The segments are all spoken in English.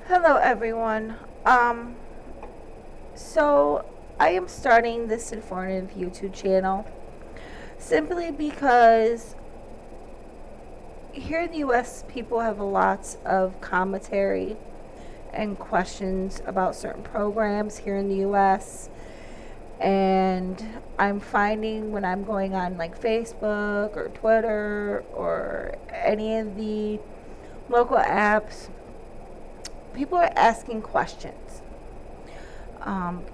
Hello, everyone. So I am starting this informative YouTube channel simply because here in the U.S., people have lots of commentary and questions about certain programs here in the U.S. And I'm finding when I'm going on like Facebook or Twitter or any of the local apps, people are asking questions.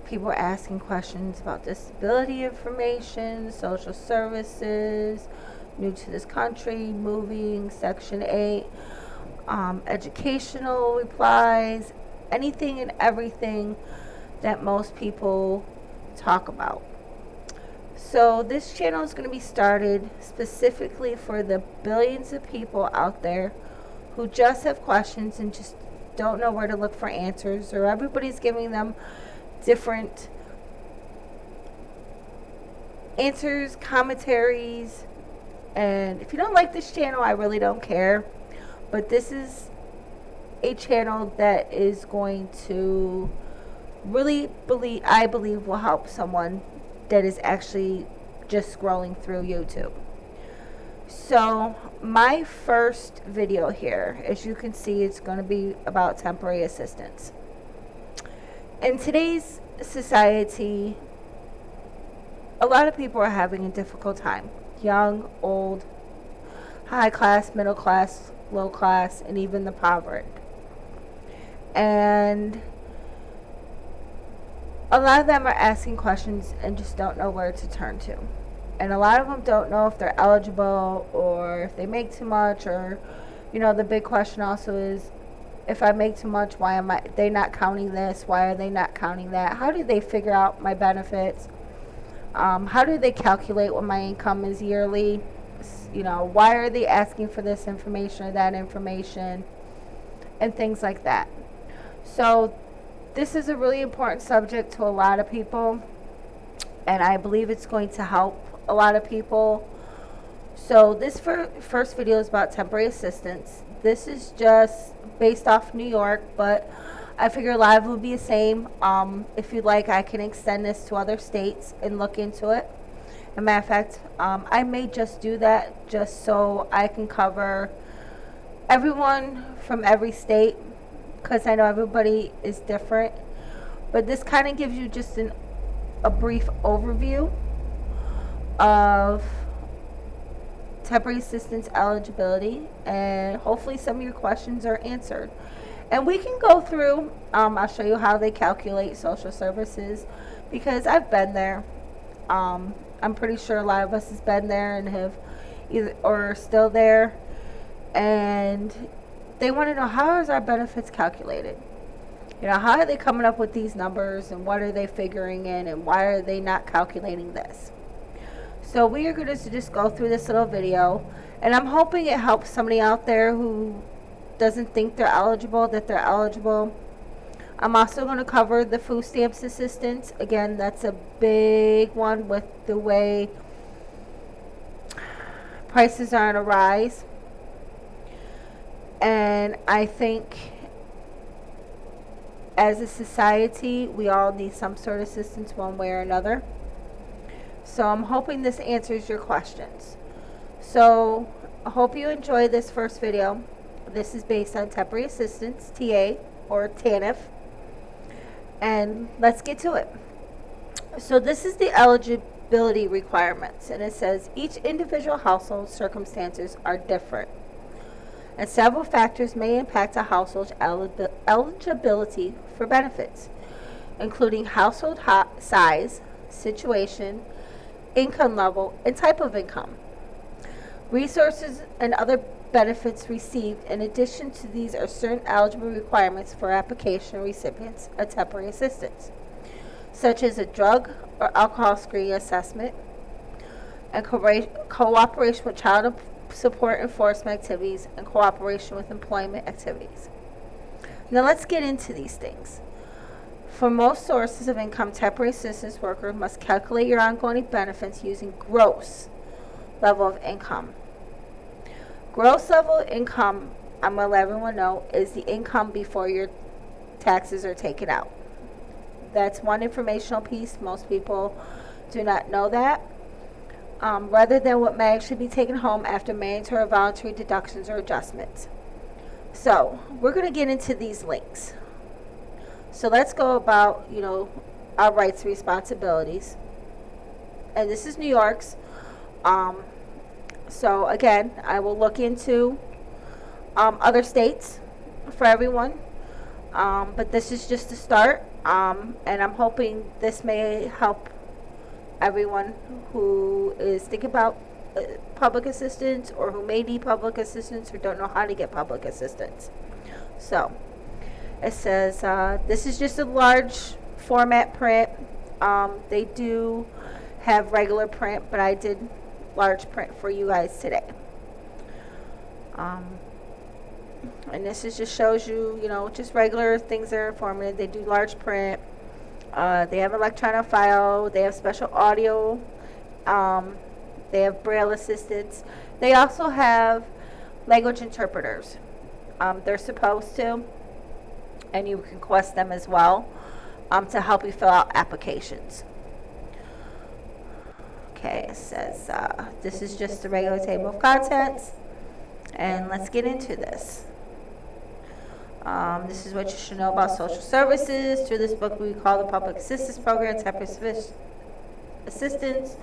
People are asking questions about disability information, social services, new to this country, moving, Section 8, educational replies, anything and everything that most people talk about. So this channel is going to be started specifically for the billions of people out there who just have questions and just don't know where to look for answers, or everybody's giving them different answers, commentaries. And if you don't like this channel, I really don't care. But this is a channel that is going to I believe will help someone that is actually just scrolling through YouTube. So my first video here, as you can see, it's going to be about temporary assistance. In today's society, a lot of people are having a difficult time. Young, old, high class, middle class, low class, and even the poverty. And a lot of them are asking questions and just don't know where to turn to. And a lot of them don't know if they're eligible or if they make too much, or, the big question also is, if I make too much, why am they not counting this? Why are they not counting that? How do they figure out my benefits? How do they calculate what my income is yearly? Why are they asking for this information or that information? And things like that. So this is a really important subject to a lot of people, and I believe it's going to help a lot of people. So this first video is about temporary assistance. This is just based off New York, but I figure live will be the same. If you'd like, I can extend this to other states and look into it. As a matter of fact, I may just do that just so I can cover everyone from every state, because I know everybody is different. But this kind of gives you just a brief overview of temporary assistance eligibility, and hopefully some of your questions are answered. And we can go through, I'll show you how they calculate social services, because I've been there. I'm pretty sure a lot of us has been there and have either or are still there, and they want to know, how is our benefits calculated? How are they coming up with these numbers, and what are they figuring in, and why are they not calculating this? So we are going to just go through this little video, and I'm hoping it helps somebody out there who doesn't think they're eligible, that they're eligible. I'm also going to cover the food stamps assistance. Again, that's a big one with the way prices are on a rise. And I think as a society, we all need some sort of assistance one way or another. So I'm hoping this answers your questions. So I hope you enjoy this first video. This is based on temporary assistance, TA or TANF. And let's get to it. So this is the eligibility requirements, and it says each individual household circumstances are different, and several factors may impact a household's eligibility for benefits, including household size, situation, income level, and type of income. Resources and other benefits received in addition to these are certain eligible requirements for application recipients of temporary assistance, such as a drug or alcohol screening assessment, and cooperation with child support enforcement activities, and cooperation with employment activities. Now let's get into these things. For most sources of income, temporary assistance workers must calculate your ongoing benefits using gross level of income. Gross level income, I'm going to let everyone know, is the income before your taxes are taken out. That's one informational piece. Most people do not know that. Rather than what may actually be taken home after mandatory or voluntary deductions or adjustments. So we're going to get into these links. So let's go about, our rights and responsibilities. And this is New York's. So again, I will look into other states for everyone. But this is just a start. And I'm hoping this may help everyone who is thinking about public assistance, or who may need public assistance, or don't know how to get public assistance. So it says this is just a large format print. They do have regular print, but I did large print for you guys today. And this is just shows you, just regular things that are informative. They do large print. They have electronic file. They have special audio. They have braille assistants. They also have language interpreters. They're supposed to, and you can request them as well, to help you fill out applications. Okay, it says this is just the regular table of contents, and let's get into this. This is what you should know about social services. Through this book, we call the public assistance program temporary assistance.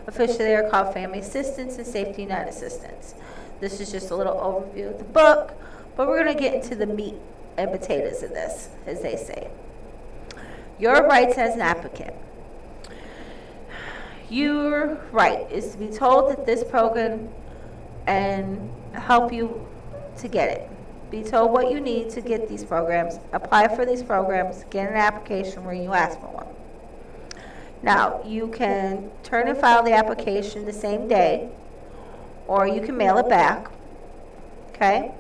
Officially, they are called family assistance and safety net assistance. This is just a little overview of the book, but we're going to get into the meat and potatoes of this, as they say. Your rights as an applicant. Your right is to be told that this program and help you to get it. Be told what you need to get these programs, apply for these programs, get an application where you ask for one. Now, you can turn and file the application the same day, or you can mail it back, okay?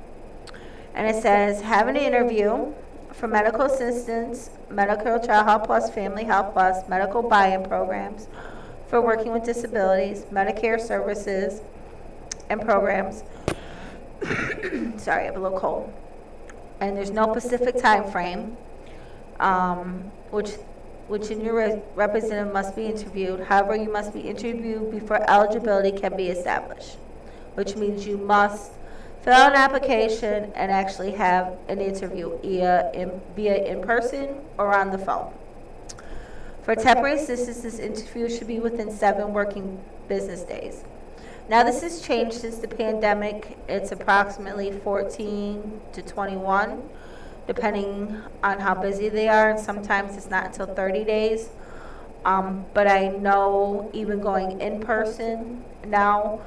And it says, have an interview for medical assistance, Medicare Child Health Plus, Family Health Plus, medical buy-in programs for working with disabilities, Medicare services and programs. Sorry, I have a little cold. And there's no specific time frame, which in your representative must be interviewed. However, you must be interviewed before eligibility can be established, which means you must fill out an application and actually have an interview via in person or on the phone. For temporary assistance, this interview should be within 7 working business days. Now, this has changed since the pandemic. It's approximately 14 to 21, depending on how busy they are, and sometimes it's not until 30 days. But I know even going in person now,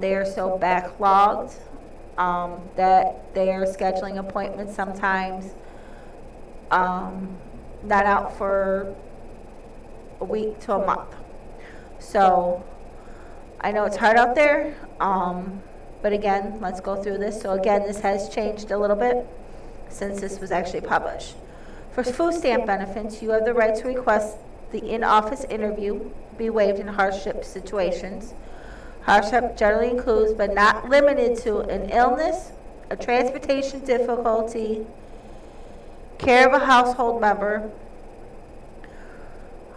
they are so backlogged that they are scheduling appointments sometimes not out for a week to a month. So I know it's hard out there, but again, let's go through this. So again, this has changed a little bit since this was actually published. For food stamp benefits, you have the right to request the in-office interview be waived in hardship situations. Hardship generally includes, but not limited to, an illness, a transportation difficulty, care of a household member,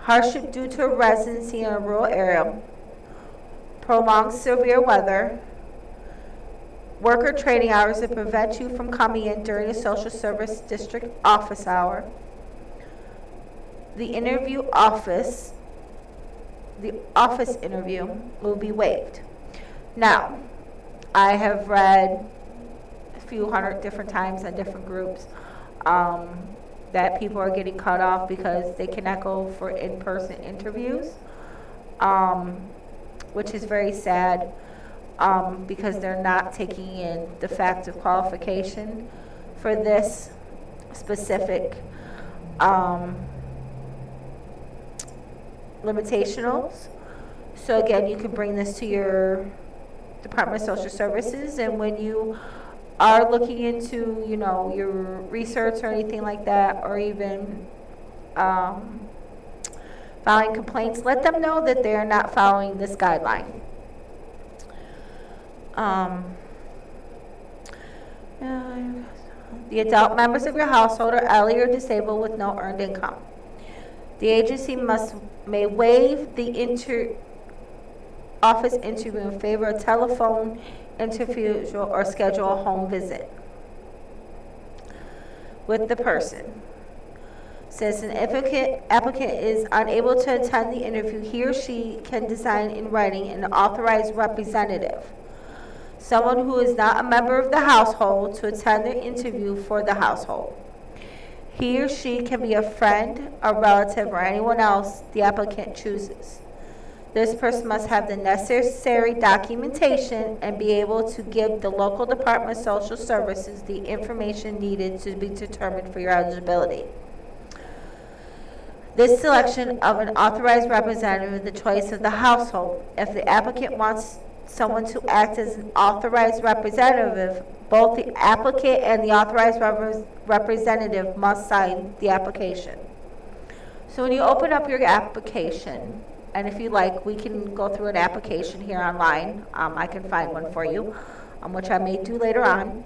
hardship due to a residency in a rural area, prolonged severe weather, worker training hours that prevent you from coming in during a social service district office hour. The office interview will be waived. Now, I have read a few hundred different times on different groups that people are getting cut off because they cannot go for in-person interviews, which is very sad, because they're not taking in the fact of qualification for this specific limitationals. So again, you can bring this to your Department of Social Services, and when you are looking into, your research or anything like that, or even filing complaints, let them know that they are not following this guideline. The adult members of your household are elderly or disabled with no earned income. The agency may waive the office interview in favor of telephone interview or schedule a home visit with the person. Since an applicant is unable to attend the interview, he or she can design in writing an authorized representative, someone who is not a member of the household, to attend the interview for the household. He or she can be a friend, a relative, or anyone else the applicant chooses. This person must have the necessary documentation and be able to give the local Department of Social Services the information needed to be determined for your eligibility. This selection of an authorized representative is the choice of the household. If the applicant wants someone to act as an authorized representative, both the applicant and the authorized representative must sign the application. So when you open up your application, and if you like, we can go through an application here online. I can find one for you, which I may do later on.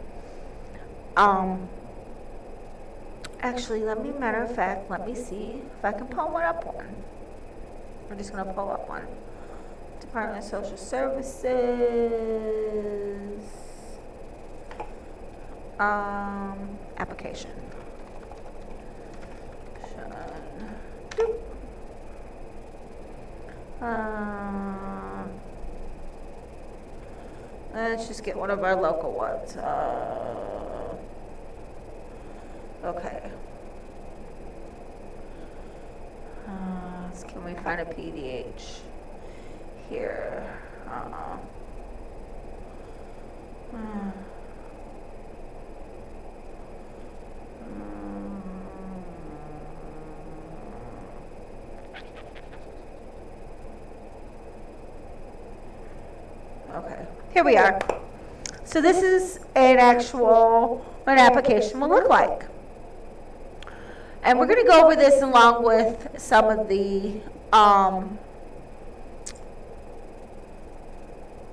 Actually, matter of fact, let me see if I can pull one up one. I'm just going to pull up one. Department of Social Services. Application. Let's just get one of our local ones. Okay. Can we find a PDH here? Okay, here we are. So this is an application will look like. And we're going to go over this along with some of the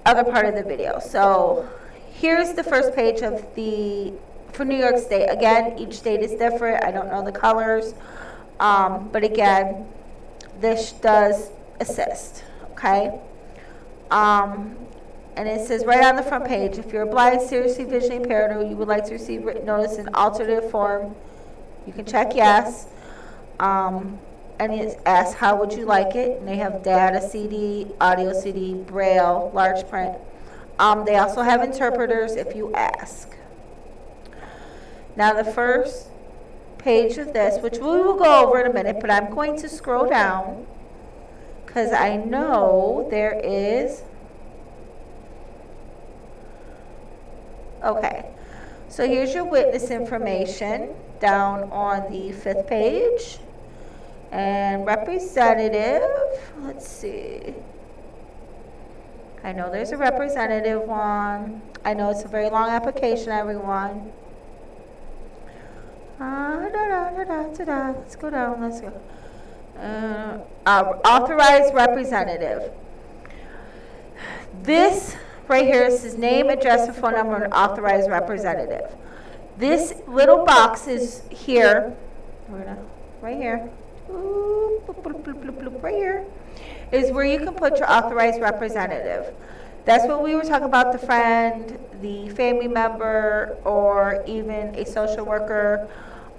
other part of the video. So here's the first page of for New York State. Again, each state is different. I don't know the colors. But again, this does assist, okay? And it says right on the front page, if you're blind, seriously visually impaired, or you would like to receive written notice in alternative form, you can check yes. And it asks, how would you like it? And they have data CD, audio CD, braille, large print. They also have interpreters if you ask. Now the first page of this, which we will go over in a minute, but I'm going to scroll down because I know there is. Okay, so here's your witness information down on the 5th page. And representative, let's see. I know there's a representative one. I know it's a very long application, everyone. Let's go down, let's go. Authorized representative. This right here is his name, address, and phone number, and authorized representative. This little box is here. Right here. Right here is where you can put your authorized representative. That's what we were talking about, the friend, the family member, or even a social worker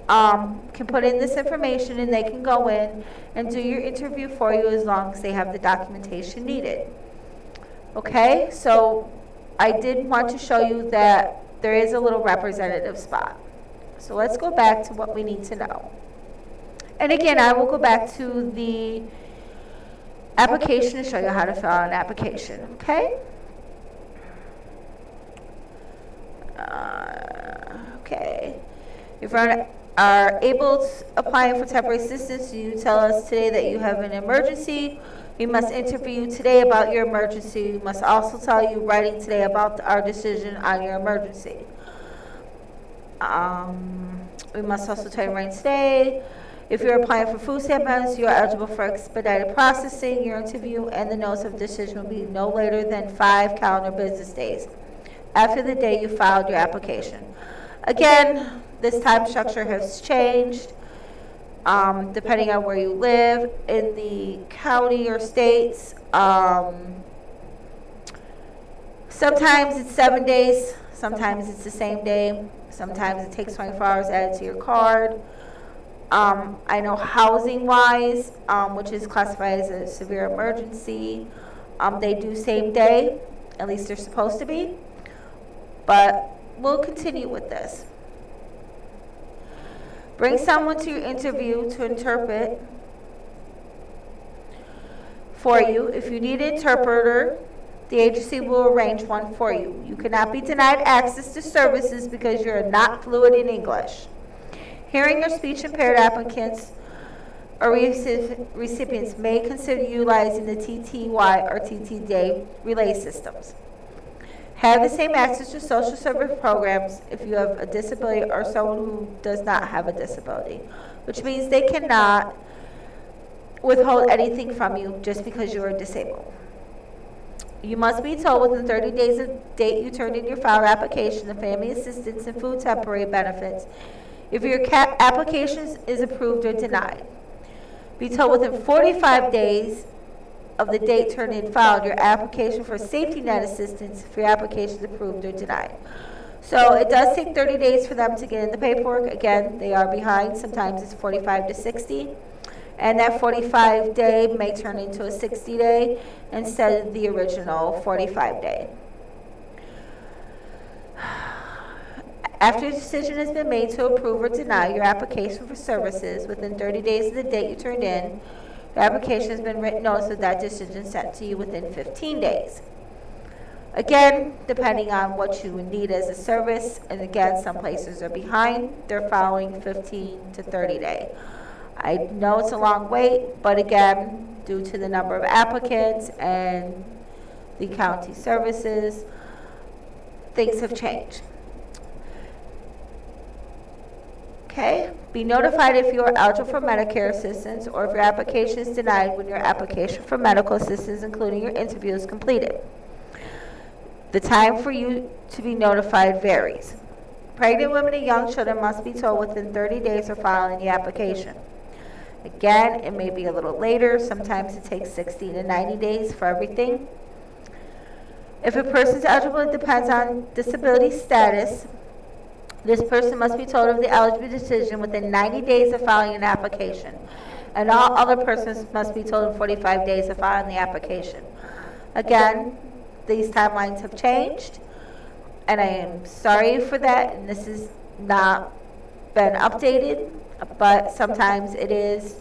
can put in this information and they can go in and do your interview for you as long as they have the documentation needed. Okay, so I did want to show you that there is a little representative spot. So let's go back to what we need to know. And again, I will go back to the application to show you how to fill out an application, okay? Okay. If you are able to apply for temporary assistance, you tell us today that you have an emergency. We must interview you today about your emergency. We must also tell you writing today about our decision on your emergency. We must also tell you writing today. If you're applying for food stamp benefits, you are eligible for expedited processing. Your interview and the notice of decision will be no later than 5 calendar business days after the day you filed your application. Again, this time structure has changed depending on where you live in the county or states. Sometimes it's 7 days, sometimes it's the same day, sometimes it takes 24 hours added to your card. I know housing wise, which is classified as a severe emergency, they do same day, at least they're supposed to be, but we'll continue with this. Bring someone to your interview to interpret for you. If you need an interpreter, the agency will arrange one for you. You cannot be denied access to services because you're not fluent in English. Hearing or speech impaired applicants or recipients may consider utilizing the TTY or TTD relay systems. Have the same access to social service programs if you have a disability or someone who does not have a disability, which means they cannot withhold anything from you just because you are disabled. You must be told within 30 days of the date you turned in your file application the family assistance and food temporary benefits if your application is approved or denied. Be told within 45 days of the date turned in filed your application for safety net assistance if your application is approved or denied. So it does take 30 days for them to get in the paperwork. Again, they are behind. Sometimes it's 45 to 60. And that 45 day may turn into a 60 day instead of the original 45 day. After a decision has been made to approve or deny your application for services within 30 days of the date you turned in, your application has been written notice of that decision sent to you within 15 days. Again, depending on what you would need as a service, and again, some places are behind, they're following 15 to 30 day. I know it's a long wait, but again, due to the number of applicants and the county services, things have changed. Okay, be notified if you are eligible for Medicare assistance or if your application is denied when your application for medical assistance, including your interview, is completed. The time for you to be notified varies. Pregnant women and young children must be told within 30 days of filing the application. Again, it may be a little later. Sometimes it takes 60 to 90 days for everything. If a person is eligible, it depends on disability status. This person must be told of the eligibility decision within 90 days of filing an application. And all other persons must be told in 45 days of filing the application. Again, these timelines have changed, and I am sorry for that, and this has not been updated, but sometimes it is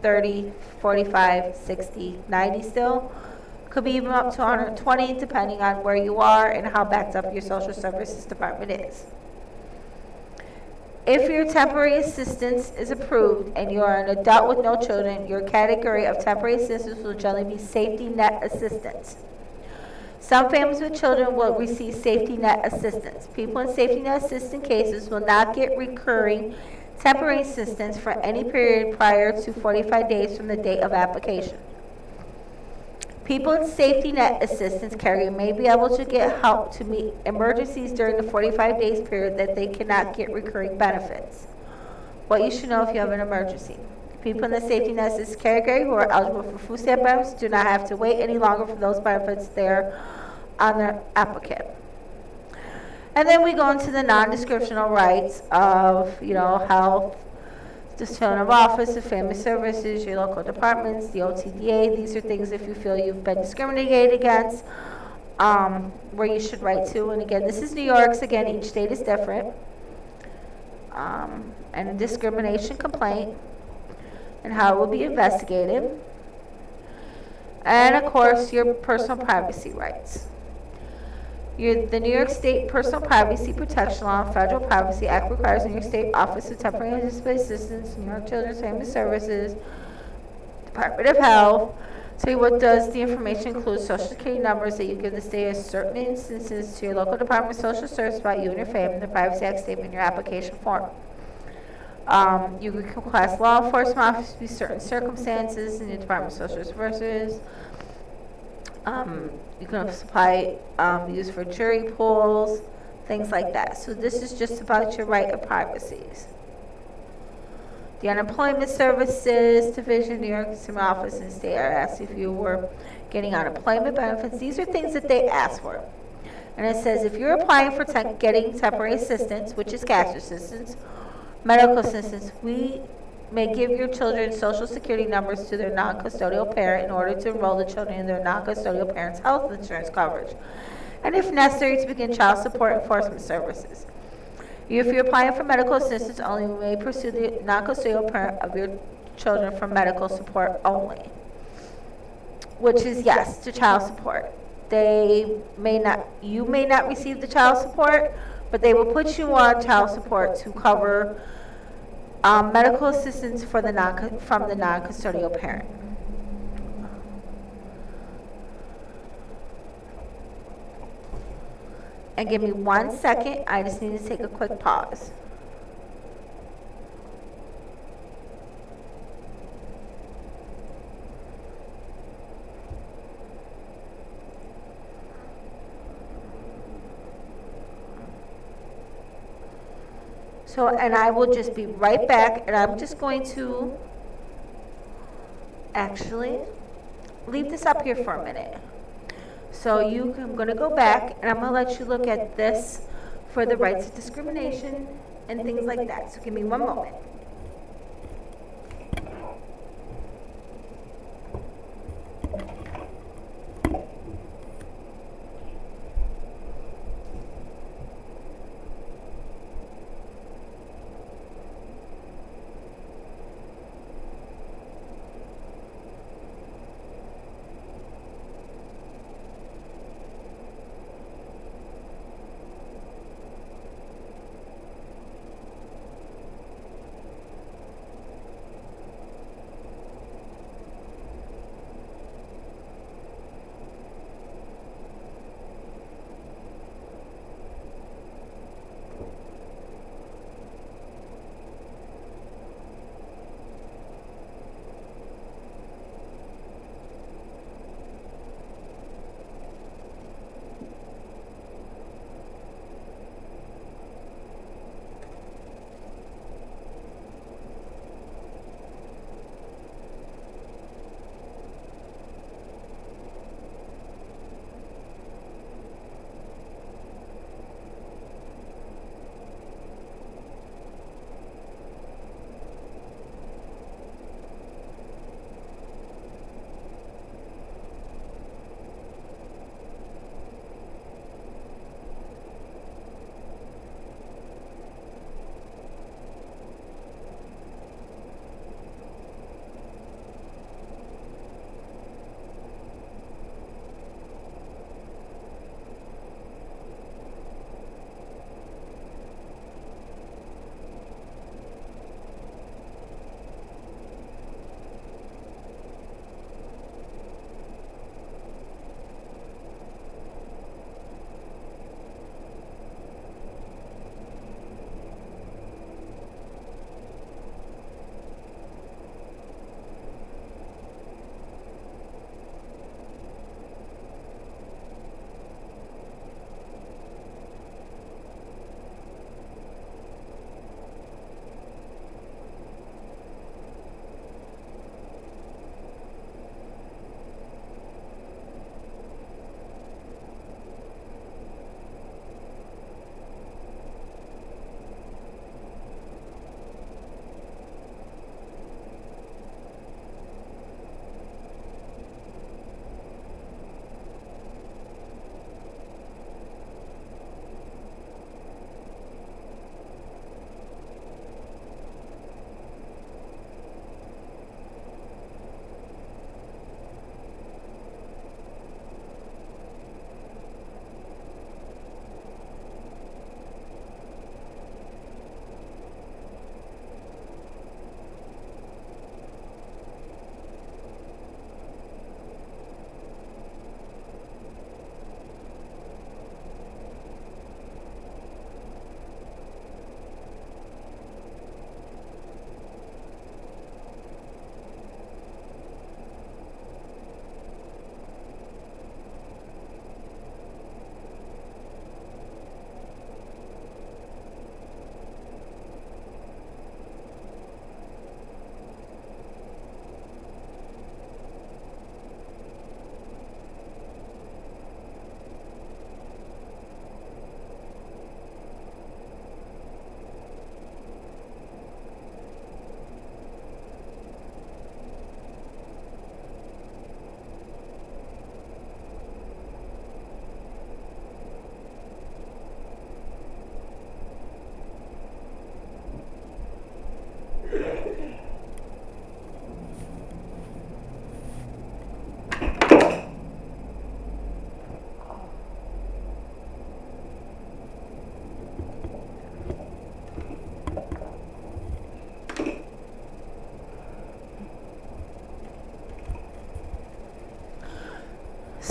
30, 45, 60, 90 still. Could be even up to 120 depending on where you are and how backed up your social services department is. If your temporary assistance is approved and you are an adult with no children, your category of temporary assistance will generally be safety net assistance. Some families with children will receive safety net assistance. People in safety net assistance cases will not get recurring temporary assistance for any period prior to 45 days from the date of application. People in safety net assistance category may be able to get help to meet emergencies during the 45 days period that they cannot get recurring benefits. What you should know if you have an emergency. People in the safety net assistance category who are eligible for food stamp benefits do not have to wait any longer for those benefits there on their applicant. And then we go into the non-descriptional rights of, health, the zone of office, the family services, your local departments, the OTDA. These are things if you feel you've been discriminated against, where you should write to. And again, this is New York's. Again, each state is different. And a discrimination complaint and how it will be investigated. And of course, your personal privacy rights. The New York State Personal Privacy Protection Law and Federal Privacy Act requires New York State Office of Temporary and Disability Assistance, New York Children's Family Services, Department of Health. So what does the information include? Social Security numbers that you give the state in certain instances to your local Department of Social Service about you and your family, the Privacy Act statement in your application form. You can request law enforcement officers to be certain circumstances in the Department of Social Services. You can supply used for jury pools, things like that. So this is just about your right of privacies. The Unemployment Services Division, New York Consumer Office and State are asked if you were getting unemployment benefits. These are things that they ask for. And it says if you're applying for getting temporary assistance, which is cash assistance, medical assistance, we may give your children social security numbers to their non-custodial parent in order to enroll the children in their non-custodial parent's health insurance coverage, and if necessary to begin child support enforcement services. If you're applying for medical assistance only, we may pursue the non-custodial parent of your children for medical support only, which is yes to child support. You may not receive the child support, but they will put you on child support to cover medical assistance for from the non-custodial parent. And give me 1 second, I just need to take a quick pause. So, and I will just be right back, and I'm just going to actually leave this up here for a minute. So I'm going to go back, and I'm going to let you look at this for the rights of discrimination and things like that. So give me 1 moment.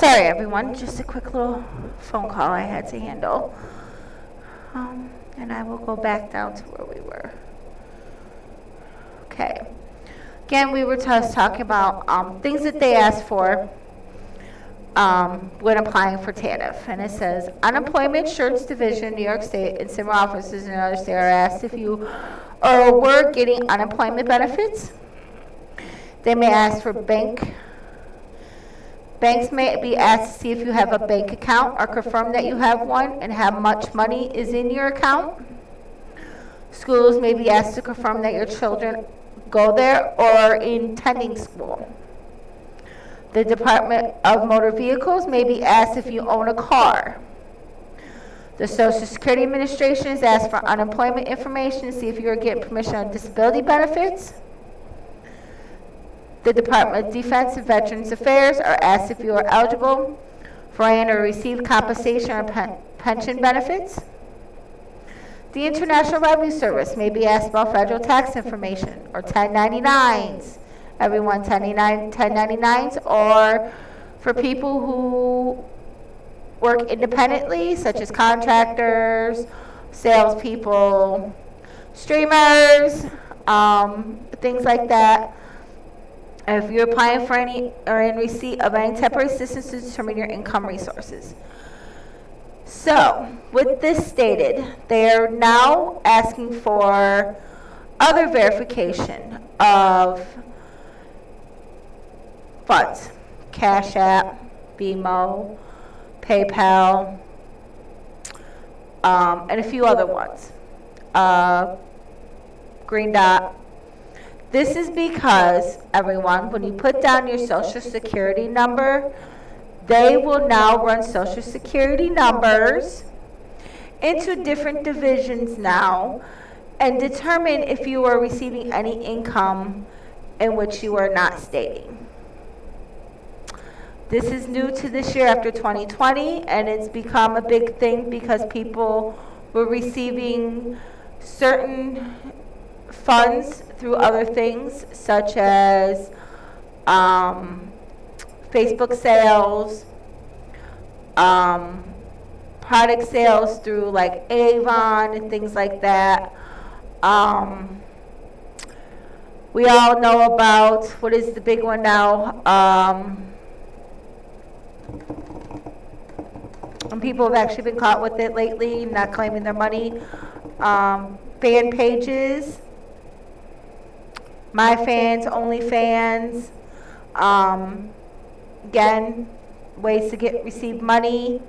Sorry, everyone. Just a quick little phone call I had to handle. And I will go back down to where we were. Okay. Again, we were just talking about things that they asked for when applying for TANF. And it says, Unemployment Insurance Division, New York State, and similar offices in other states are asked if you or were getting unemployment benefits. They may ask for banks may be asked to see if you have a bank account or confirm that you have one and how much money is in your account. Schools may be asked to confirm that your children go there or are attending school. The Department of Motor Vehicles may be asked if you own a car. The Social Security Administration is asked for unemployment information to see if you are getting permission on disability benefits. The Department of Defense and Veterans Affairs are asked if you are eligible for and or receive compensation or pension benefits. The International Revenue Service may be asked about federal tax information or 1099s. Everyone 1099s, or for people who work independently, such as contractors, salespeople, streamers, things like that. If you're applying for any or in receipt of any temporary assistance to determine your income resources. So, with this stated, they are now asking for other verification of funds. Cash App, BMO, PayPal, and a few other ones. Green Dot. This is because, everyone, when you put down your Social Security number, they will now run Social Security numbers into different divisions now and determine if you are receiving any income in which you are not stating. This is new to this year after 2020, and it's become a big thing because people were receiving certain funds through other things, such as Facebook sales, product sales through like Avon and things like that. We all know about, what is the big one now? And people have actually been caught with it lately, not claiming their money. Fan pages, MyFans, OnlyFans. Again, ways to receive money.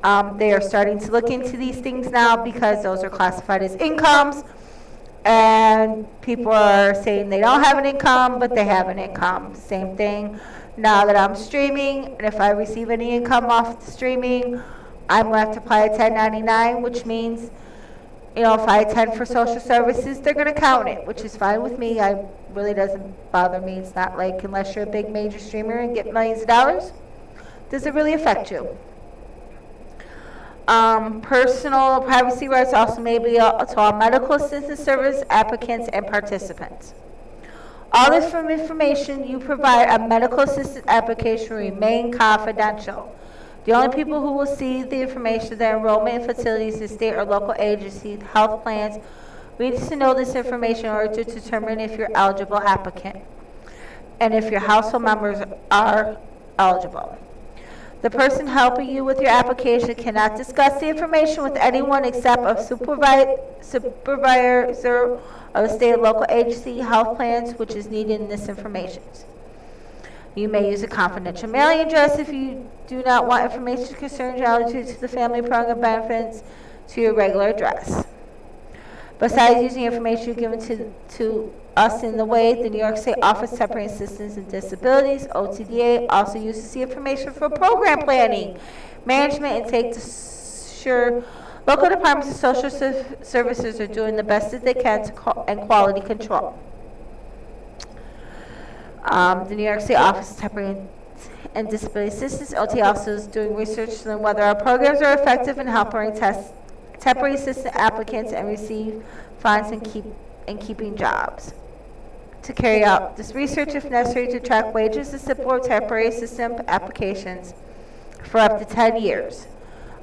They are starting to look into these things now because those are classified as incomes. And people are saying they don't have an income, but they have an income. Same thing now that I'm streaming, and if I receive any income off the streaming, I'm going to have to apply a 1099, which means, you know, if I attend for social services, they're going to count it, which is fine with me. It really doesn't bother me. It's not like, unless you're a big major streamer and get millions of dollars, does it really affect you? Personal privacy rights also may be to all medical assistance service applicants and participants. All this information you provide on medical assistance application remain confidential. The only people who will see the information, the enrollment in facilities, the state or local agency, health plans, we need to know this information in order to determine if you're eligible applicant and if your household members are eligible. The person helping you with your application cannot discuss the information with anyone except a supervisor of a state or local agency, health plans, which is needed in this information. You may use a confidential mailing address if you do not want information concerning relative to the family program benefits to your regular address. Besides using information given to us in the way, the New York State Office of Temporary Assistance and Disabilities, OTDA, also uses the information for program planning, management, and take to ensure local departments of social services are doing the best that they can and quality control. The New York State Office of Temporary and Disability Assistance, OT, also is doing research to learn whether our programs are effective in helping temporary assistant applicants and receive funds and keeping jobs. To carry out this research, if necessary, to track wages to support temporary assistant applications for up to 10 years.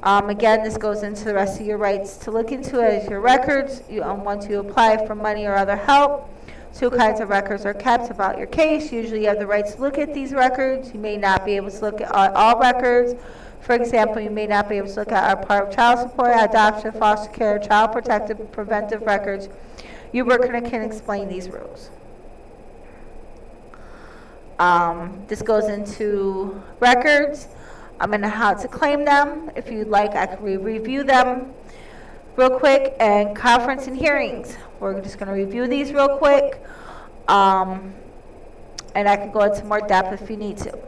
Again, this goes into the rest of your rights to look into as your records. Once you apply for money or other help, 2 kinds of records are kept about your case. Usually you have the right to look at these records. You may not be able to look at all records. For example, you may not be able to look at our part of child support, adoption, foster care, child protective, preventive records. Your worker can explain these rules. This goes into records. And how to claim them. If you'd like, I can review them real quick. And conference and hearings. We're just going to review these real quick. And I can go into more depth if you need to.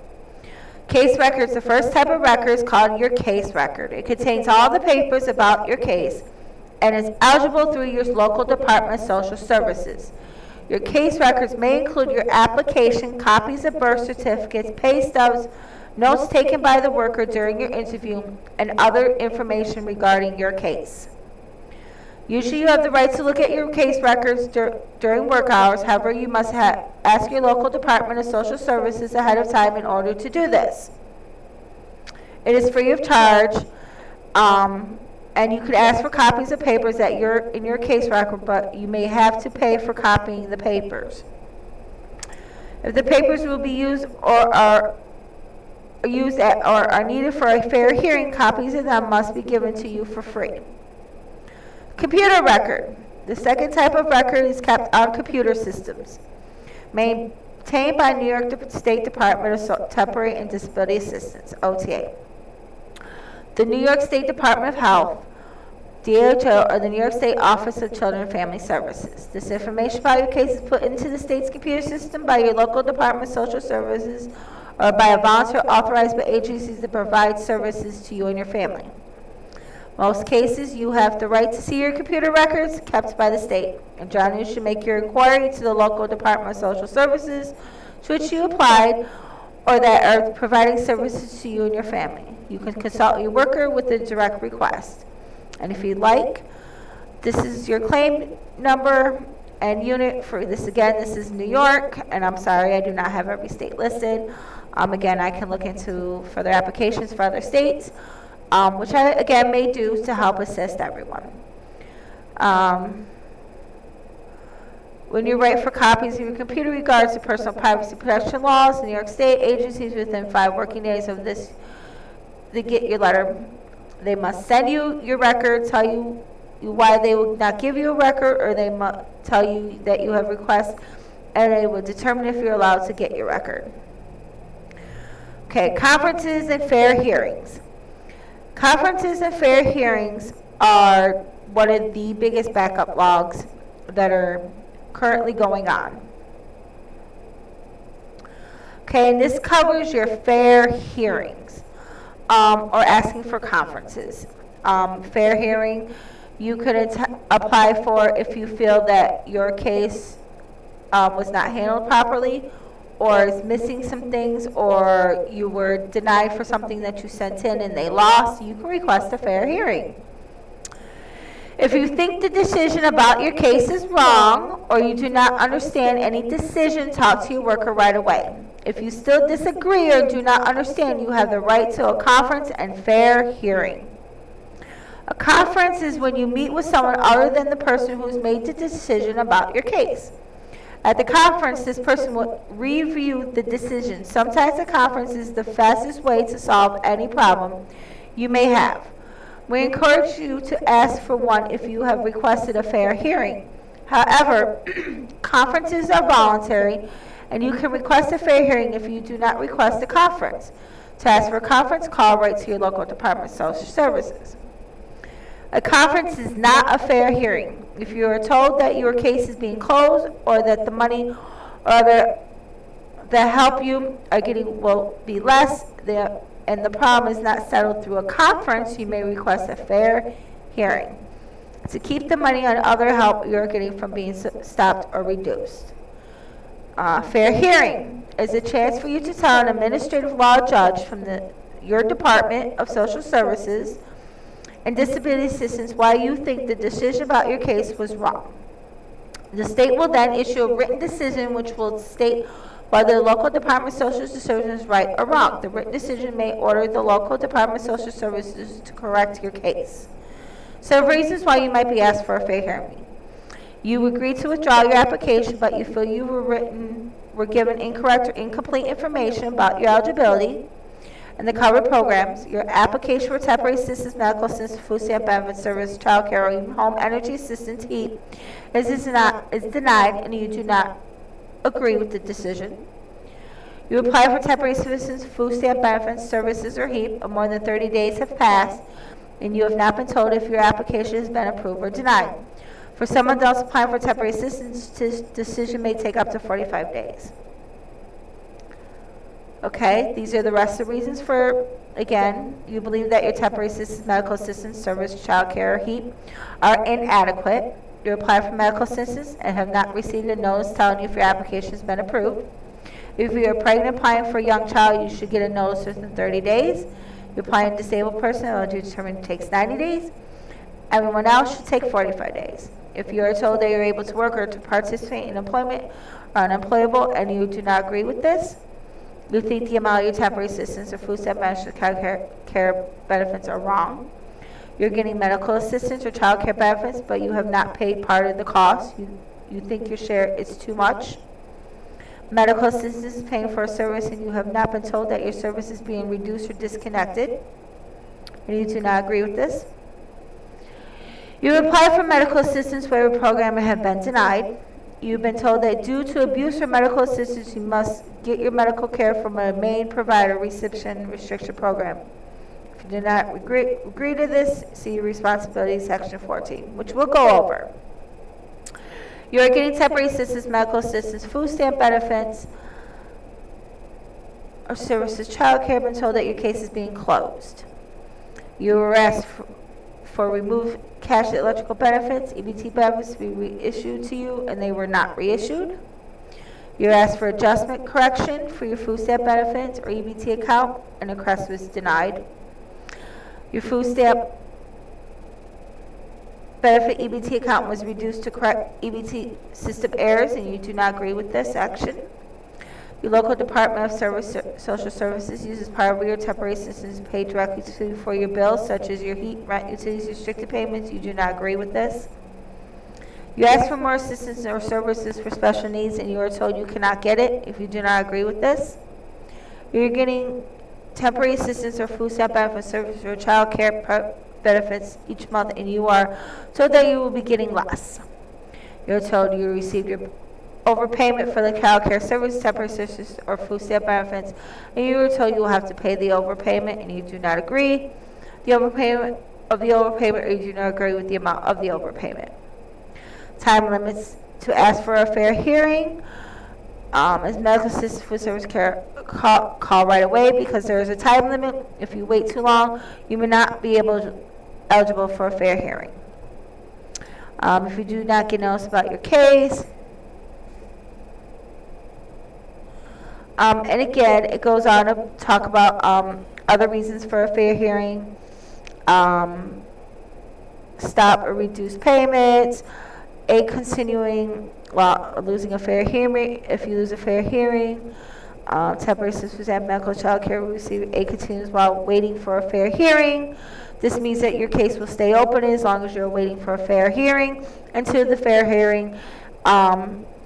Case records. The first type of record is called your case record. It contains all the papers about your case and is eligible through your local Department of Social Services. Your case records may include your application, copies of birth certificates, pay stubs, notes taken by the worker during your interview, and other information regarding your case. Usually you have the right to look at your case records during work hours. However, you must ask your local Department of Social Services ahead of time in order to do this. It is free of charge, and you could ask for copies of papers that in your case record, but you may have to pay for copying the papers. If the papers will be used or are needed for a fair hearing, copies of them must be given to you for free. Computer record. The second type of record is kept on computer systems, maintained by New York State Department of Temporary and Disability Assistance, OTA. The New York State Department of Health, DHO, or the New York State Office of Children and Family Services. This information about your case is put into the state's computer system by your local Department of Social Services or by a volunteer authorized by agencies that provide services to you and your family. Most cases, you have the right to see your computer records kept by the state. And John, you should make your inquiry to the local Department of Social Services to which you applied or that are providing services to you and your family. You can consult your worker with a direct request. And if you'd like, this is your claim number and unit for this. Again, this is New York, and I'm sorry I do not have every state listed. Again, I can look into further applications for other states, which I, again, may do to help assist everyone. When you write for copies of your computer regards to personal privacy protection laws, New York State agencies within 5 working days of this, they get your letter. They must send you your record, tell you why they will not give you a record, or they must tell you that you have requests, and they will determine if you're allowed to get your record. Okay, conferences and fair hearings. Conferences and fair hearings are one of the biggest backup logs that are currently going on. Okay, and this covers your fair hearings or asking for conferences. Fair hearing, you could apply for if you feel that your case was not handled properly, or is missing some things, or you were denied for something that you sent in and they lost. You can request a fair hearing. If you think the decision about your case is wrong, or you do not understand any decision, talk to your worker right away. If you still disagree or do not understand, you have the right to a conference and fair hearing. A conference is when you meet with someone other than the person who's made the decision about your case. At the conference, this person will review the decision. Sometimes a conference is the fastest way to solve any problem you may have. We encourage you to ask for one if you have requested a fair hearing. However, conferences are voluntary, and you can request a fair hearing if you do not request a conference. To ask for a conference, call right to your local Department of Social Services. A conference is not a fair hearing. If you are told that your case is being closed, or that the money or the help you are getting will be less, and the problem is not settled through a conference, you may request a fair hearing to keep the money and other help you're getting from being stopped or reduced. Fair hearing is a chance for you to tell an administrative law judge from your Department of Social Services and Disability Assistance why you think the decision about your case was wrong. The state will then issue a written decision which will state whether the local Department of Social Services is right or wrong. The written decision may order the local Department of Social Services to correct your case. So reasons why you might be asked for a fair hearing. You agreed to withdraw your application, but you feel you were given incorrect or incomplete information about your eligibility and the covered programs. Your application for temporary assistance, medical assistance, food stamp benefits, service, child care, or even home energy assistance, HEAP, is denied, and you do not agree with the decision. You apply for temporary assistance, food stamp benefits, services, or HEAP, and more than 30 days have passed, and you have not been told if your application has been approved or denied. For some adults applying for temporary assistance, this decision may take up to 45 days. Okay, these are the rest of the reasons for, again, you believe that your temporary assistance, medical assistance, service, child care, or HEAP are inadequate. You apply for medical assistance and have not received a notice telling you if your application has been approved. If you are pregnant applying for a young child, you should get a notice within 30 days. You're applying a disabled person, eligibility determined takes 90 days. Everyone else should take 45 days. If you are told that you're able to work or to participate in employment or unemployable and you do not agree with this, you think the amount of your temporary assistance or food stamp benefits or care benefits are wrong. You're getting medical assistance or child care benefits, but you have not paid part of the cost. You think your share is too much. Medical assistance is paying for a service and you have not been told that your service is being reduced or disconnected, and you do not agree with this. You apply for medical assistance waiver program and have been denied. You've been told that due to abuse or medical assistance, you must get your medical care from a main provider reception restriction program. If you do not agree to this, see your responsibilities section 14, which we'll go over. You are getting temporary assistance, medical assistance, food stamp benefits, or services, child care, been told that your case is being closed. You were asked for removed cash electrical benefits, EBT benefits to be reissued to you, and they were not reissued. You asked for adjustment correction for your food stamp benefits or EBT account, and the request was denied. Your food stamp benefit EBT account was reduced to correct EBT system errors, and you do not agree with this action. Your local Department of Social Services uses part of your temporary assistance paid directly to you for your bills, such as your heat, rent, utilities, restricted payments. You do not agree with this. You ask for more assistance or services for special needs, and you are told you cannot get it if you do not agree with this. You're getting temporary assistance or food stamp benefits, services, or child care benefits each month, and you are told that you will be getting less. You're told you received your overpayment for the child care service, temporary assistance, or food stamp benefits, and you were told you will have to pay the overpayment, and you do not agree. The overpayment, or you do not agree with the amount of the overpayment. Time limits to ask for a fair hearing. As medical assistance, food service care, call right away because there is a time limit. If you wait too long, you may not be eligible for a fair hearing. If you do not get notice about your case, and again, it goes on to talk about other reasons for a fair hearing, stop or reduce payments, losing a fair hearing. If you lose a fair hearing, temporary assistance and medical child care will receive a continuous while waiting for a fair hearing. This means that your case will stay open as long as you're waiting for a fair hearing until the fair hearing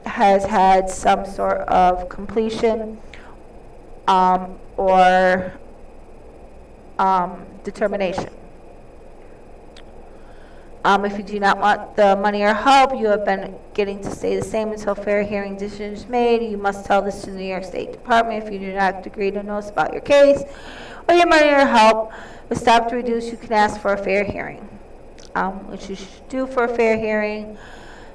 has had some sort of completion or determination. If you do not want the money or help you have been getting to stay the same until fair hearing decision is made, you must tell this to the New York State Department. If you do not agree to notice about your case or your money or help is stopped or reduced, you can ask for a fair hearing. What you should do for a fair hearing,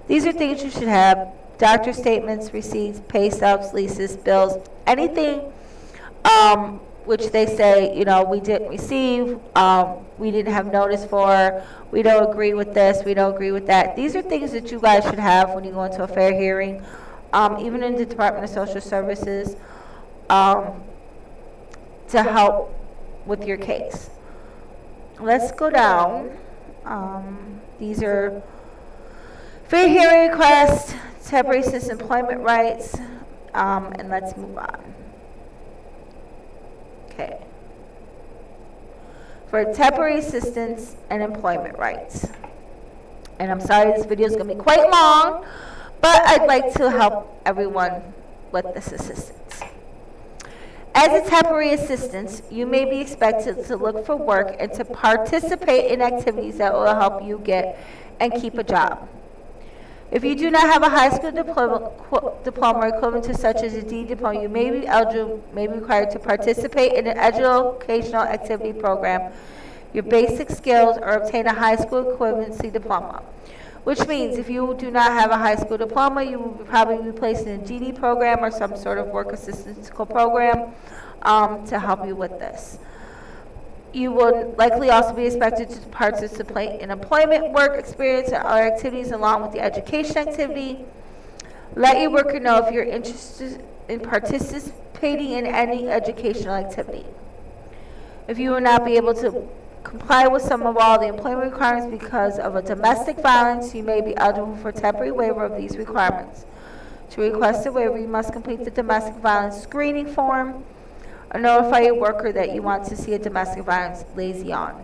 these are things you should have: doctor statements, receipts, pay stubs, leases, bills, anything which they say, we didn't receive, we didn't have notice for, we don't agree with this, we don't agree with that. These are things that you guys should have when you go into a fair hearing, even in the Department of Social Services, to help with your case. Let's go down. These are fair hearing requests, temporary assistance employment rights, And let's move on. Okay. For temporary assistance and employment rights. And I'm sorry this video is going to be quite long, but I'd like to help everyone with this assistance. As a temporary assistant, you may be expected to look for work and to participate in activities that will help you get and keep a job. If you do not have a high school diploma equivalent to such as a D diploma, you may be required to participate in an educational activity program, your basic skills, or obtain a high school equivalency diploma. Which means if you do not have a high school diploma, you will probably be placed in a GD program or some sort of work assistance program to help you with this. You will likely also be expected to participate in employment, work experience, and other activities along with the education activity. Let your worker know if you're interested in participating in any educational activity. If you will not be able to comply with some of all the employment requirements because of a domestic violence, you may be eligible for temporary waiver of these requirements. To request a waiver, you must complete the domestic violence screening form or notify your worker that you want to see a domestic violence liaison.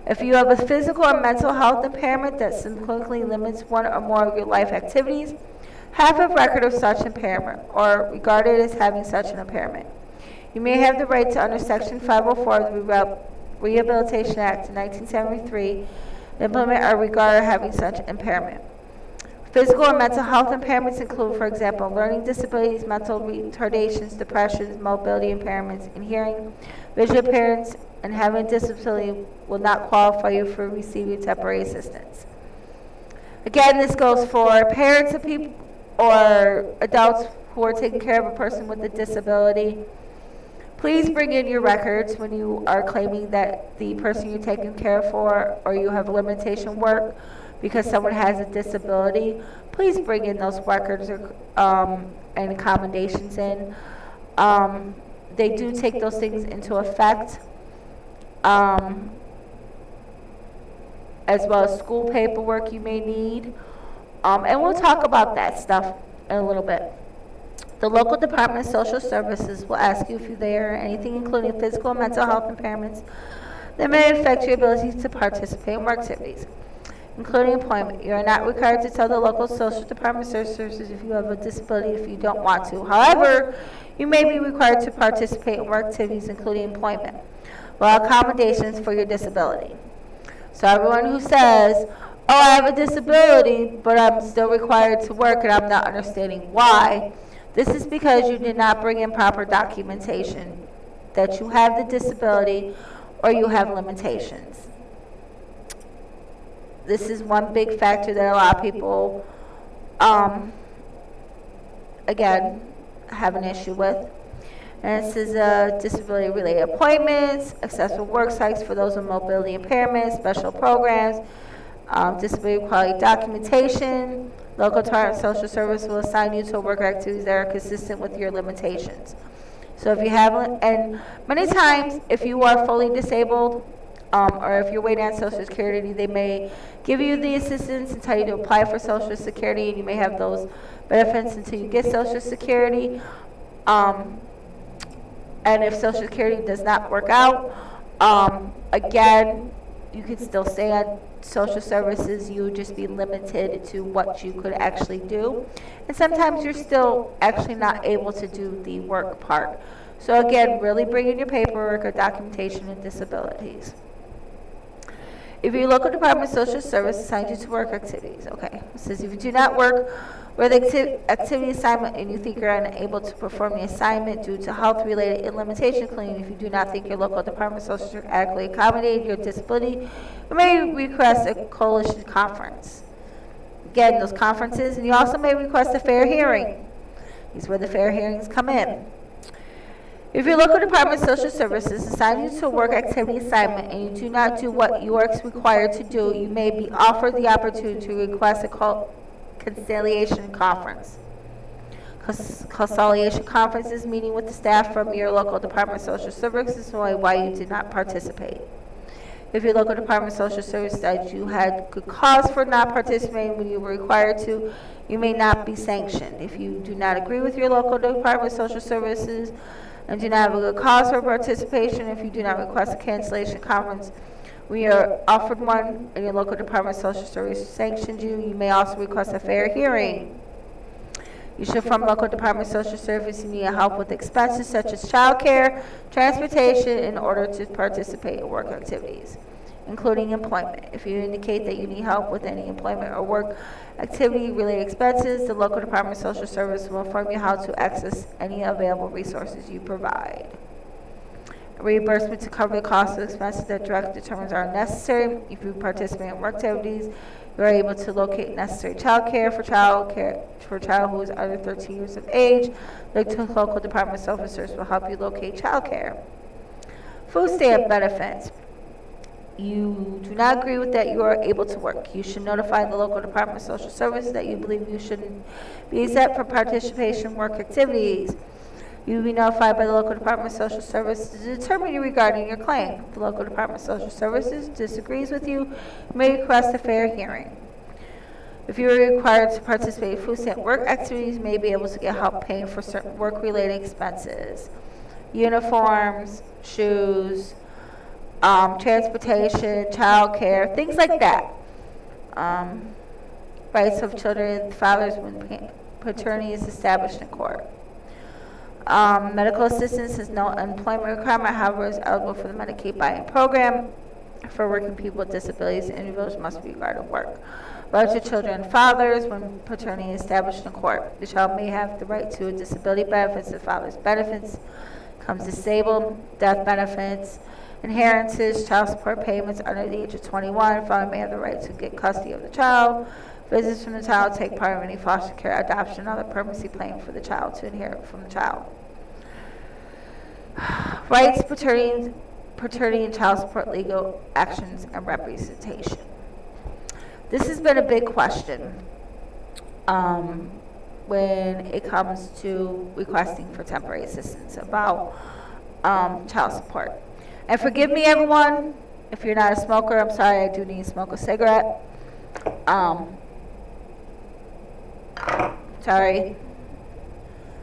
If you have a physical or mental health impairment that significantly limits one or more of your life activities, have a record of such impairment or regarded as having such an impairment. You may have the right to, under Section 504 of the Rehabilitation Act of 1973, implement or regard having such impairment. Physical or mental health impairments include, for example, learning disabilities, mental retardations, depressions, mobility impairments, and hearing, visual impairments, and having a disability will not qualify you for receiving temporary assistance. Again, this goes for parents of people or adults who are taking care of a person with a disability. Please bring in your records when you are claiming that the person you're taking care for or you have limitation work because someone has a disability. Please bring in those records and accommodations in. They do take those things into effect, as well as school paperwork you may need. And we'll talk about that stuff in a little bit. The local Department of Social Services will ask you if there are anything including physical and mental health impairments that may affect your ability to participate in work activities, including employment. You are not required to tell the local Social Department of Social Services if you have a disability if you don't want to. However, you may be required to participate in work activities, including employment, while accommodations for your disability. So everyone who says, oh, I have a disability, but I'm still required to work and I'm not understanding why, this is because you did not bring in proper documentation that you have the disability or you have limitations. This is one big factor that a lot of people, again, have an issue with. And this is disability-related appointments, accessible work sites for those with mobility impairments, special programs, disability quality documentation. Local Department of Social Service will assign you to work activities that are consistent with your limitations. So if you have, and many times if you are fully disabled, or if you're waiting on Social Security, they may give you the assistance and tell you to apply for Social Security, and you may have those benefits until you get Social Security. And if Social Security does not work out, again, you can still stay on social services. You would just be limited to what you could actually do. And sometimes you're still actually not able to do the work part. So again, really bring in your paperwork or documentation and disabilities. If your local Department of Social Service assigns you to work activities, okay. It says if you do not work with activity assignment and you think you're unable to perform the assignment due to health-related limitation, including if you do not think your local Department of Social Service adequately accommodated your disability, you may request a coalition conference. Again, those conferences, and you also may request a fair hearing. These are where the fair hearings come in. If your local Department of Social Services assigns you to a work activity assignment and you do not do what you are required to do, you may be offered the opportunity to request a conciliation conference. Conciliation conference is meeting with the staff from your local Department of Social Services why you did not participate. If your local Department of Social Services that you had good cause for not participating when you were required to, you may not be sanctioned. If you do not agree with your local Department of Social Services and do not have a good cause for participation, if you do not request a cancellation conference when you're offered one and your local Department of Social Services sanctioned you, you may also request a fair hearing. You should from local Department of Social Services need help with expenses such as child care, transportation in order to participate in work activities, including employment. If you indicate that you need help with any employment or work activity related expenses, the local Department of Social Services will inform you how to access any available resources you provide. Reimbursement to cover the cost of expenses that directly determines are necessary. If you participate in work activities, you are able to locate necessary child care for a child who is under 13 years of age. The local Department of Social Services will help you locate child care. Food stamp benefits. You do not agree with that you are able to work. You should notify the local Department of Social Services that you believe you shouldn't be exempt for participation in work activities. You will be notified by the local Department of Social Services to determine you regarding your claim. If the local Department of Social Services disagrees with you, you may request a fair hearing. If you are required to participate in food stamp work activities, you may be able to get help paying for certain work-related expenses. Uniforms, shoes, transportation, child care, things like that. Rights of children, fathers when paternity is established in court. Medical assistance is no employment requirement, however, is eligible for the Medicaid buy-in program. For working people with disabilities, individuals must be required to work. Rights of children and fathers when paternity is established in court. The child may have the right to a disability benefits. The father's benefits becomes disabled, death benefits, inheritances, child support payments under the age of 21. Father may have the right to get custody of the child. Visits from the child, take part in any foster care, adoption, other permanency plan for the child to inherit from the child. Rights, paternity and child support, legal actions, and representation. This has been a big question when it comes to requesting for temporary assistance about child support. And forgive me, everyone, if you're not a smoker. I'm sorry, I do need to smoke a cigarette. Sorry.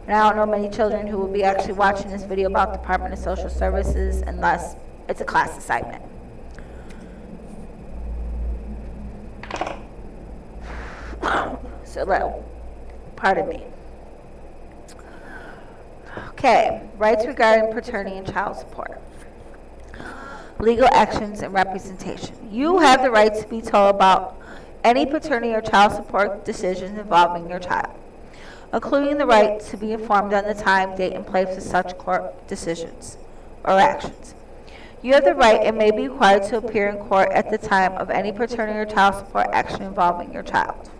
And I don't know many children who will be actually watching this video about Department of Social Services unless it's a class assignment. So, pardon me. Okay, rights regarding paternity and child support. Legal actions and representation. You have the right to be told about any paternity or child support decisions involving your child, including the right to be informed on the time, date, and place of such court decisions or actions. You have the right and may be required to appear in court at the time of any paternity or child support action involving your child.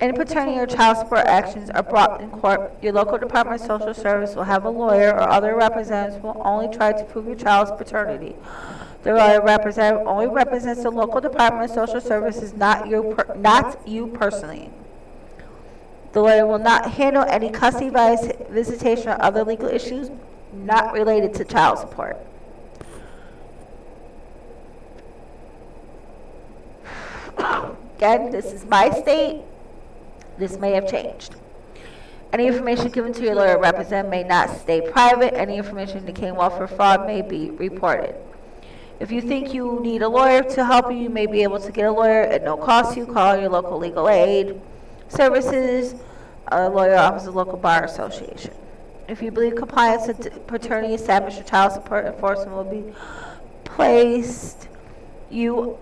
Any paternity or child support actions are brought in court, your local Department of Social Service will have a lawyer or other representatives who will only try to prove your child's paternity. The lawyer representative only represents the local Department of Social Services, not you personally. The lawyer will not handle any custody, visitation, or other legal issues not related to child support. Again, this is my state. This may have changed. Any information given to your lawyer or representative may not stay private. Any information indicating welfare fraud may be reported. If you think you need a lawyer to help you, you may be able to get a lawyer at no cost to you. Call your local legal aid services, a lawyer office, a local bar association. If you believe compliance with paternity, established, or child support enforcement will be placed, you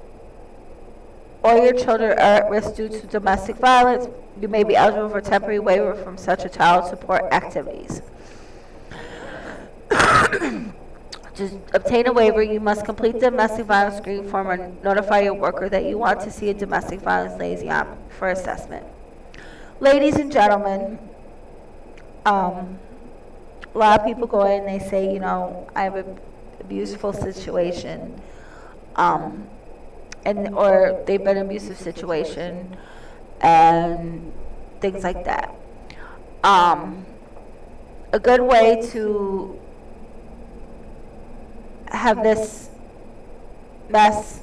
or your children are at risk due to domestic violence, you may be eligible for temporary waiver from such a child support activities. To obtain a waiver, you must complete the domestic violence screening form and notify your worker that you want to see a domestic violence liaison for assessment. Ladies and gentlemen, a lot of people go in and they say, you know, I have an abusive situation, or they've been in an abusive situation, and things like that. A good way to have this mess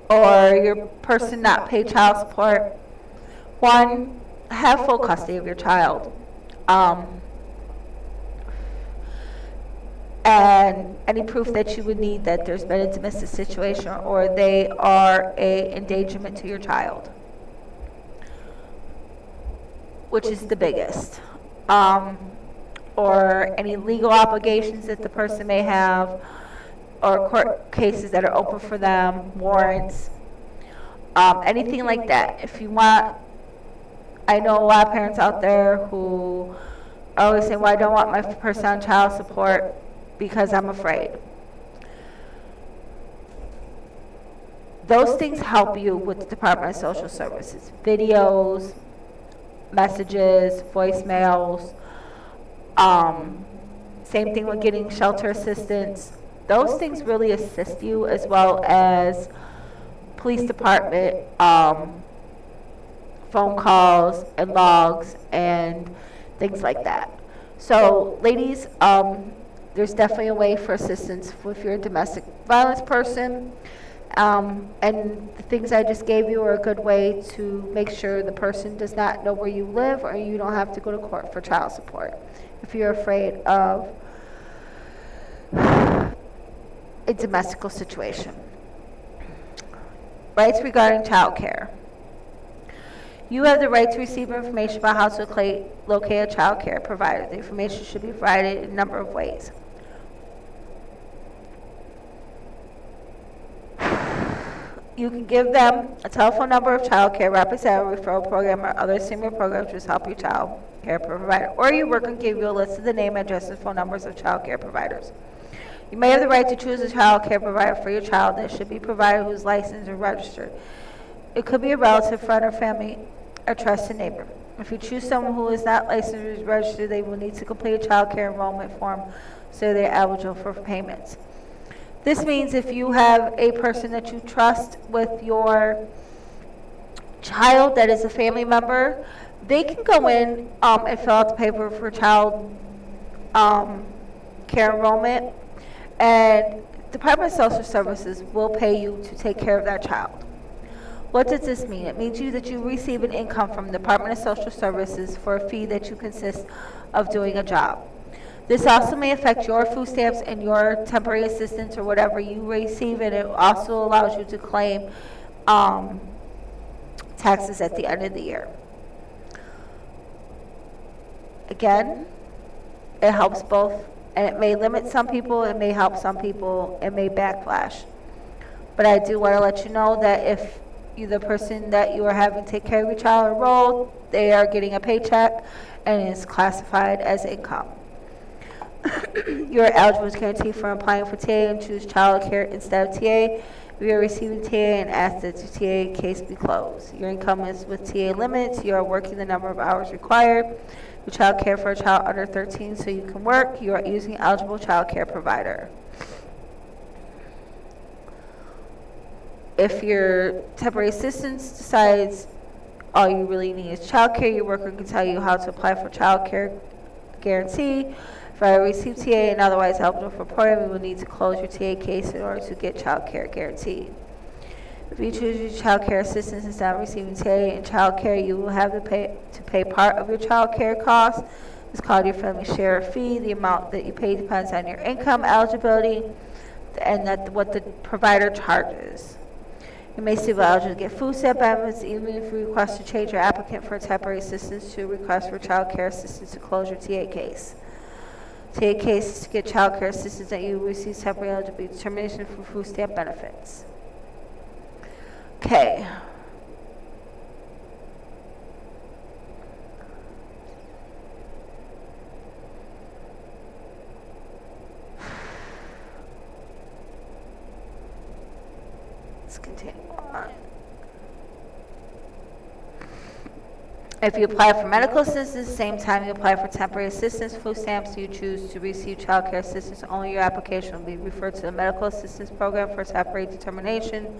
or your person not pay child support, one, have full custody of your child. And any proof that you would need that there's been a domestic situation or they are a endangerment to your child, which is the biggest. Or any legal obligations that the person may have, or court cases that are open for them, warrants, anything like that. If you want, I know a lot of parents out there who are always saying, well, I don't want my person on child support because I'm afraid. Those things help you with the Department of Social Services. Videos, messages, voicemails, same thing with getting shelter assistance. Those things really assist you, as well as police department, phone calls and logs and things like that. So ladies, there's definitely a way for assistance if you're a domestic violence person. And the things I just gave you are a good way to make sure the person does not know where you live, or you don't have to go to court for child support if you're afraid of a domestic situation. Rights regarding child care. You have the right to receive information about how to locate a child care provider. The information should be provided in a number of ways. You can give them a telephone number of child care representative, referral program, or other similar programs which help your child care provider. Or your worker can give you a list of the name, address, and phone numbers of child care providers. You may have the right to choose a child care provider for your child that should be provided who is licensed or registered. It could be a relative, friend, or family, or trusted neighbor. If you choose someone who is not licensed or is registered, they will need to complete a child care enrollment form so they're eligible for payments. This means if you have a person that you trust with your child that is a family member, they can go in and fill out the paper for child care enrollment, and Department of Social Services will pay you to take care of that child. What does this mean? It means that you receive an income from the Department of Social Services for a fee that you consist of doing a job. This also may affect your food stamps and your temporary assistance or whatever you receive, and it also allows you to claim taxes at the end of the year. Again, it helps both, and it may limit some people, it may help some people, it may backflash. But I do want to let you know that if you're the person that you are having to take care of your child enrolled, they are getting a paycheck and it is classified as income. You are eligible to guarantee for applying for TA and choose child care instead of TA. If you are receiving TA and ask that the TA case be closed. Your income is with TA limits. You are working the number of hours required. Your child care for a child under 13 so you can work. You are using eligible child care provider. If your temporary assistance decides all you really need is child care, your worker can tell you how to apply for child care guarantee. If I receive TA and otherwise eligible for program, you will need to close your TA case in order to get child care guaranteed. If you choose your child care assistance instead of receiving TA and child care, you will have to pay part of your child care costs. It's called your family share fee. The amount that you pay depends on your income, eligibility, and what the provider charges. You may still be eligible to get food stamp benefits even if you request to change your applicant for temporary assistance to request for child care assistance to close your TA case. TA case to get child care assistance that you receive temporary eligibility determination for food stamp benefits. Okay. Let's continue on. If you apply for medical assistance, same time you apply for temporary assistance, food stamps, you choose to receive child care assistance, only your application will be referred to the medical assistance program for temporary determination.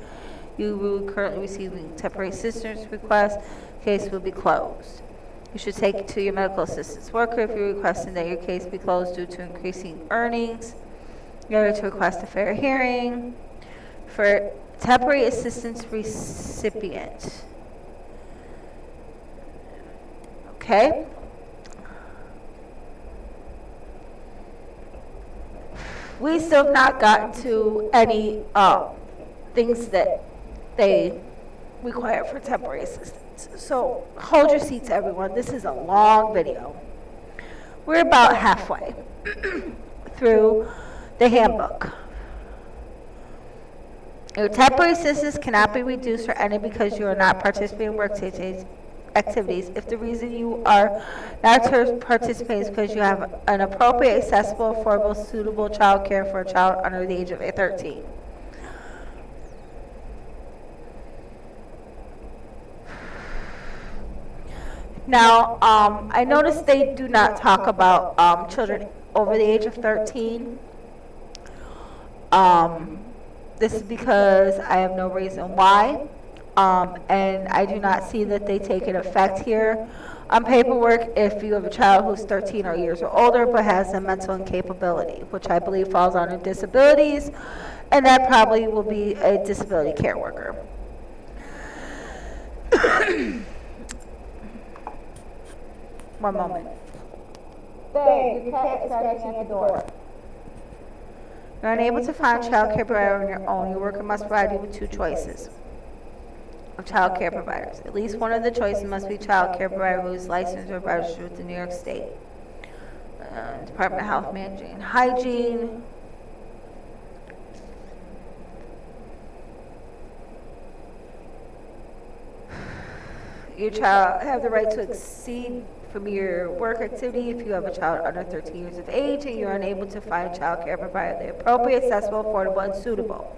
You will currently receiving temporary assistance request, case will be closed. You should take it to your medical assistance worker if you're requesting that your case be closed due to increasing earnings. You're to request a fair hearing. For temporary assistance recipient. Okay? We still have not gotten to any things that they require for temporary assistance. So hold your seats, everyone. This is a long video. We're about halfway through the handbook. Your temporary assistance cannot be reduced or ended because you are not participating in work activities. If the reason you are not participating is because you have an appropriate, accessible, affordable, suitable child care for a child under the age of 13. Now, I noticed they do not talk about children over the age of 13. This is because I have no reason why, and I do not see that they take an effect here on paperwork if you have a child who's 13 or years or older but has a mental incapability, which I believe falls under disabilities, and that probably will be a disability care worker. One moment. Babe, your cat is scratching at the door. You're unable to find child care provider on your own. Your worker must provide you with two choices of child care providers. At least one of the choices must be child care provider who is licensed or registered with the New York State Department of Health, Management, and Hygiene. Your child have the right to exceed from your work activity if you have a child under 13 years of age and you're unable to find a child care provider that is appropriate, accessible, affordable, and suitable.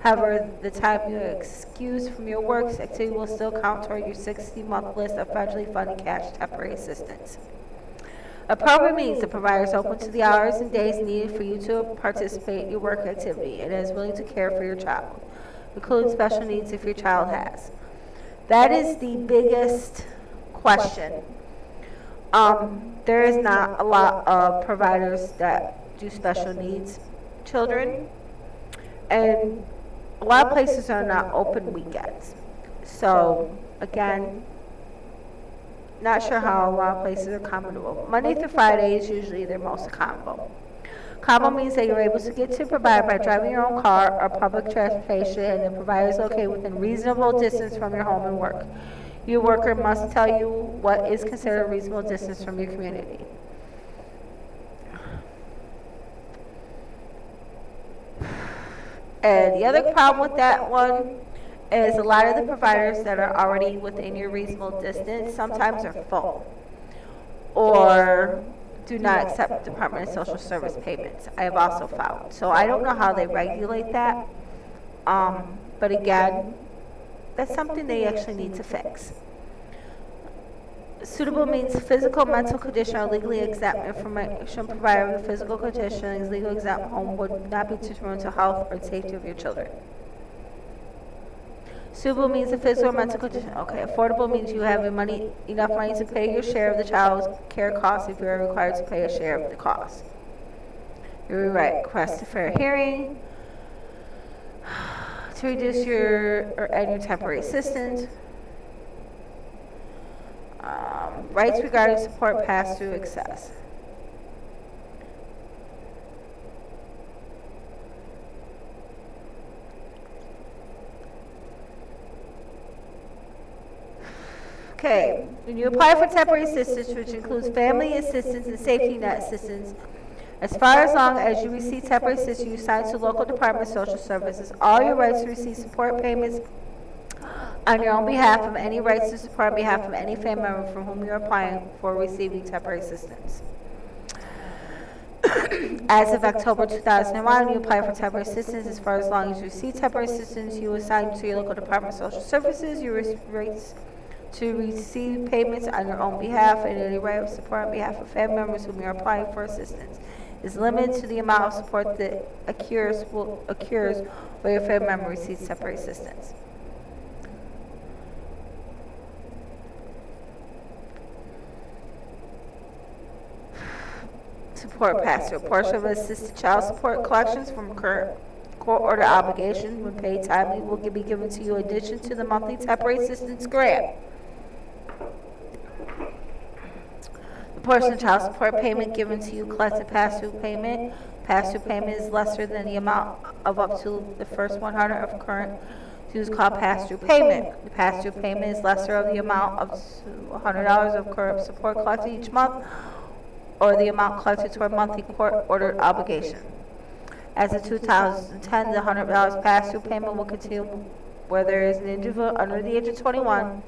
However, the time you are excused from your work activity will still count toward your 60-month list of federally funded cash temporary assistance. Appropriate means the provider is open to the hours and days needed for you to participate in your work activity and is willing to care for your child, including special needs if your child has. That is the biggest question. There is not a lot of providers that do special needs children, and a lot of places are not open weekends. So, again, not sure how a lot of places are accommodable. Monday through Friday is usually their most accommodable. Accommodable means that you're able to get to a provider by driving your own car or public transportation, and the provider is located within reasonable distance from your home and work. Your worker must tell you what is considered a reasonable distance from your community. And the other problem with that one is a lot of the providers that are already within your reasonable distance sometimes are full or do not accept Department of Social Service payments. I have also found. So I don't know how they regulate that. But again, that's something they actually need to fix. Suitable means physical, mental condition, or legally exempt information provided with the physical condition is legally exempt home would not be determined to health or safety of your children. Suitable means a physical or mental condition. Okay, affordable means you have enough money to pay your share of the child's care costs if you are required to pay a share of the cost. You request a fair hearing to reduce your or end your temporary assistance. Rights regarding support passed through excess. Okay, when you apply for temporary assistance, which includes family assistance and safety net assistance, as far as long as you receive temporary assistance, you sign to local Department of Social Services all your rights to receive support payments on your own behalf of any rights to support on behalf of any family member from whom you're applying for receiving temporary assistance. As of October 2001, you apply for temporary assistance. As far as long as you receive temporary assistance, you assign to your local Department of Social Services your rights to receive payments on your own behalf and any right of support on behalf of family members whom you're applying for assistance is limited to the amount of support that occurs where your family member receives temporary assistance. support pass-through. Portion of assisted child support collections from current court order obligations, when paid timely, will be given to you in addition to the monthly temporary assistance grant. The portion of child support payment given to you collected pass-through payment. Pass-through payment is lesser than the amount of up to the first 100 of current dues called pass-through payment. The pass-through payment is lesser of the amount of $100 of current support collected each month, or the amount collected toward monthly court-ordered obligation. As of 2010, the $100 pass-through payment will continue where there is an individual under the age of 21,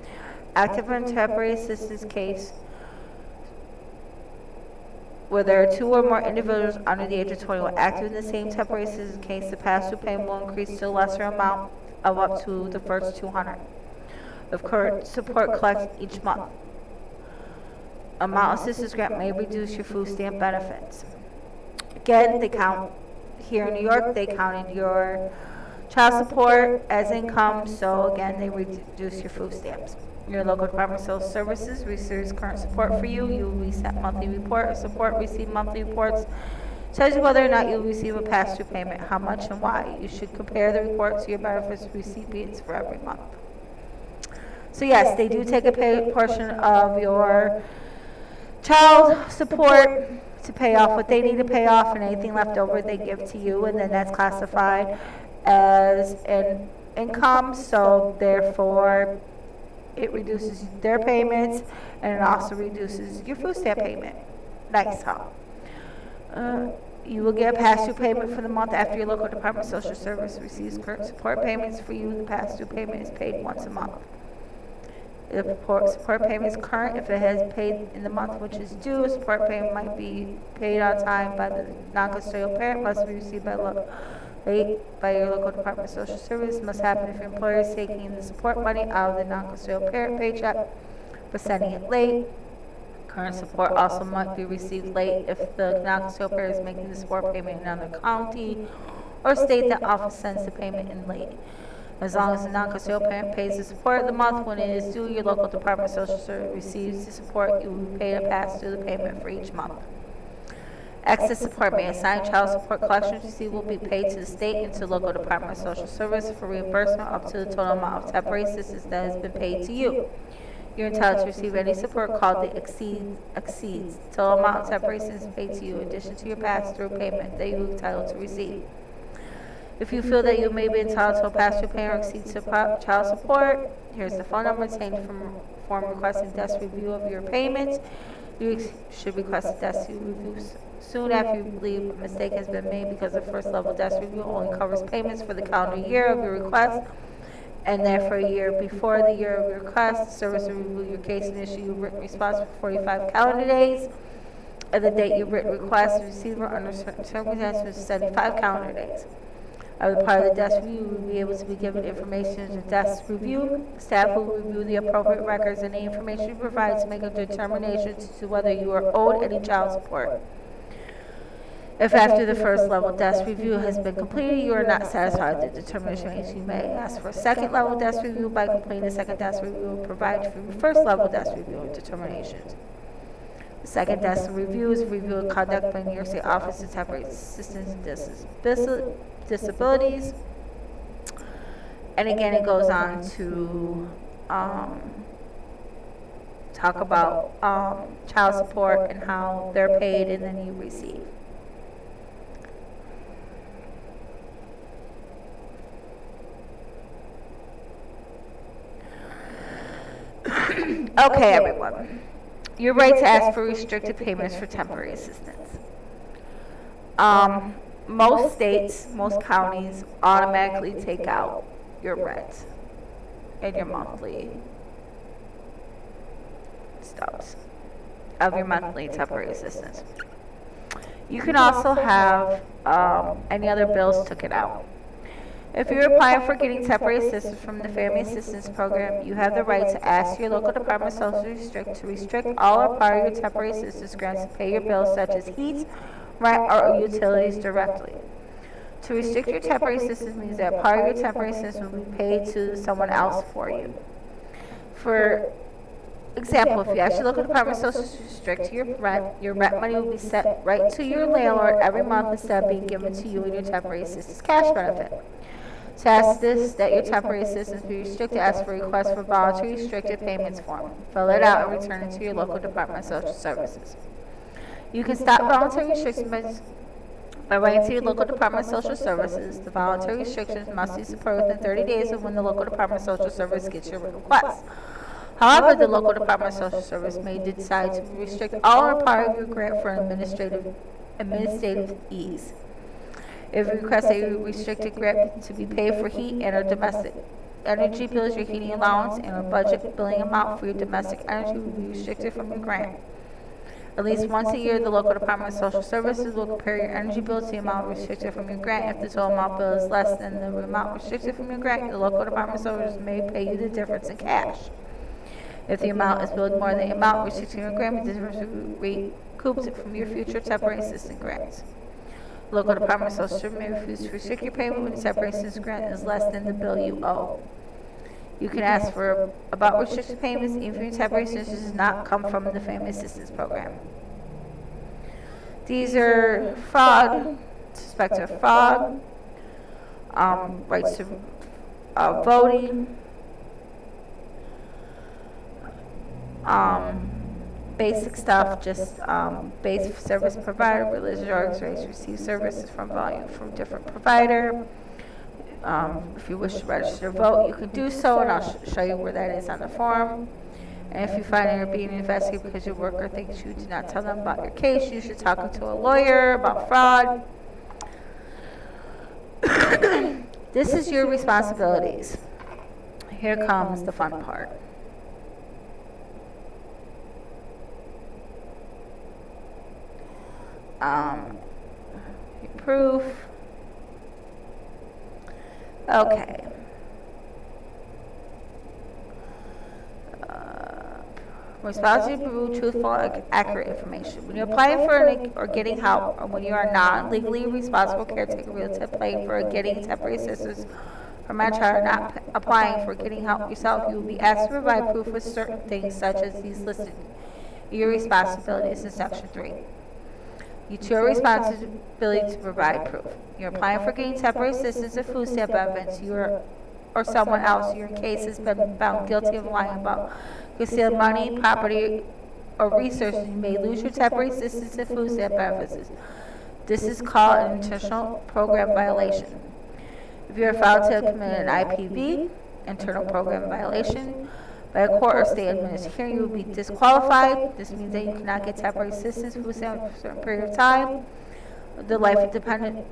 active in temporary assistance case, where there are 2 or more individuals under the age of 21 active in the same temporary assistance case. The pass-through payment will increase to a lesser amount of up to the first 200 of current support collected each month. Amount of assistance grant may reduce your food stamp benefits. Again, they count here in New York. They counted your child support as income, so again, they reduce your food stamps. Your local Department of Social Services receives current support for you. You will reset monthly report. Support receive monthly reports. Tells you whether or not you'll receive a pass-through payment, how much and why. You should compare the report to your benefits recipients for every month. So yes, they do take a portion of your child support to pay off what they need to pay off, and anything left over they give to you, and then that's classified as an income, so therefore it reduces their payments, and it also reduces your food stamp payment. Nice, huh? You will get a pass-through payment for the month after your local Department of Social Service receives current support payments for you. The pass-through payment is paid once a month. If support payment is current, if it has paid in the month which is due, support payment might be paid on time by the non-custodial parent, must be received by your local Department of Social Service. Must happen if your employer is taking the support money out of the non-custodial parent paycheck but sending it late. Current support also might be received late if the non-custodial parent is making the support payment in another county or state that office sends the payment in late. As long as the non-custodial parent pays the support of the month when it is due, your local Department of Social Service receives the support. You will be paid a pass-through the payment for each month. Excess support may assign child support collections receipt will be paid to the state and to the local Department of Social Service for reimbursement up to the total amount of temporary assistance that has been paid to you. You're entitled to receive any support called the exceeds the total amount of temporary assistance paid to you in addition to your pass-through payment that you're entitled to receive. If you feel that you may be entitled to a pass-through payment or exceed child support, here's the phone number obtained from form requesting desk review of your payments. You should request a desk review soon after you believe a mistake has been made, because the first level desk review only covers payments for the calendar year of your request, and then for a year before the year of your request. The service will review your case and issue you a written response for 45 calendar days. At the date your written request is received, under certain circumstances, 75 calendar days. As a part of the desk review, you will be able to be given information to the desk review. Staff will review the appropriate records and the information you provide to make a determination as to whether you are owed any child support. If after the first level desk review has been completed, you are not satisfied with the determination, you may ask for a second level desk review. By completing the second desk review, will provide you for first level desk review and determinations. The second desk review is review of conduct by New York State Office of Temporary Assistance and Disabilities. And again, it goes on to talk about child support and how they're paid and then you receive. Okay, everyone. Your right to ask for restricted payments for temporary assistance. Most states, most counties automatically take out your rent and your monthly stubs of your monthly temporary assistance. You can also have any other bills taken out. If you're applying for getting temporary assistance from the Family Assistance Program, you have the right to ask your local Department of Social to restrict all or part of your temporary assistance grants to pay your bills such as heat, rent, or utilities directly. To restrict your temporary assistance means that part of your temporary assistance will be paid to someone else for you. For Example, if you ask your local department of social to restrict your rent money will be sent right to your landlord every month instead of being given to you and your temporary assistance cash benefit. To ask this, that your temporary assistance be restricted, ask for a request for voluntary restricted payments form. Fill it out and return it to your local department of social services. You can stop voluntary restrictions by writing to your local department of social services. The voluntary restrictions must be supported within 30 days of when the local department of social service gets your request. However, the local department of social service may decide to restrict all or part of your grant for administrative ease. If you request a restricted grant to be paid for heat and or domestic energy bills, your heating allowance and or budget billing amount for your domestic energy will be restricted from your grant. At least once a year, the local department of social services will compare your energy bill to the amount restricted from your grant. If the total amount billed is less than the amount restricted from your grant, the local department of services may pay you the difference in cash. If the amount is billed more than the amount restricted from your grant, the difference will be recouped from your future temporary assistance grants. Local department of social services may refuse to restrict your payment when the temporary assistance grant is less than the bill you owe. You can ask for about restricted payments even if your temporary assistance does not come from the Family Assistance Program. These are fraud, suspected of fraud, rights to voting, basic stuff, just basic service provider, religious organizations receive services from different provider. If you wish to register to vote, you can do so, and I'll show you where that is on the form. And if you find you're being investigated because your worker thinks you did not tell them about your case, you should talk to a lawyer about fraud. This is your responsibilities. Here comes the fun part. Proof. Okay. Responsibility to prove truthful and accurate information. When you're applying for or getting help, or when you are not legally responsible caretaker, relative applying for or getting temporary assistance from a child, not applying for getting help yourself, you will be asked to provide proof of certain things such as these listed. Your responsibilities in Section 3. It's your responsibility to provide proof. You're applying for getting temporary assistance or food stamp benefits. Or someone else, your case has been found guilty of lying about concealed money, property, or resources. You may lose your temporary assistance and food stamp benefits. This is called an intentional program violation. If you are found to have committed an IPV, internal program violation, by a court or state administrative hearing, you will be disqualified. This means that you cannot get temporary assistance for a certain period of time. The life depends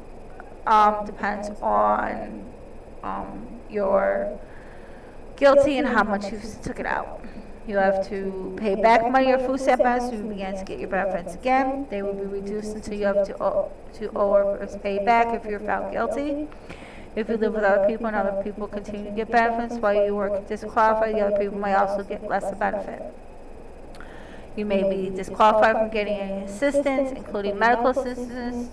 on your guilty and how much you took it out. You have to pay back money or food stamp benefits to begin to get your benefits again. They will be reduced until you have to owe or pay back if you're found guilty. If you live with other people and other people continue to get benefits while you work disqualified, the other people might also get less of benefit. You may be disqualified from getting any assistance, including medical assistance,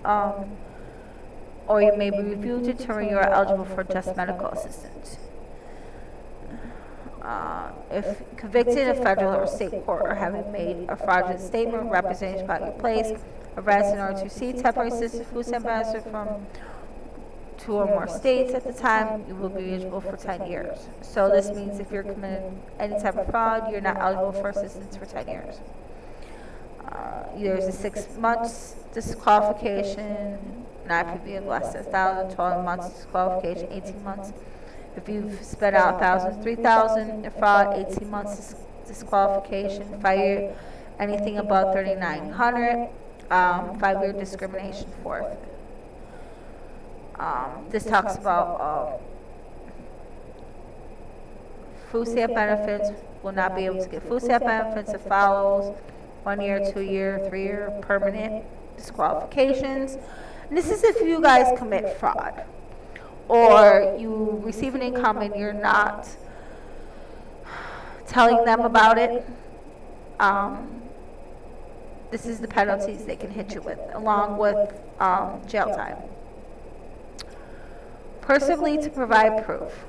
or you may be reviewed to determine you are eligible for just medical assistance. If convicted in a federal or state court or having made a fraudulent statement or representation about your place of residence in order to receive temporary assistance, food stamp benefits from 2 or more states at the time, you will be eligible for 10 years. So this means if you're committing any type of fraud, you're not eligible for assistance for 10 years. There's a 6 months disqualification, an IPV of less than 1,000, 12 months disqualification, 18 months. If you've spent out 1,000, 3,000 in fraud, 18 months disqualification, 5 year, anything above 3,900, 5-year discrimination fourth. This talks about food stamp benefits. Will not be able to get food stamp benefits if follows 1 year, 2 year, 3 year permanent disqualifications. And this is if you guys commit fraud or you receive an income and you're not telling them about it. This is the penalties they can hit you with, along with jail time. Personally, to provide proof.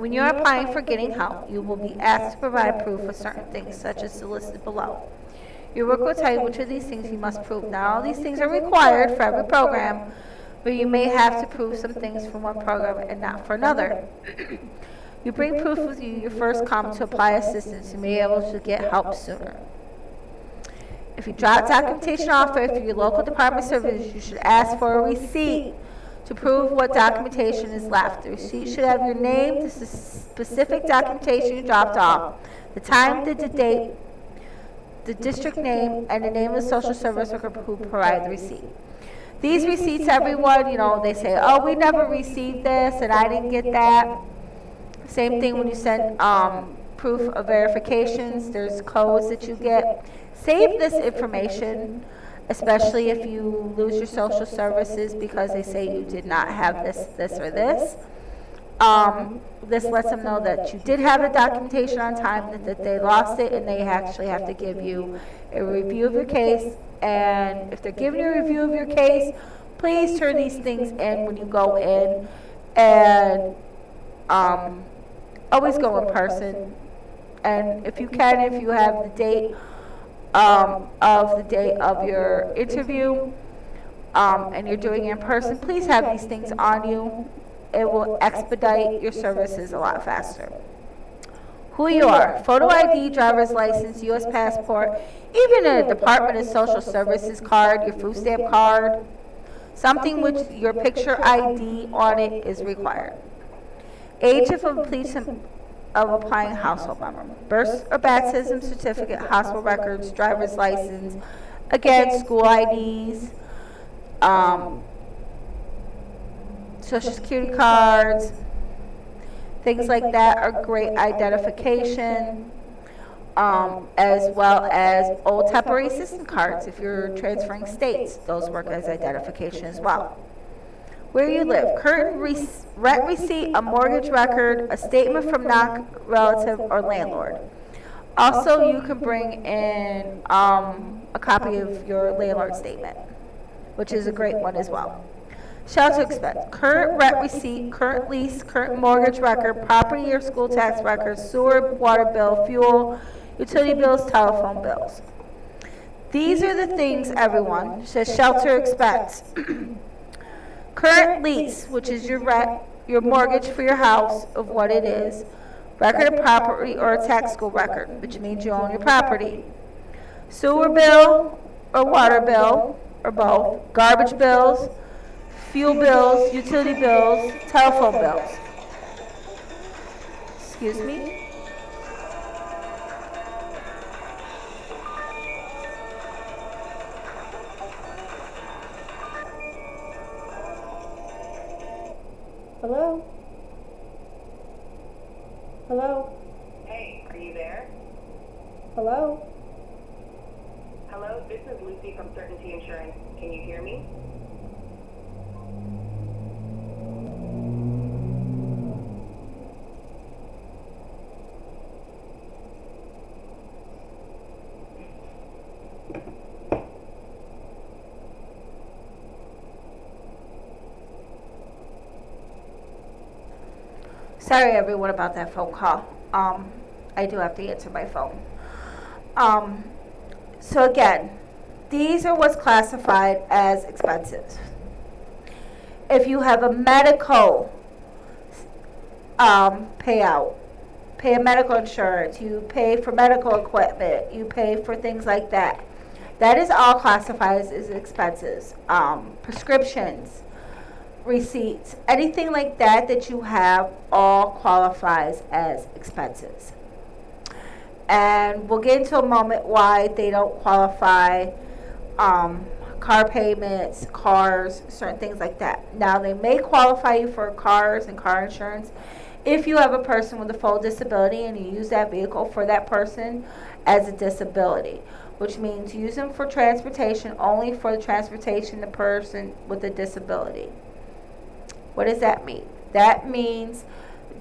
When you're applying for getting help, you will be asked to provide proof of certain things, such as the listed below. Your work will tell you which of these things you must prove. Now, all these things are required for every program, but you may have to prove some things for one program and not for another. You bring proof with you your first come to apply assistance. You may be able to get help sooner. If you drop documentation off through your local Department of Services, you should ask for a receipt to prove what documentation is left. The receipt should have your name, the specific documentation you dropped off, the time, the date, the district name, and the name of the social service worker who provided the receipt. These receipts, everyone, they say, oh, we never received this and I didn't get that. Same thing when you send proof of verifications. There's codes that you get. Save this information, especially if you lose your social services because they say you did not have this, or this. This lets them know that you did have the documentation on time, that they lost it, and they actually have to give you a review of your case. And if they're giving you a review of your case, please turn these things in when you go in, and always go in person. And if you can, if you have the date of the day of your interview, and you're doing it in person, please have these things on you. It will expedite your services a lot faster. Who you are: photo ID, driver's license, U.S. passport, even a Department of Social Services card, your food stamp card, something with your picture ID on it is required. Age of completion of applying household member: birth or baptism certificate, hospital records, driver's license, again, school IDs, social security cards, things like that are great identification, as well as old temporary assistant cards. If you're transferring states, those work as identification as well. Where you live: current rent receipt, a mortgage record, a statement from non-relative or landlord. Also, you can bring in a copy of your landlord statement, which is a great one as well. Shelter expense: current rent receipt, current lease, current mortgage record, property or school tax records, sewer, water bill, fuel, utility bills, telephone bills. These are the things, everyone, says shelter expense. Current lease, which is your rent, your mortgage for your house of what it is, record of property or a tax school record, which means you own your property. Sewer bill or water bill, or both, garbage bills, fuel bills, utility bills, telephone bills. Excuse me? Hello? Hello? Hey, are you there? Hello? Hello, this is Lucy from Certainty Insurance. Can you hear me? Sorry, everyone, about that phone call. I do have to answer my phone. So again, these are what's classified as expenses. If you have a medical payout, pay a medical insurance, you pay for medical equipment, you pay for things like that. That is all classified as expenses. Prescriptions, receipts, anything like that that you have all qualifies as expenses. And we'll get into a moment why they don't qualify. Car payments, cars, certain things like that. Now, they may qualify you for cars and car insurance if you have a person with a full disability and you use that vehicle for that person as a disability, which means use them for transportation, only for the transportation the person with a disability. What does that mean? That means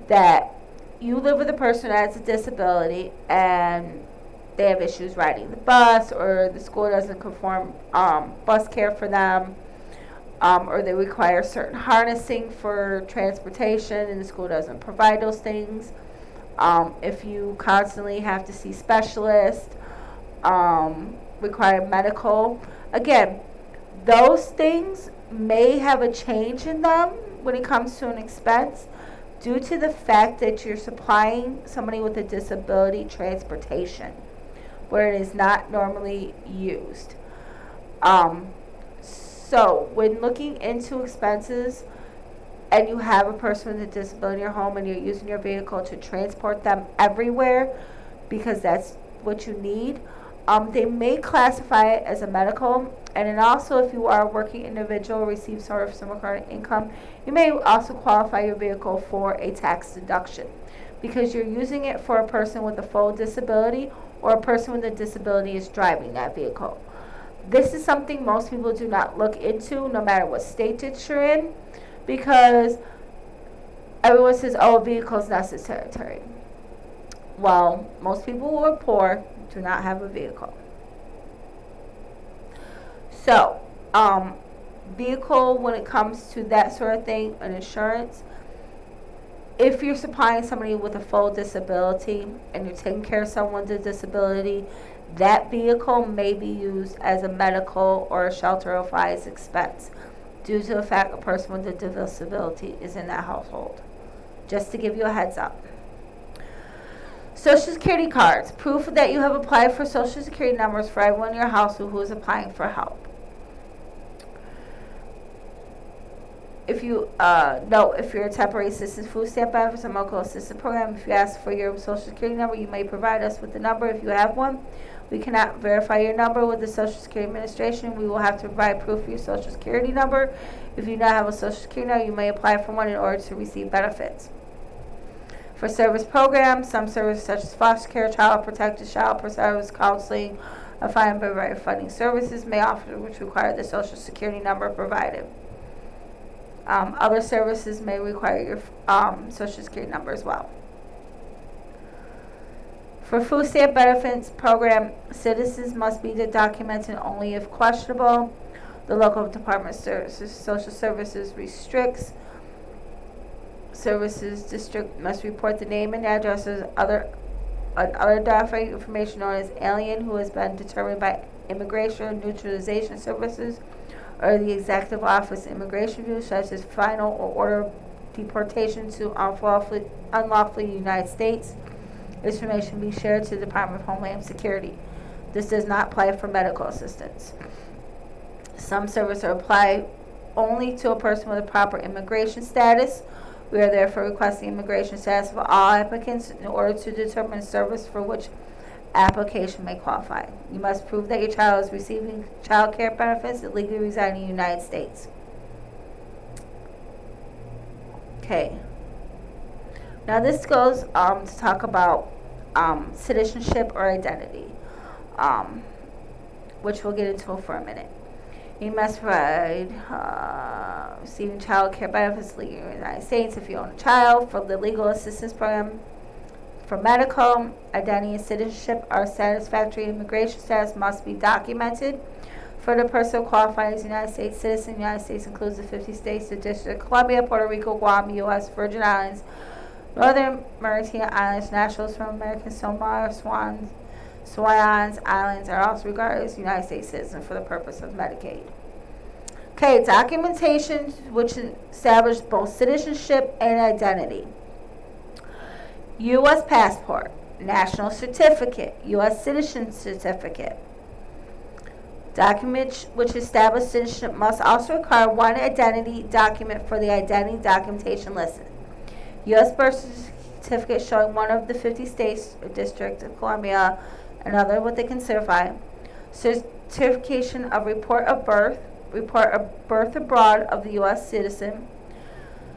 that you live with a person that has a disability and they have issues riding the bus, or the school doesn't conform bus care for them, or they require certain harnessing for transportation and the school doesn't provide those things. If you constantly have to see specialists, require medical. Again, those things may have a change in them when it comes to an expense due to the fact that you're supplying somebody with a disability transportation where it is not normally used. So when looking into expenses and you have a person with a disability in your home and you're using your vehicle to transport them everywhere because that's what you need, they may classify it as a medical. And then also, if you are a working individual, receive sort of some recurrent income, you may also qualify your vehicle for a tax deduction because you're using it for a person with a full disability or a person with a disability is driving that vehicle. This is something most people do not look into, no matter what state that you're in, because everyone says, oh, a vehicle is necessary. Well, most people who are poor do not have a vehicle. So, vehicle, when it comes to that sort of thing, and insurance, if you're supplying somebody with a full disability and you're taking care of someone with a disability, that vehicle may be used as a medical or a shelter of life expense due to the fact a person with a disability is in that household. Just to give you a heads up. Social Security cards. Proof that you have applied for Social Security numbers for everyone in your household who is applying for help. If you if you're a temporary assistance, food stamp benefits, or medical assistance program, if you ask for your Social Security number, you may provide us with the number if you have one. We cannot verify your number with the Social Security Administration. We will have to provide proof of your Social Security number. If you do not have a Social Security number, you may apply for one in order to receive benefits. For service programs, some services such as foster care, child protective, child service, counseling, and financial funding services may offer which require the Social Security number provided. Other services may require your Social Security number as well. For food stamp benefits program, citizens must be documented only if questionable. The local Department of Social Services restricts. Services district must report the name and address of other identifying information known as alien who has been determined by Immigration Neutralization Services or the Executive Office Immigration Review, such as final or order deportation to unlawfully United States. This information be shared to the Department of Homeland Security. This does not apply for medical assistance. Some services are applied only to a person with a proper immigration status. We are therefore requesting immigration status for all applicants in order to determine service for which application may qualify. You must prove that your child is receiving child care benefits and legally residing in the United States. Okay. Now this goes to talk about citizenship or identity, which we'll get into for a minute. You must provide receiving child care benefits legally in the United States if you own a child. For the legal assistance program, for medical, identity and citizenship are satisfactory. Immigration status must be documented. For the person qualified as a United States citizen, the United States includes the 50 states, the District of Columbia, Puerto Rico, Guam, U.S., Virgin Islands, Northern Mariana Islands. Nationals from American Samoa, Swans Islands are also regarded as United States citizens for the purpose of Medicaid. Okay, documentation which establish both citizenship and identity. U.S. passport, national certificate, U.S. citizen certificate. Documents which establish citizenship must also require one identity document for the identity documentation listed. U.S. birth certificate showing one of the 50 states or District of Columbia, another what they can certify. Certification of report of birth abroad of the U.S. citizen.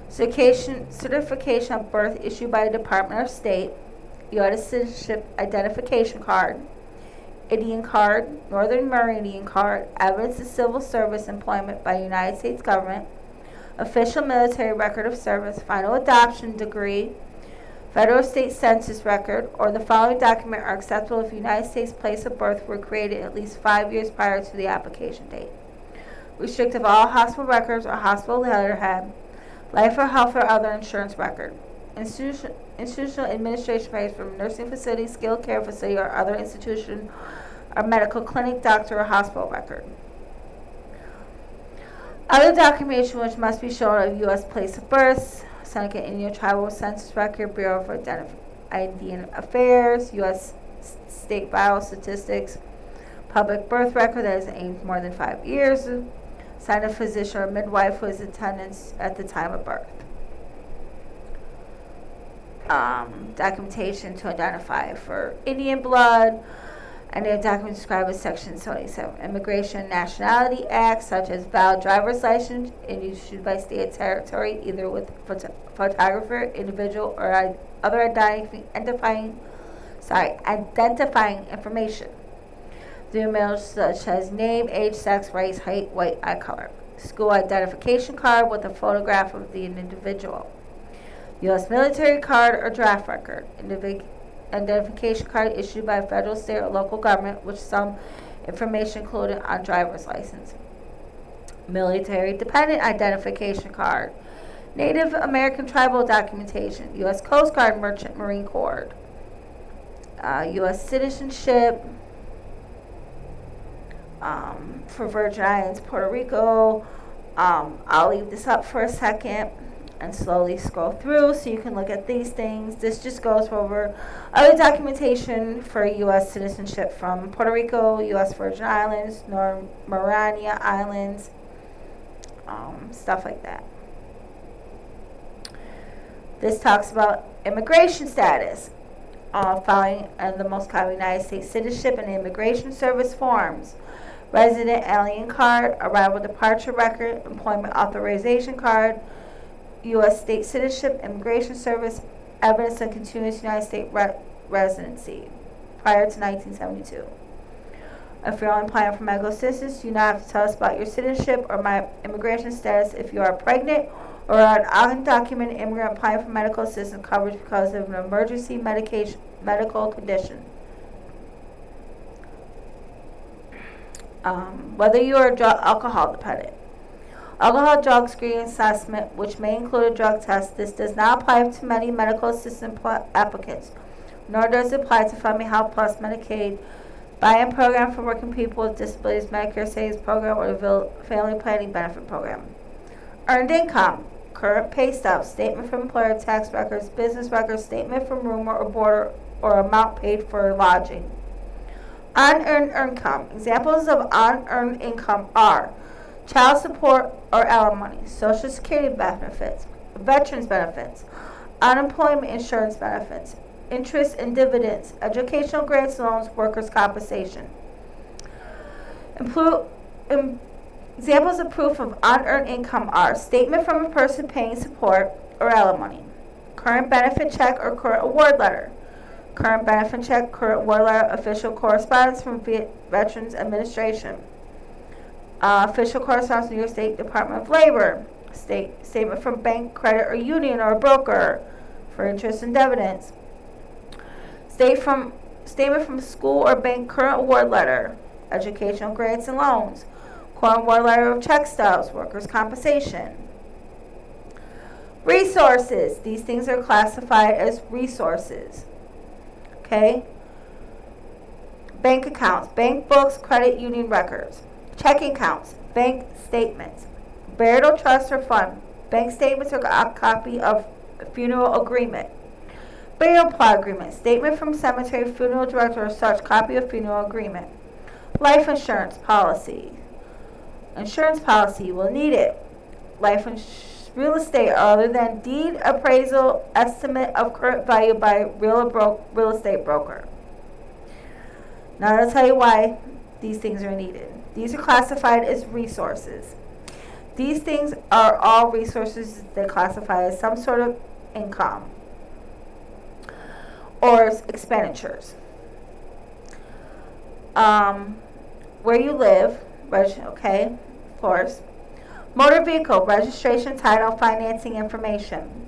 Certification of birth issued by the Department of State. U.S. citizenship identification card. Indian card, Northern Mariana card, evidence of civil service employment by the United States government, official military record of service, final adoption degree, federal state census record, or the following document are acceptable if the United States place of birth were created at least 5 years prior to the application date. restrictive all hospital records or hospital letterhead, life or health or other insurance record, institutional administration records from nursing facility, skilled care facility, or other institution or medical clinic, doctor, or hospital record. Other documentation which must be shown of U.S. place of birth, Seneca Indian Tribal Census Record, Bureau of Indian Affairs, U.S. State Vital Statistics, public birth record that is aged more than 5 years, signed a physician or midwife who is in attendance at the time of birth. Documentation to identify for Indian blood, and their documents described as Section 77 Immigration and Nationality Act, such as valid driver's license issued by state or territory, either with photographer, individual, or other identifying information. Details such as name, age, sex, race, height, weight, eye color. School identification card with a photograph of the individual. U.S. military card or draft record. Identification card issued by a federal, state, or local government, with some information included on driver's license. Military dependent identification card. Native American tribal documentation. U.S. Coast Guard, Merchant Marine Corps. U.S. citizenship for Virgin Islands, Puerto Rico. I'll leave this up for a second and slowly scroll through so you can look at these things. This just goes over other documentation for U.S. citizenship from Puerto Rico, U.S. Virgin Islands, Mariana Islands, stuff like that. This talks about immigration status, following the most common United States citizenship and immigration service forms. Resident alien card, arrival departure record, employment authorization card, U.S. state citizenship, immigration service, evidence of continuous United States residency prior to 1972. If you're only applying for medical assistance, you do not have to tell us about your citizenship or my immigration status if you are pregnant or are an undocumented immigrant applying for medical assistance coverage because of an emergency medical condition. Whether you are alcohol dependent. Alcohol drug screening assessment, which may include a drug test. This does not apply to many medical assistant applicants, nor does it apply to Family Health Plus, Medicaid, buy-in program for working people with disabilities, Medicare Savings Program, or the Family Planning Benefit Program. Earned income, current pay stub, statement from employer, tax records, business records, statement from room or board, or amount paid for lodging. Unearned income. Examples of unearned income are child support or alimony, Social Security benefits, veterans benefits, unemployment insurance benefits, interest and dividends, educational grants, loans, workers' compensation. Examples of proof of unearned income are statement from a person paying support or alimony, current benefit check or current award letter, current benefit check, current award letter, official correspondence from Veterans Administration, official correspondence from New York State Department of Labor, statement from bank, credit, or union or broker for interest and dividends, statement from school or bank, current award letter, educational grants and loans, current award letter of check stubs, workers' compensation. Resources. These things are classified as resources. Okay? Bank accounts, bank books, credit union records. Checking accounts, bank statements, burial trust or fund, bank statements or a copy of funeral agreement, burial plot agreement, statement from cemetery, funeral director or such, copy of funeral agreement, life insurance policy, insurance policy, you will need it, real estate other than deed appraisal, estimate of current value by real estate broker. Now I'll tell you why these things are needed. These are classified as resources. These things are all resources that classify as some sort of income or expenditures. Where you live, okay, of course. Motor vehicle, registration, title, financing information.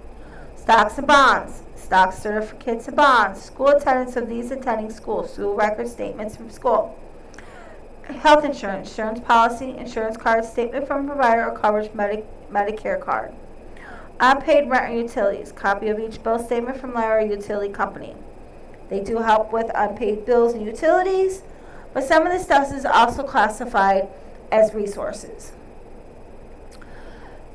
Stocks and bonds, stock certificates and bonds, school attendance of these attending school, school record statements from school. Health insurance, insurance policy, insurance card, statement from provider or coverage Medicare card. Unpaid rent or utilities, copy of each bill statement from Lara Utility Company. They do help with unpaid bills and utilities, but some of the stuff is also classified as resources.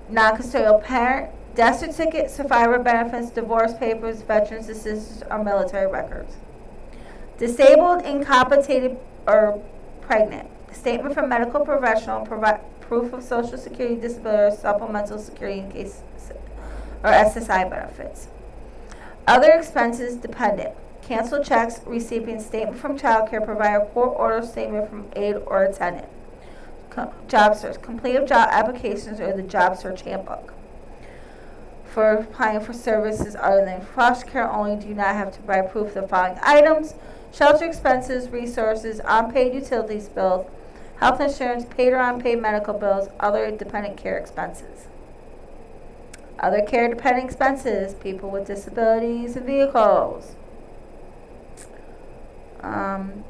Non-custodial parent, death certificate, survivor benefits, divorce papers, veterans assistance, or military records. Disabled, incapacitated, or pregnant. Statement from medical professional, provide proof of Social Security disability or supplemental security in case or SSI benefits. Other expenses dependent. Cancel checks, recipient statement from child care provider, court order statement from aide or attendant. Job search, complete of job applications or the job search handbook. For applying for services other than foster care only, do not have to provide proof of the following items: shelter expenses, resources, unpaid utilities bills, health insurance, paid or unpaid medical bills, other dependent care expenses. Other care dependent expenses, people with disabilities and vehicles.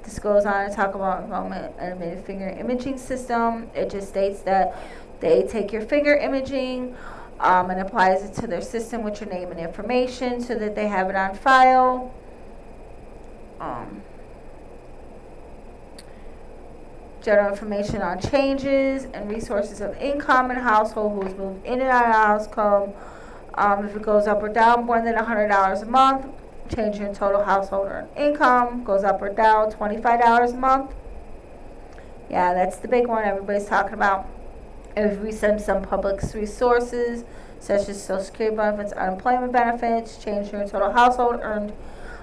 This goes on to talk about enrollment and admitted finger imaging system. It just states that they take your finger imaging and applies it to their system with your name and information so that they have it on file. General information on changes and resources of income and household, who's moved in and out of household. If it goes up or down more than $100 a month, change your total household earned income, goes up or down $25 a month. Yeah, that's the big one everybody's talking about. If we send some public resources, such as Social Security benefits, unemployment benefits, change your total household earned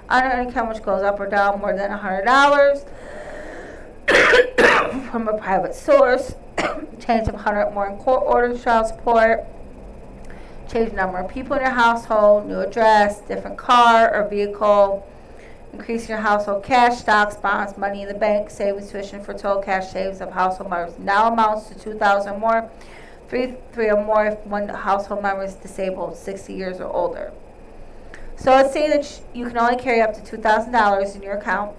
unearned income, which goes up or down more than $100 from a private source, change of 100 or more in court ordered child support, change the number of people in your household, new address, different car or vehicle, increase your household cash, stocks, bonds, money in the bank, savings, tuition for total cash savings of household members now amounts to $2,000 or more, three or more if one household member is disabled, 60 years or older. So let's say that you can only carry up to $2,000 in your account,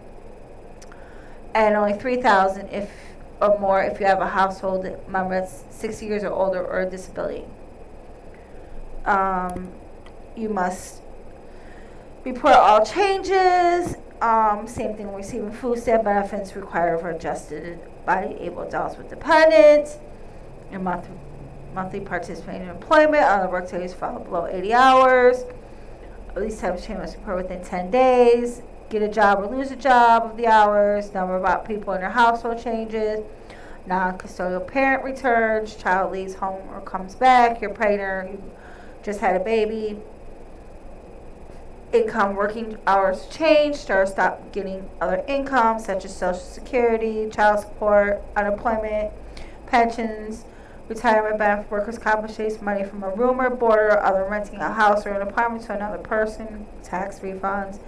and only $3,000 if or more if you have a household member that's 60 years or older or a disability. You must report all changes. Same thing, receiving food stamp benefits required for adjusted body able adults with dependents. Your monthly participating in employment on the work days fall below 80 hours. At least have a change must report within 10 days. Get a job or lose a job of the hours. Number of people in your household changes. Non-custodial parent returns. Child leaves home or comes back. You're pregnant. You just had a baby. Income working hours changed or stop getting other income such as Social Security, child support, unemployment, pensions, retirement benefit, workers' compensation, money from a room or board or other, renting a house or an apartment to another person, tax refunds,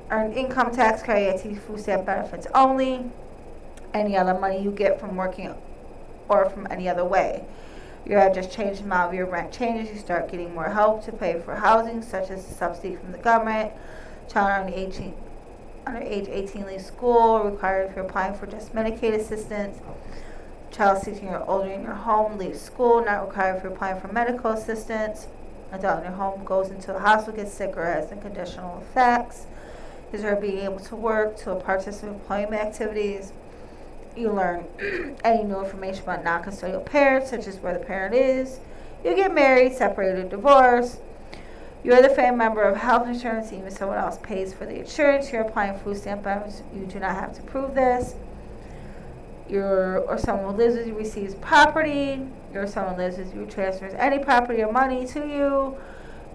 earned income tax credit, food stamp benefits only, any other money you get from working or from any other way. Your address changes, amount of your rent changes, you start getting more help to pay for housing, such as a subsidy from the government. Child under age 18 leaves school, required if you're applying for just Medicaid assistance. Child 16 or older in your home leaves school, not required if you're applying for medical assistance. Adult in your home goes into a hospital, gets sick, or has conditional effects. Is her being able to work, to participate in employment activities. You learn any new information about non-custodial parents, such as where the parent is. You get married, separated, or divorced. You're the family member of health insurance, even if someone else pays for the insurance. You're applying food stamp benefits. You do not have to prove this. Or someone who lives with you receives property. You're someone who lives with you transfers any property or money to you.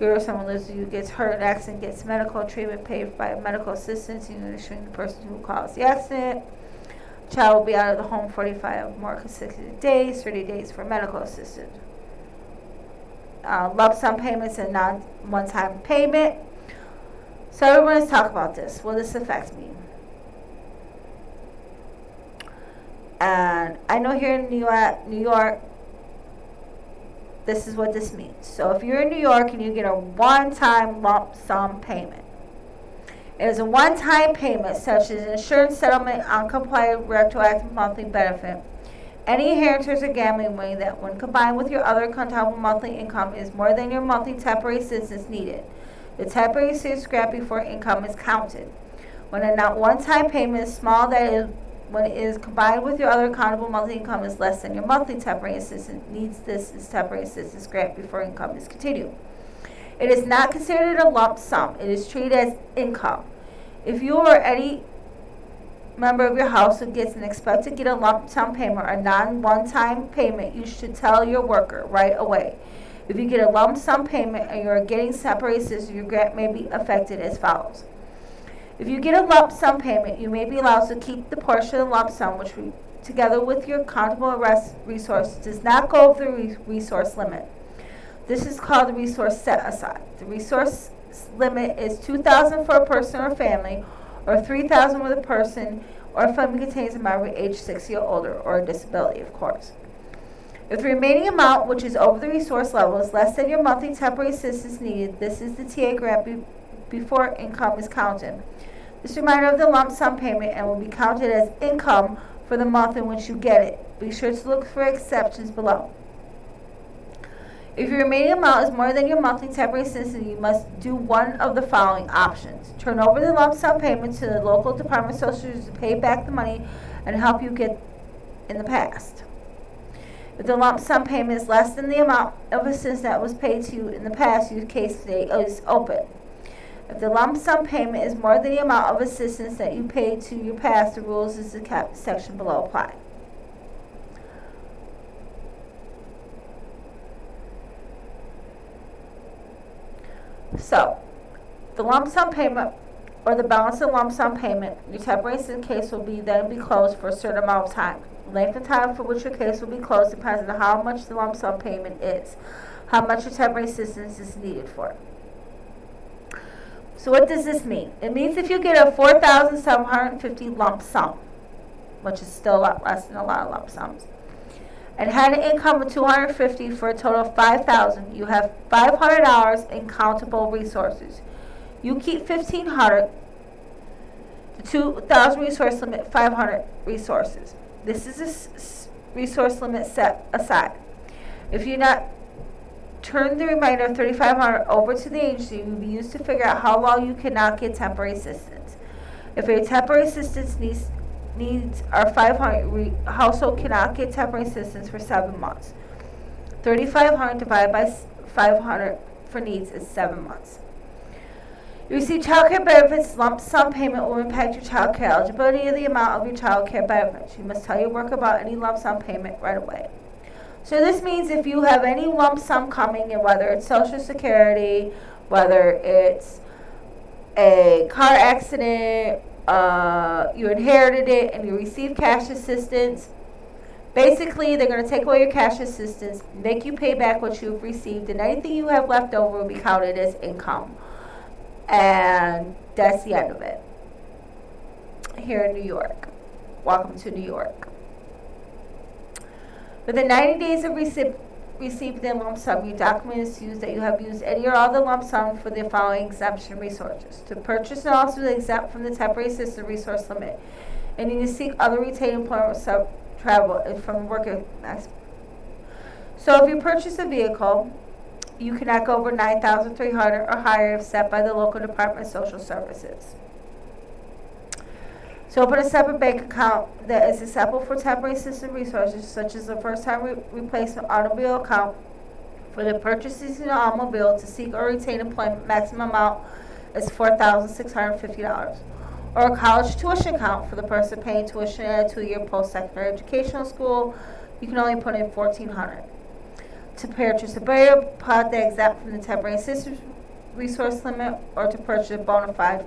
You're someone who lives with you gets hurt in an accident, gets medical treatment paid by medical assistance. You know, the person who caused the accident. Child will be out of the home 45 or more consecutive days, 30 days for medical assistance. Lump sum payments and non-one-time payment. So everyone, let's talk about this. Will this affect me? And I know here in New York, this is what this means. So if you're in New York and you get a one-time lump sum payment, It is a one-time payment such as insurance settlement, uncompliant retroactive monthly benefit. Any inheritance or gambling money that, when combined with your other countable monthly income, is more than your monthly temporary assistance needed. The temporary assistance grant before income is counted. When a not one-time payment is small, that is, when it is combined with your other countable monthly income is less than your monthly temporary assistance needs, this is temporary assistance grant before income is continued. It is not considered a lump sum. It is treated as income. If you or any member of your household gets and expect to get a lump sum payment or non-one-time payment, you should tell your worker right away. If you get a lump sum payment and you are getting temporary assistance, your grant may be affected as follows. If you get a lump sum payment, you may be allowed to keep the portion of the lump sum which, together with your countable resource, does not go over the resource limit. This is called the resource set aside. The resource limit is $2,000 for a person or family, or $3,000 with a person or family contains a member age 60 or older, or a disability, of course. If the remaining amount, which is over the resource level, is less than your monthly temporary assistance needed, this is the TA grant before income is counted. This reminder of the lump sum payment and will be counted as income for the month in which you get it. Be sure to look for exceptions below. If your remaining amount is more than your monthly temporary assistance, you must do one of the following options. Turn over the lump sum payment to the local Department of Social Services to pay back the money and help you get in the past. If the lump sum payment is less than the amount of assistance that was paid to you in the past, your case today is open. If the lump sum payment is more than the amount of assistance that you paid to your past, the rules is the section below apply. So, the lump sum payment or the balance of lump sum payment, your temporary assistance case will be closed for a certain amount of time. The length of time for which your case will be closed depends on how much the lump sum payment is, how much your temporary assistance is needed for. So what does this mean? It means if you get a $4,750 lump sum, which is still a lot less than a lot of lump sums, and had an income of $250 for a total of $5,000, you have $500 in countable resources. You keep $1,500, the $2,000 resource limit, $500 resources. This is a resource limit set aside. If you not turn the remainder of $3,500 over to the agency, it will be used to figure out how long you cannot get temporary assistance. If your temporary assistance needs are $500, household cannot get temporary assistance for 7 months. $3,500 divided by 500 for needs is 7 months. You receive child care benefits. Lump sum payment will impact your child care eligibility and the amount of your child care benefits. You must tell your worker about any lump sum payment right away. So this means if you have any lump sum coming, and whether it's Social Security, whether it's a car accident, you inherited it and you receive cash assistance, basically they're going to take away your cash assistance, make you pay back what you've received, and anything you have left over will be counted as income. And that's the end of it. Here in New York. Welcome to New York. Within 90 days of receiving the lump sum, your document is used that you have used any or all the lump sum for the following exemption resources. To purchase and also exempt from the temporary assistance resource limit. And you need to seek other retained employment travel from worker. So if you purchase a vehicle, you cannot go over $9,300 or higher if set by the local Department of Social Services. So open a separate bank account that is acceptable for temporary assistance resources, such as a first-time replacement automobile account for the purchases of an automobile to seek or retain employment. Maximum amount is $4,650. Or a college tuition account for the person paying tuition at a 2-year post-secondary educational school. You can only put in $1,400. To purchase a burial plot that is exempt from the temporary assistance resource limit, or to purchase a bona fide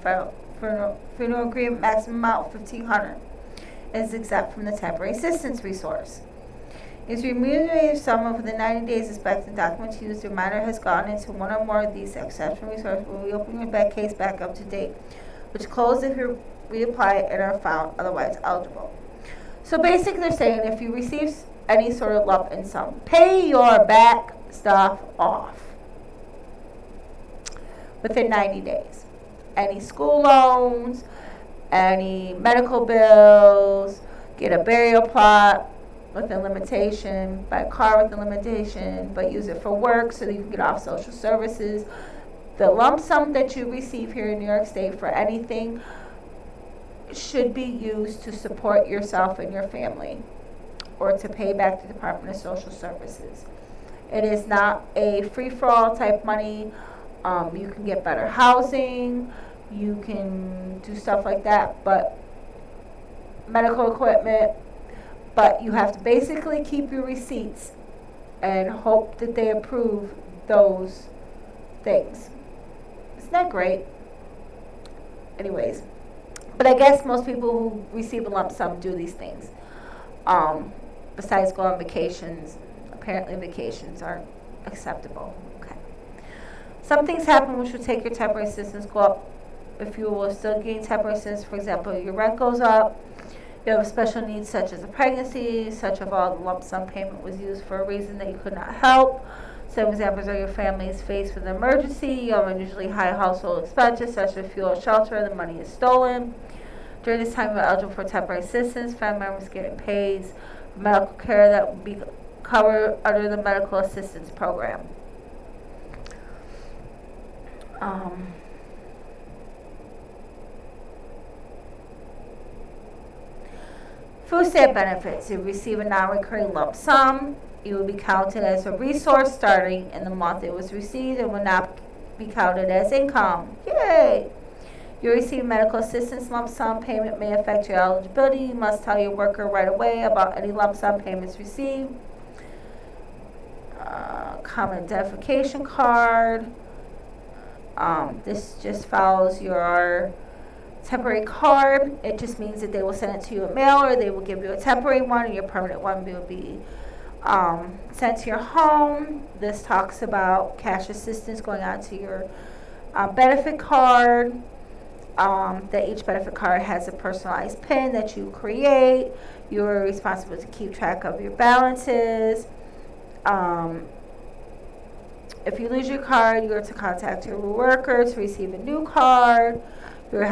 funeral agreement, maximum amount of $1,500 is exempt from the temporary assistance resource. If the remunerated sum within 90 days expected the document to use, the reminder has gone into one or more of these exception resources, will reopen your back case back up to date, which close if you reapply and are found otherwise eligible. So basically they're saying if you receive any sort of lump in sum, pay your back stuff off within 90 days. any school loans, any medical bills, get a burial plot with a limitation, buy a car with a limitation, but use it for work so that you can get off social services. The lump sum that you receive here in New York State for anything should be used to support yourself and your family, or to pay back the Department of Social Services. It is not a free-for-all type money. You can get better housing, you can do stuff like that, but medical equipment, but you have to basically keep your receipts and hope that they approve those things. Isn't that great? Anyways, but I guess most people who receive a lump sum do these things. Besides go on vacations, apparently vacations aren't acceptable. Okay. Some things happen which will take your temporary assistance go up. If you will still gain temporary assistance, for example, your rent goes up, you have a special need such as a pregnancy, such of all the lump sum payment was used for a reason that you could not help. Some examples are your family is faced with an emergency, you have unusually high household expenses such as fuel, shelter, and the money is stolen. During this time, you're eligible for temporary assistance. Family members getting paid for medical care that will be covered under the medical assistance program. Food stamp benefits. You receive a non-recurring lump sum. You will be counted as a resource starting in the month it was received and will not be counted as income. Yay! You receive medical assistance lump sum payment may affect your eligibility. You must tell your worker right away about any lump sum payments received. Common identification card. This just follows your temporary card. It just means that they will send it to you in mail, or they will give you a temporary one, and your permanent one will be sent to your home. This talks about cash assistance going on to your benefit card. That each benefit card has a personalized PIN that you create. You're responsible to keep track of your balances. If you lose your card, you're to contact your worker to receive a new card. You're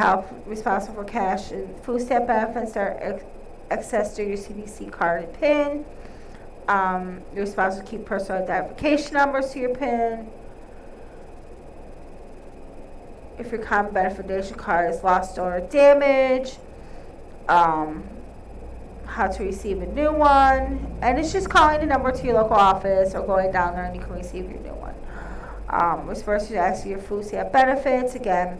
responsible for cash and food stamp benefits that are accessed through your CDC card and PIN. You're responsible to keep personal identification numbers to your PIN. If your common beneficiation card is lost or damaged, how to receive a new one, and it's just calling the number to your local office or going down there and you can receive your new one. We're supposed to ask you your food stamp benefits again.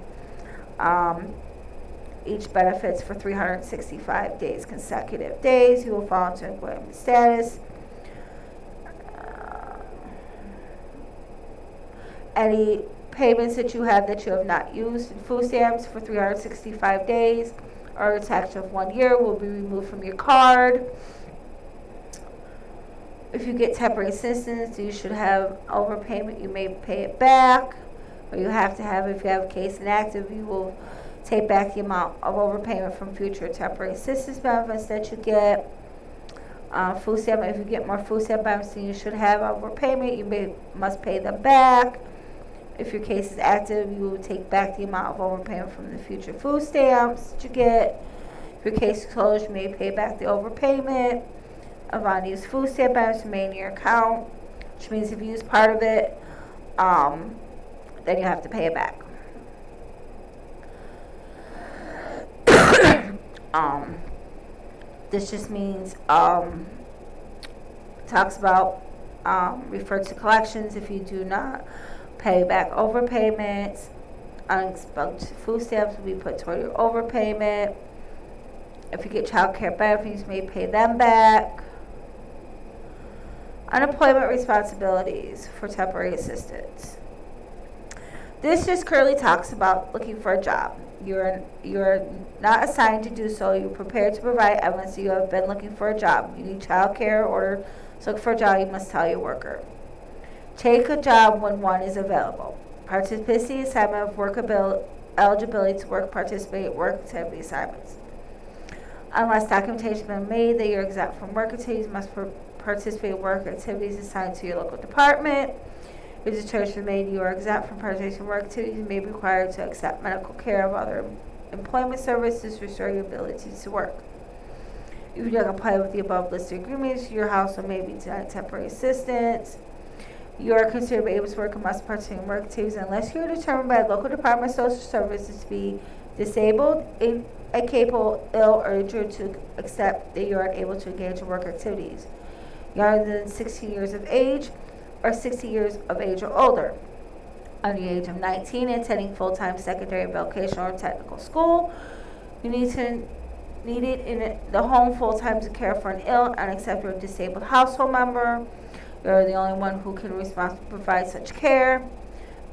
Each benefits for 365 days, consecutive days. You will fall into employment status. Any payments that you have not used in food stamps for 365 days or a tax of 1 year will be removed from your card. If you get temporary assistance, you should have overpayment. You may pay it back, or you have to have, if you have a case inactive, you will take back the amount of overpayment from future temporary assistance benefits that you get. Food stamp, if you get more food stamp benefits than you should have overpayment, you must pay them back. If your case is active, you will take back the amount of overpayment from the future food stamps that you get. If your case is closed, you may pay back the overpayment of unused food stamp benefits remaining in your account, which means if you use part of it, then you have to pay it back. This just means talks about refer to collections if you do not pay back overpayments. Unexpected food stamps will be put toward your overpayment. If you get child care benefits, you may pay them back. Unemployment responsibilities for temporary assistance. This just clearly talks about looking for a job. You're not assigned to do so. You're prepared to provide evidence that you have been looking for a job. You need child care or to look for a job, you must tell your worker. Take a job when one is available. Participate assignment of work eligibility to work, participate in work activity assignments. Unless documentation has been made that you're exempt from work activities, you must participate in work activities assigned to your local department. If the choice is made, you are exempt from participation in work activities and may be required to accept medical care of other employment services to restore your ability to work. If you don't comply with the above listed agreements, your household may be denied temporary assistance. You are considered able to work and must participate in work activities unless you are determined by the local Department of Social Services to be disabled, incapable, ill, or injured to accept that you are unable to engage in work activities. Younger than 16 years of age or 60 years of age or older. Under the age of 19 and attending full-time secondary vocational or technical school, you need it in the home full-time to care for an ill, unaccepted, or disabled household member. You're the only one who can be responsible to provide such care.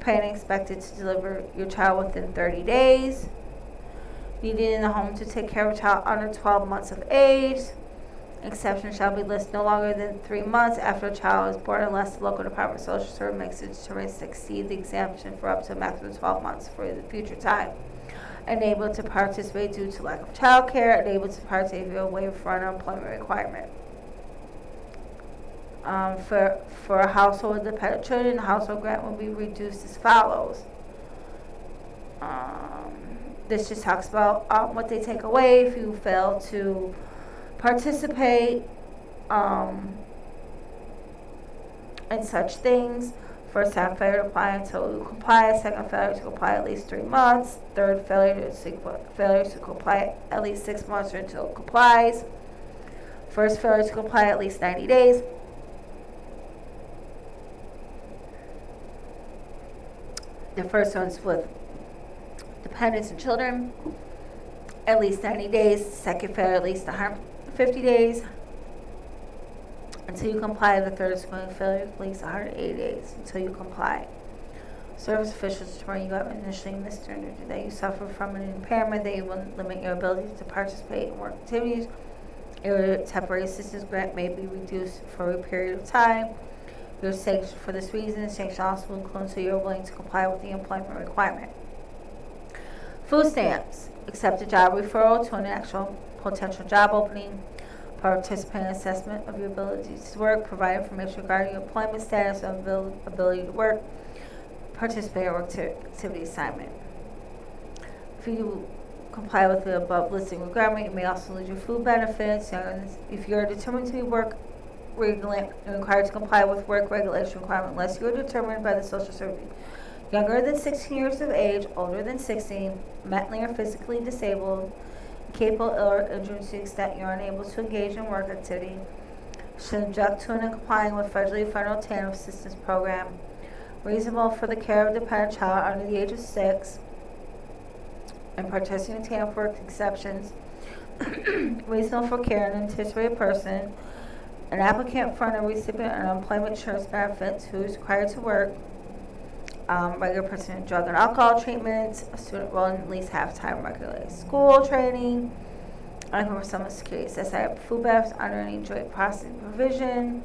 Parent expected to deliver your child within 30 days. Needed in the home to take care of a child under 12 months of age. Exception shall be listed no longer than 3 months after a child is born unless the local Department of Social Services makes a determination to exceed the exemption for up to a maximum of 12 months for the future time. Unable to participate due to lack of child care. Unable to participate via waiver for unemployment requirement. For a household with dependent children, the household grant will be reduced as follows. This just talks about what they take away if you fail to participate in such things. First time failure to apply until you comply. Second failure to comply at least 3 months. Third failure to comply at least 6 months or until it complies. First failure to comply at least 90 days. The first one's with dependents and children, at least 90 days. Second failure, at least 150 days. Until you comply, the third is going to failure, at least 180 days until you comply. Service officials determine you have initially misdemeanor that you suffer from an impairment that will limit your ability to participate in work activities. Your temporary assistance grant may be reduced for a period of time. Your sanction for this reason, sanction also will include until you are willing to comply with the employment requirement. Food stamps. Accept a job referral to an actual potential job opening. Participate in assessment of your ability to work. Provide information regarding your employment status and ability to work. Participate in work activity assignment. If you comply with the above listing requirement, you may also lose your food benefits. If you are determined to work regularly, you're required to comply with work regulation requirement unless you are determined by the Social Service. Younger than 16 years of age, older than 16, mentally or physically disabled, capable or injured to the extent you are unable to engage in work activity, should object to and complying with federal TANF assistance program, reasonable for the care of a dependent child under the age of 6, and participating in TANF work exceptions, reasonable for care of an anticipated person, an applicant for a recipient of unemployment insurance benefits who is required to work, regular person drug and alcohol treatment, a student enrolled in at least half-time regulated school training, for some security SSI food benefits under any joint processing provision,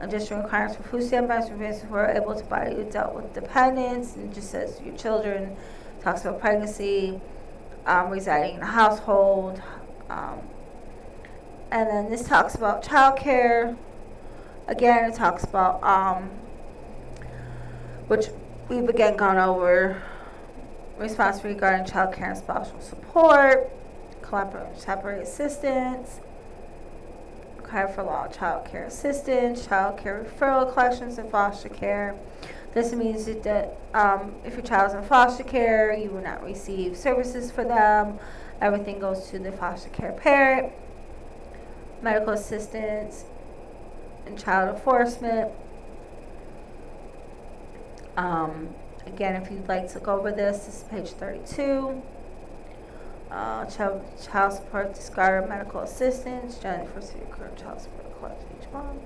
additional requirements for food stamp benefits who are able to buy adult with dependents, and just says your children, talks about pregnancy, residing in a household, and then this talks about child care. Again, it talks about which we've again gone over, responsibility regarding child care and spousal support, collaborative temporary assistance, required for law child care assistance, child care referral collections, and foster care. This means that if your child is in foster care, you will not receive services for them. Everything goes to the foster care parent. Medical assistance and child enforcement. Again, if you'd like to go over this is page 32. Child support, discard medical assistance, generally for current child support collected each month.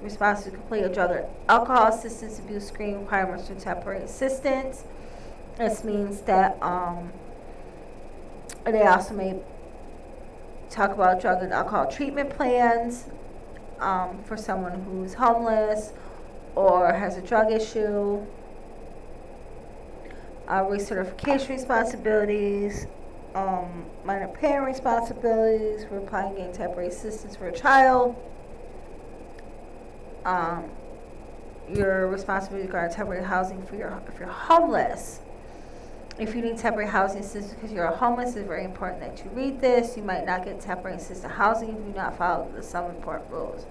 Responsibility to complete a drug or alcohol assistance abuse screening requirements for temporary assistance. This means that they also may talk about drug and alcohol treatment plans for someone who's homeless or has a drug issue, recertification responsibilities, minor parent responsibilities for applying getting temporary assistance for a child, your responsibility regarding temporary housing if you're homeless. If you need temporary housing assistance because you're homeless, it's very important that you read this. You might not get temporary assisted housing if you do not follow some important rules.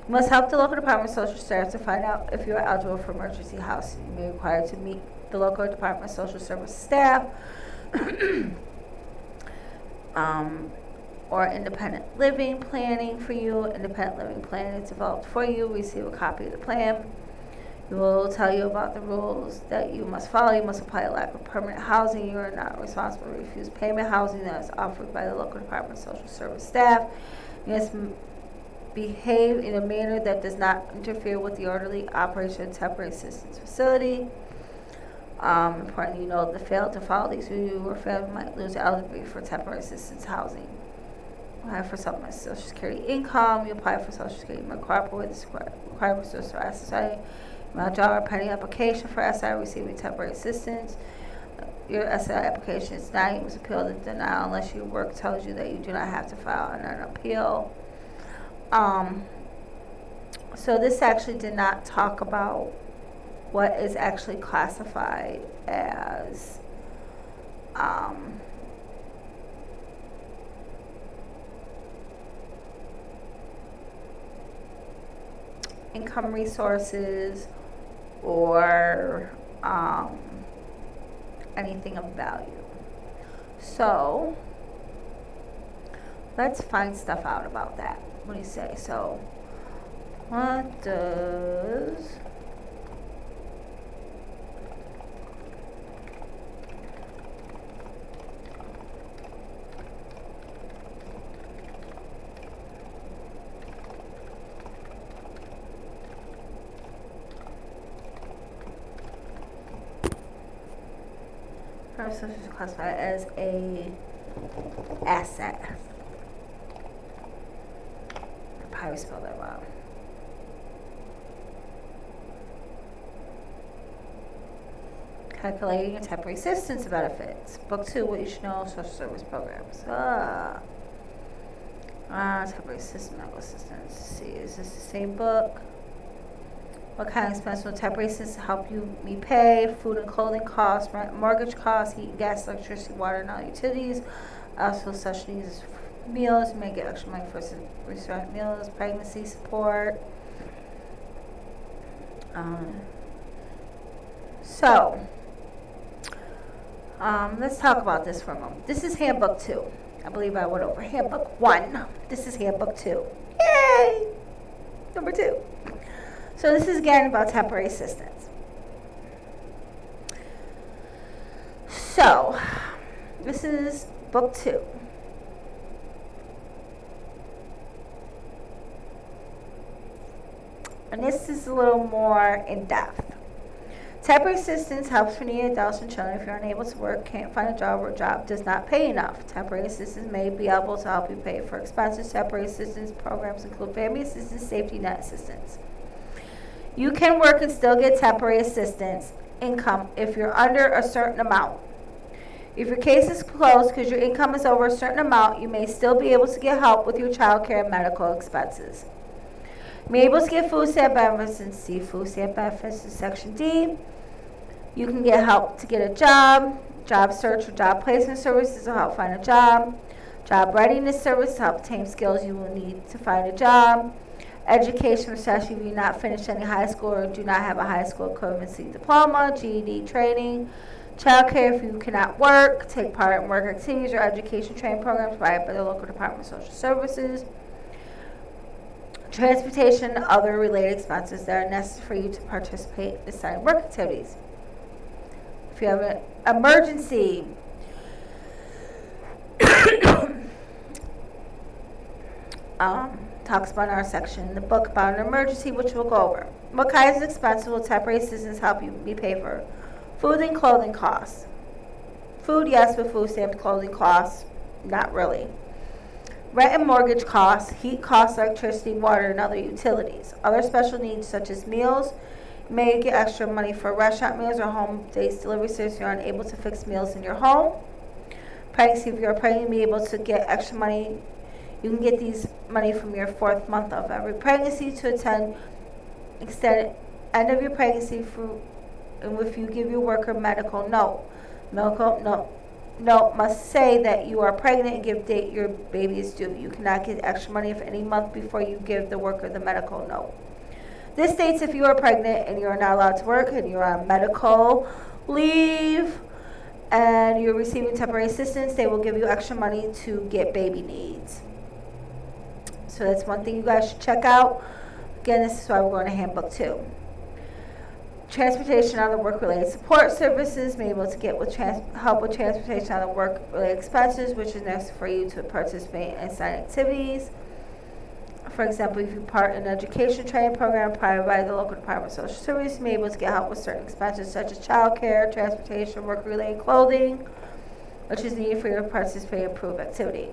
You must help the local Department of Social Services to find out if you are eligible for emergency housing. You may be required to meet the local Department of Social Services staff or independent living planning for you. Independent living plan is developed for you. Receive a copy of the plan. It will tell you about the rules that you must follow. You must apply a lack of permanent housing. You are not responsible to refuse payment housing that is offered by the local Department of Social Service staff. You must behave in a manner that does not interfere with the orderly operation of temporary assistance facility. Important, you know, the fail to follow these rules or fail might lose eligibility for temporary assistance housing. Apply for supplemental Social Security income. You apply for Social Security. You must cooperate with the requirements of SSI. Job or pending application for SI receiving temporary assistance. Your SI application is not able to appeal the denial unless your work tells you that you do not have to file an appeal. So this actually did not talk about what is actually classified as income resources or anything of value. So let's find stuff out about that. What do you say? So what does Social is classified as a asset. I probably spelled that wrong. Calculating your temporary assistance benefits. Book 2, what you should know, social service programs. Temporary assistance, medical assistance. Let's see, is this the same book? What kind of expense will temporary assistance help you pay? Food and clothing costs, rent, mortgage costs, heat, gas, electricity, water, and other utilities. Also, such needs as meals. You may get extra money for restaurant meals, pregnancy support. Let's talk about this for a moment. This is Handbook 2. I believe I went over Handbook 1. This is Handbook 2. Yay! Number 2. So this is again about temporary assistance. So this is book 2. And this is a little more in depth. Temporary assistance helps for needy adults and children if you're unable to work, can't find a job, or a job does not pay enough. Temporary assistance may be able to help you pay for expenses. Temporary assistance programs include family assistance, safety net assistance. You can work and still get temporary assistance income if you're under a certain amount. If your case is closed because your income is over a certain amount, you may still be able to get help with your child care and medical expenses. You may be able to get food stamp benefits and see food stamp benefits in Section D. You can get help to get a job, job search or job placement services to help find a job, job readiness service to help obtain skills you will need to find a job, education, especially if you not finished any high school or do not have a high school equivalency diploma, GED training, child care if you cannot work, take part in work activities or education training programs provided by the local Department of Social Services, transportation, and other related expenses that are necessary for you to participate in assigned work activities. If you have an emergency, talks about in our section in the book about an emergency, which we'll go over. What kinds of expenses will temporary assistance help you be paid for? Food and clothing costs. Food, yes, but food stamp clothing costs, not really. Rent and mortgage costs, heat costs, electricity, water, and other utilities. Other special needs such as meals. You may get extra money for restaurant meals or home-based delivery service if you're unable to fix meals in your home. Pregnancy, if you're pregnant, you may be able to get extra money. You can get these money from your 4th month of every pregnancy to attend extended end of your pregnancy and if you give your worker medical note. Medical note must say that you are pregnant and give date your baby is due. You cannot get extra money if any month before you give the worker the medical note. This states if you are pregnant and you are not allowed to work and you're on medical leave and you're receiving temporary assistance, they will give you extra money to get baby needs. So that's one thing you guys should check out. Again, this is why we're going to handbook 2. Transportation and other work-related support services may be able to get help with transportation and other work-related expenses, which is necessary for you to participate in assigned activities. For example, if you part in an education training program provided by the local Department of Social Services, you may be able to get help with certain expenses such as child care, transportation, work-related clothing, which is needed for you to participate in approved activity.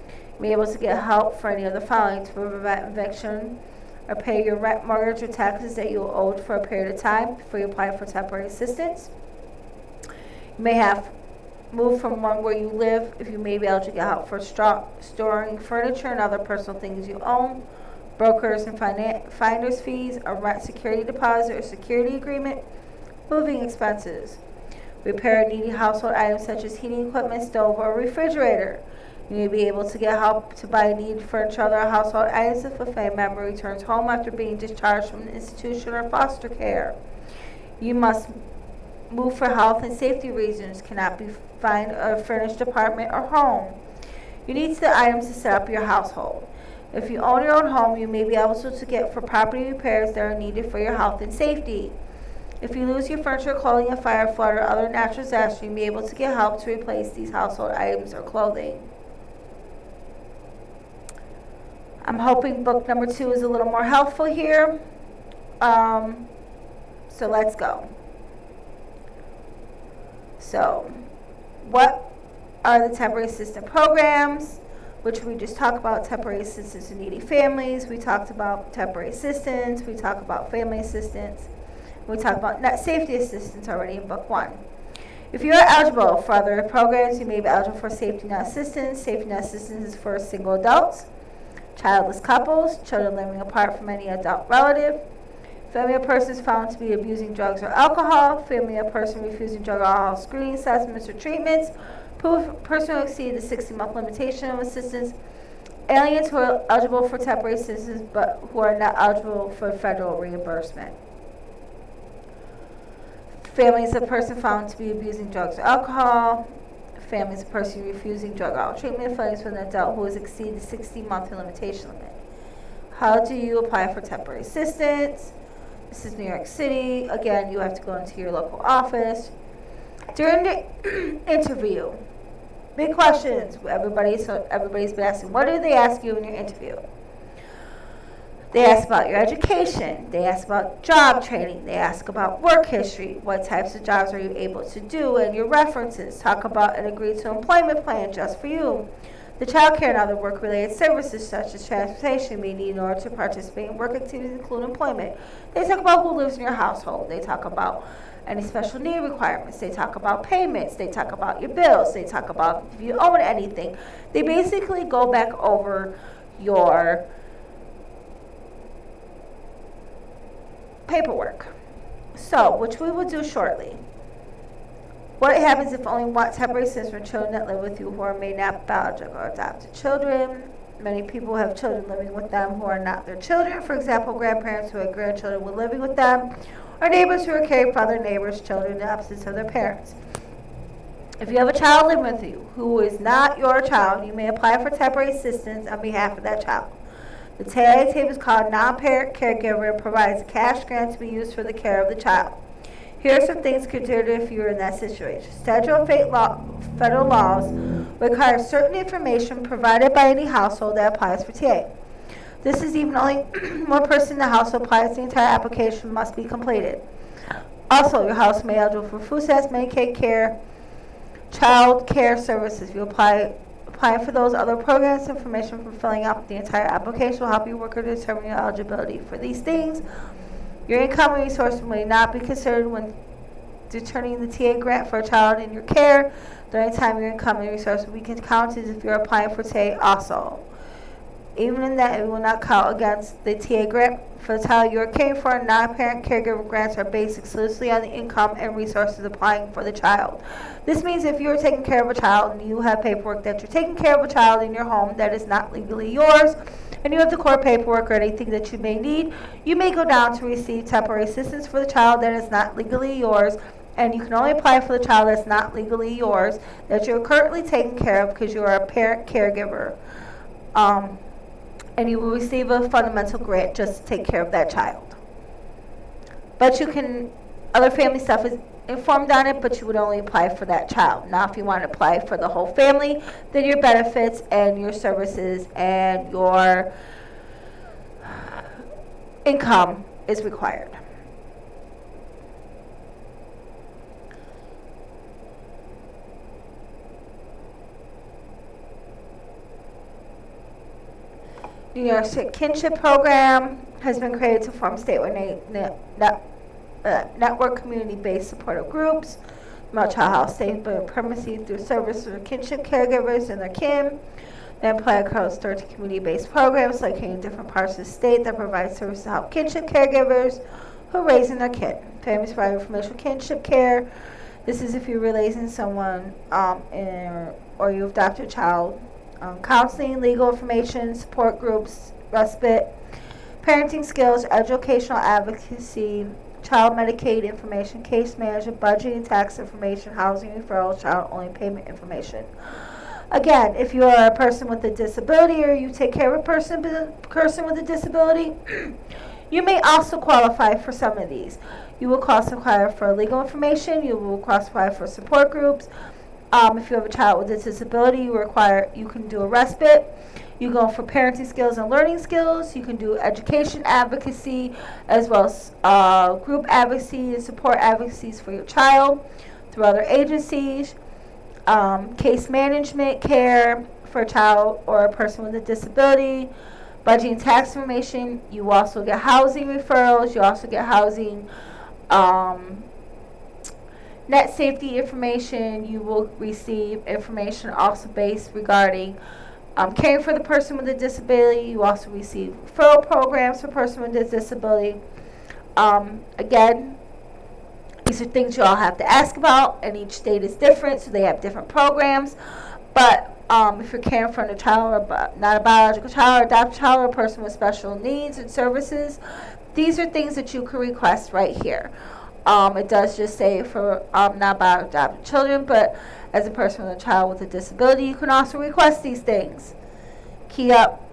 You may be able to get help for any of the following: to prevent eviction or pay your rent, mortgage, or taxes that you owed for a period of time before you apply for temporary assistance. You may have moved from one where you live if you may be able to get help for storing furniture and other personal things you own, brokers and finders fees, a rent security deposit or security agreement, moving expenses, repair needy household items such as heating equipment, stove, or refrigerator. You may be able to get help to buy needed furniture or other household items if a family member returns home after being discharged from an institution or foster care. You must move for health and safety reasons, cannot find a furnished apartment or home. You need the items to set up your household. If you own your own home, you may be able to get for property repairs that are needed for your health and safety. If you lose your furniture, clothing, in fire, flood, or other natural disaster, you may be able to get help to replace these household items or clothing. I'm hoping book number 2 is a little more helpful here. So let's go. So, what are the temporary assistance programs, which we just talked about? Temporary assistance to needy families. We talked about temporary assistance. We talked about family assistance. We talked about net safety assistance already in book 1. If you are eligible for other programs, you may be eligible for safety net assistance. Safety net assistance is for single adults, childless couples, children living apart from any adult relative, family of persons found to be abusing drugs or alcohol, family of person refusing drug or alcohol screening assessments or treatments, person who exceeded the 60-month limitation of assistance, aliens who are eligible for temporary assistance but who are not eligible for federal reimbursement. Families of person found to be abusing drugs or alcohol, families of person refusing drug or alcohol treatment, families with an adult who has exceeded the 60-month limitation limit. How do you apply for temporary assistance? This is New York City. Again, you have to go into your local office. During the interview, big questions. Everybody's been asking, what do they ask you in your interview? They ask about your education. They ask about job training. They ask about work history. What types of jobs are you able to do, and your references. Talk about an agreed to employment plan just for you. The child care and other work-related services such as transportation may need in order to participate in work activities include employment. They talk about who lives in your household. They talk about any special need requirements. They talk about payments. They talk about your bills. They talk about if you own anything. They basically go back over your paperwork. So, which we will do shortly. What happens if only one temporary assistance for children that live with you who are may not biological or adopted children? Many people have children living with them who are not their children. For example, grandparents who have grandchildren when living with them, or neighbors who are caring for other neighbors' children in the absence of their parents. If you have a child living with you who is not your child, you may apply for temporary assistance on behalf of that child. The TIA table is called non-parent caregiver and provides a cash grant to be used for the care of the child. Here are some things considered if you're in that situation. Federal laws require certain information provided by any household that applies for TA. This is even only one person in the household applies, the entire application must be completed. Also, your house may be eligible for food stamps, Medicaid care, child care services. If you apply for those other programs, information from filling out the entire application will help your worker determine your eligibility for these things. Your income resource may not be considered when determining the TA grant for a child in your care. During the time your income resource will be counted if you're applying for TA also. Even in that, it will not count against the TA grant. For the child you are caring for, non-parent caregiver grants are based exclusively on the income and resources applying for the child. This means if you are taking care of a child and you have paperwork that you're taking care of a child in your home that is not legally yours, and you have the court paperwork or anything that you may need, you may go down to receive temporary assistance for the child that is not legally yours, and you can only apply for the child that's not legally yours, that you're currently taking care of because you are a parent caregiver. And you will receive a fundamental grant just to take care of that child. But you can, other family stuff is informed on it, but you would only apply for that child. Now, if you want to apply for the whole family, then your benefits and your services and your income is required. New York State Kinship Program has been created to form statewide network community-based supportive groups, promote child health, stable permanency through service for kinship caregivers and their kin. They apply across 13 community-based programs located in different parts of the state that provide services to help kinship caregivers who are raising their kin. Families provide information kinship care. This is if you're raising someone or you adopt a child. Counseling, legal information, support groups, respite, parenting skills, educational advocacy, child Medicaid information, case management, budgeting, tax information, housing referrals, child only payment information. Again, if you are a person with a disability or you take care of a person with a disability, you may also qualify for some of these. You will qualify for legal information, you will qualify for support groups. If you have a child with a disability, you can do a respite. You go for parenting skills and learning skills. You can do education advocacy as well as group advocacy and support advocacies for your child through other agencies. Case management care for a child or a person with a disability. Budgeting and tax information. You also get housing referrals. You also get housing net safety information. You will receive information also based regarding caring for the person with a disability. You also receive referral programs for person with a disability. Again, these are things you all have to ask about, and each state is different, so they have different programs. But if you're caring for a child, or not a biological child, or adopted child, or a person with special needs and services, these are things that you can request right here. It does just say for not adopted children, but as a person with a child with a disability, you can also request these things. Key up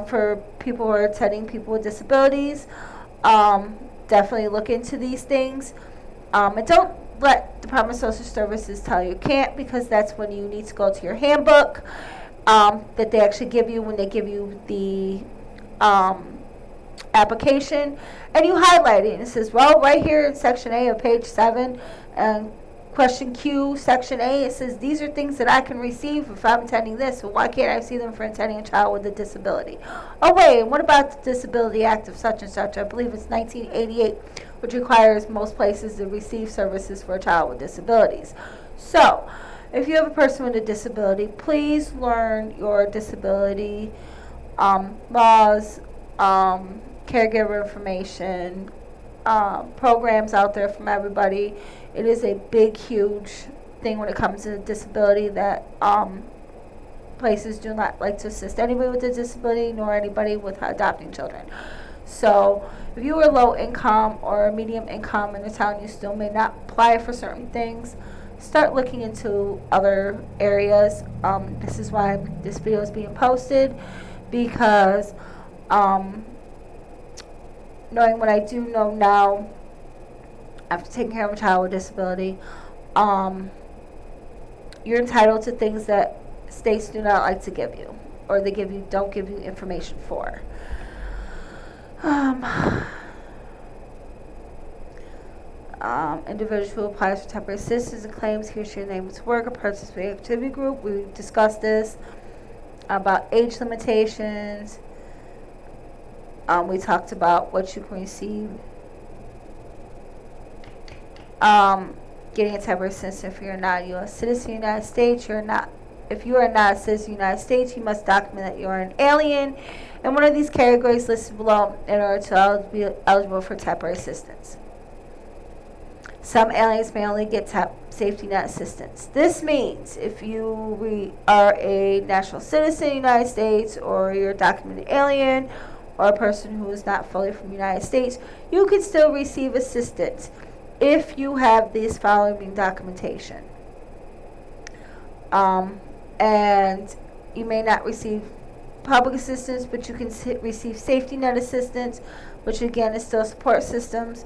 for people who are attending people with disabilities. Definitely look into these things. And don't let Department of Social Services tell you can't, because that's when you need to go to your handbook that they actually give you when they give you the application, and you highlight it, and it says, well, right here in section A of page 7 and question Q section A, it says these are things that I can receive if I'm attending this, so why can't I receive them for attending a child with a disability? Oh wait, and what about the Disability Act of such and such? I believe it's 1988, which requires most places to receive services for a child with disabilities. So if you have a person with a disability, please learn your disability laws, caregiver information, programs out there from everybody. It is a big, huge thing when it comes to disability that places do not like to assist anybody with a disability nor anybody with adopting children. So if you are low income or medium income in the town, you still may not apply for certain things. Start looking into other areas. This is why this video is being posted, because knowing what I do know now, after taking care of a child with disability, you're entitled to things that states do not like to give you, or they don't give you information for. Individuals who apply for temporary assistance and claims here's your name to work or participate activity group. We discussed this about age limitations. We talked about what you can receive. Getting a temporary assistance if you're not a U.S. citizen of the United States, you're not If you are not a citizen of the United States, you must document that you are an alien in one of these categories listed below in order to be eligible for temporary assistance. Some aliens may only get safety net assistance. This means if you are a national citizen of the United States, or you're a documented alien, or a person who is not fully from the United States, you can still receive assistance if you have this following documentation. And you may not receive public assistance, but you can receive safety net assistance, which again is still support systems.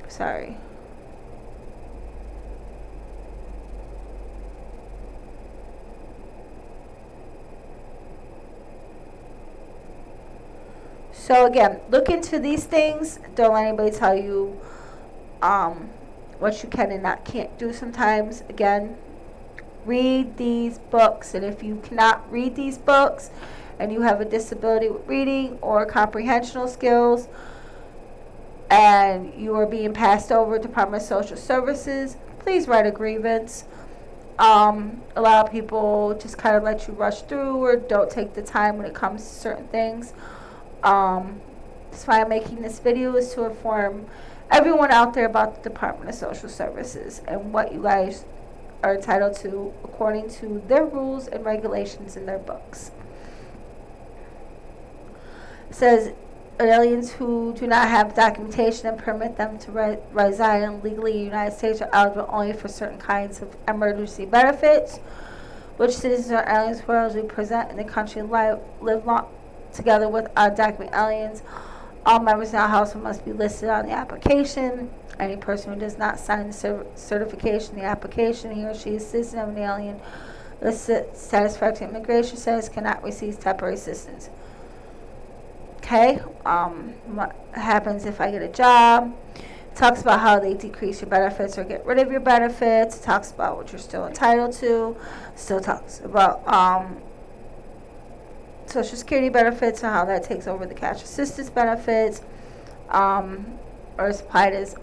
Sorry. So again, look into these things. Don't let anybody tell you what you can and can't do sometimes. Again, read these books, and if you cannot read these books and you have a disability with reading or comprehensional skills, and you are being passed over to Department of Social Services, please write a grievance. A lot of people just kind of let you rush through or don't take the time when it comes to certain things. That's why I'm making this video, is to inform everyone out there about the Department of Social Services and what you guys are entitled to according to their rules and regulations in their books. It says aliens who do not have documentation and permit them to reside legally in the United States are eligible only for certain kinds of emergency benefits, which citizens or aliens who are eligible to present in the country live long together with undocumented aliens. All members in our household must be listed on the application. Any person who does not sign the certification in the application, he or she is a citizen of an alien with satisfactory immigration status, cannot receive temporary assistance. Okay, what happens if I get a job? It talks about how they decrease your benefits or get rid of your benefits. It talks about what you're still entitled to. Still talks about Social Security benefits and how that takes over the cash assistance benefits, or is applied as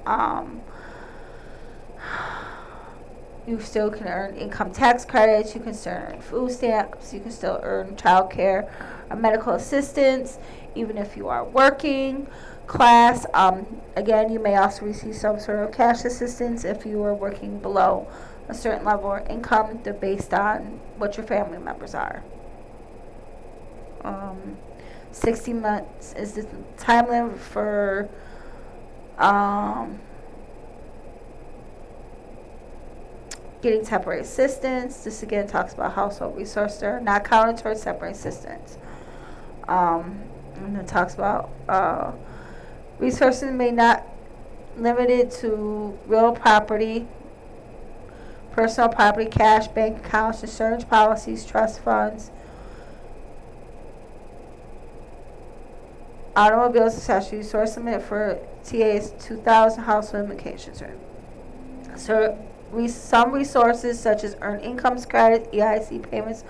you still can earn income tax credits, you can still earn food stamps, you can still earn child care or medical assistance, even if you are working class. Again, you may also receive some sort of cash assistance if you are working below a certain level of income. They're based on what your family members are. 60 months is the time limit for getting temporary assistance. This again talks about household resources that are not counted towards temporary assistance. And it talks about resources may not limited to real property, personal property, cash, bank accounts, insurance policies, trust funds, automobiles, accessories. Source limit for TA is 2,000. Household limitations. So some resources such as earned income credits, EIC payments,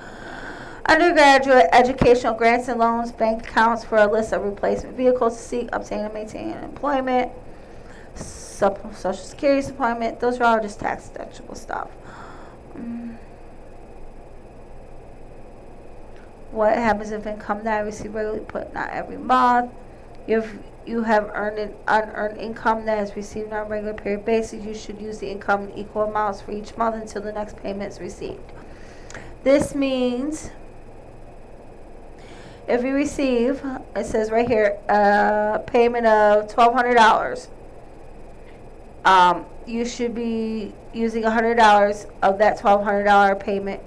undergraduate educational grants and loans, bank accounts for a list of replacement vehicles to seek, obtain, and maintain employment, Social Security supplement. Those are all just tax deductible stuff. What happens if income that I receive regularly put not every month? If you have earned an unearned income that is received on a regular period basis, you should use the income in equal amounts for each month until the next payment is received. This means if you receive, it says right here, a payment of $1,200, you should be using $100 of that $1,200 payment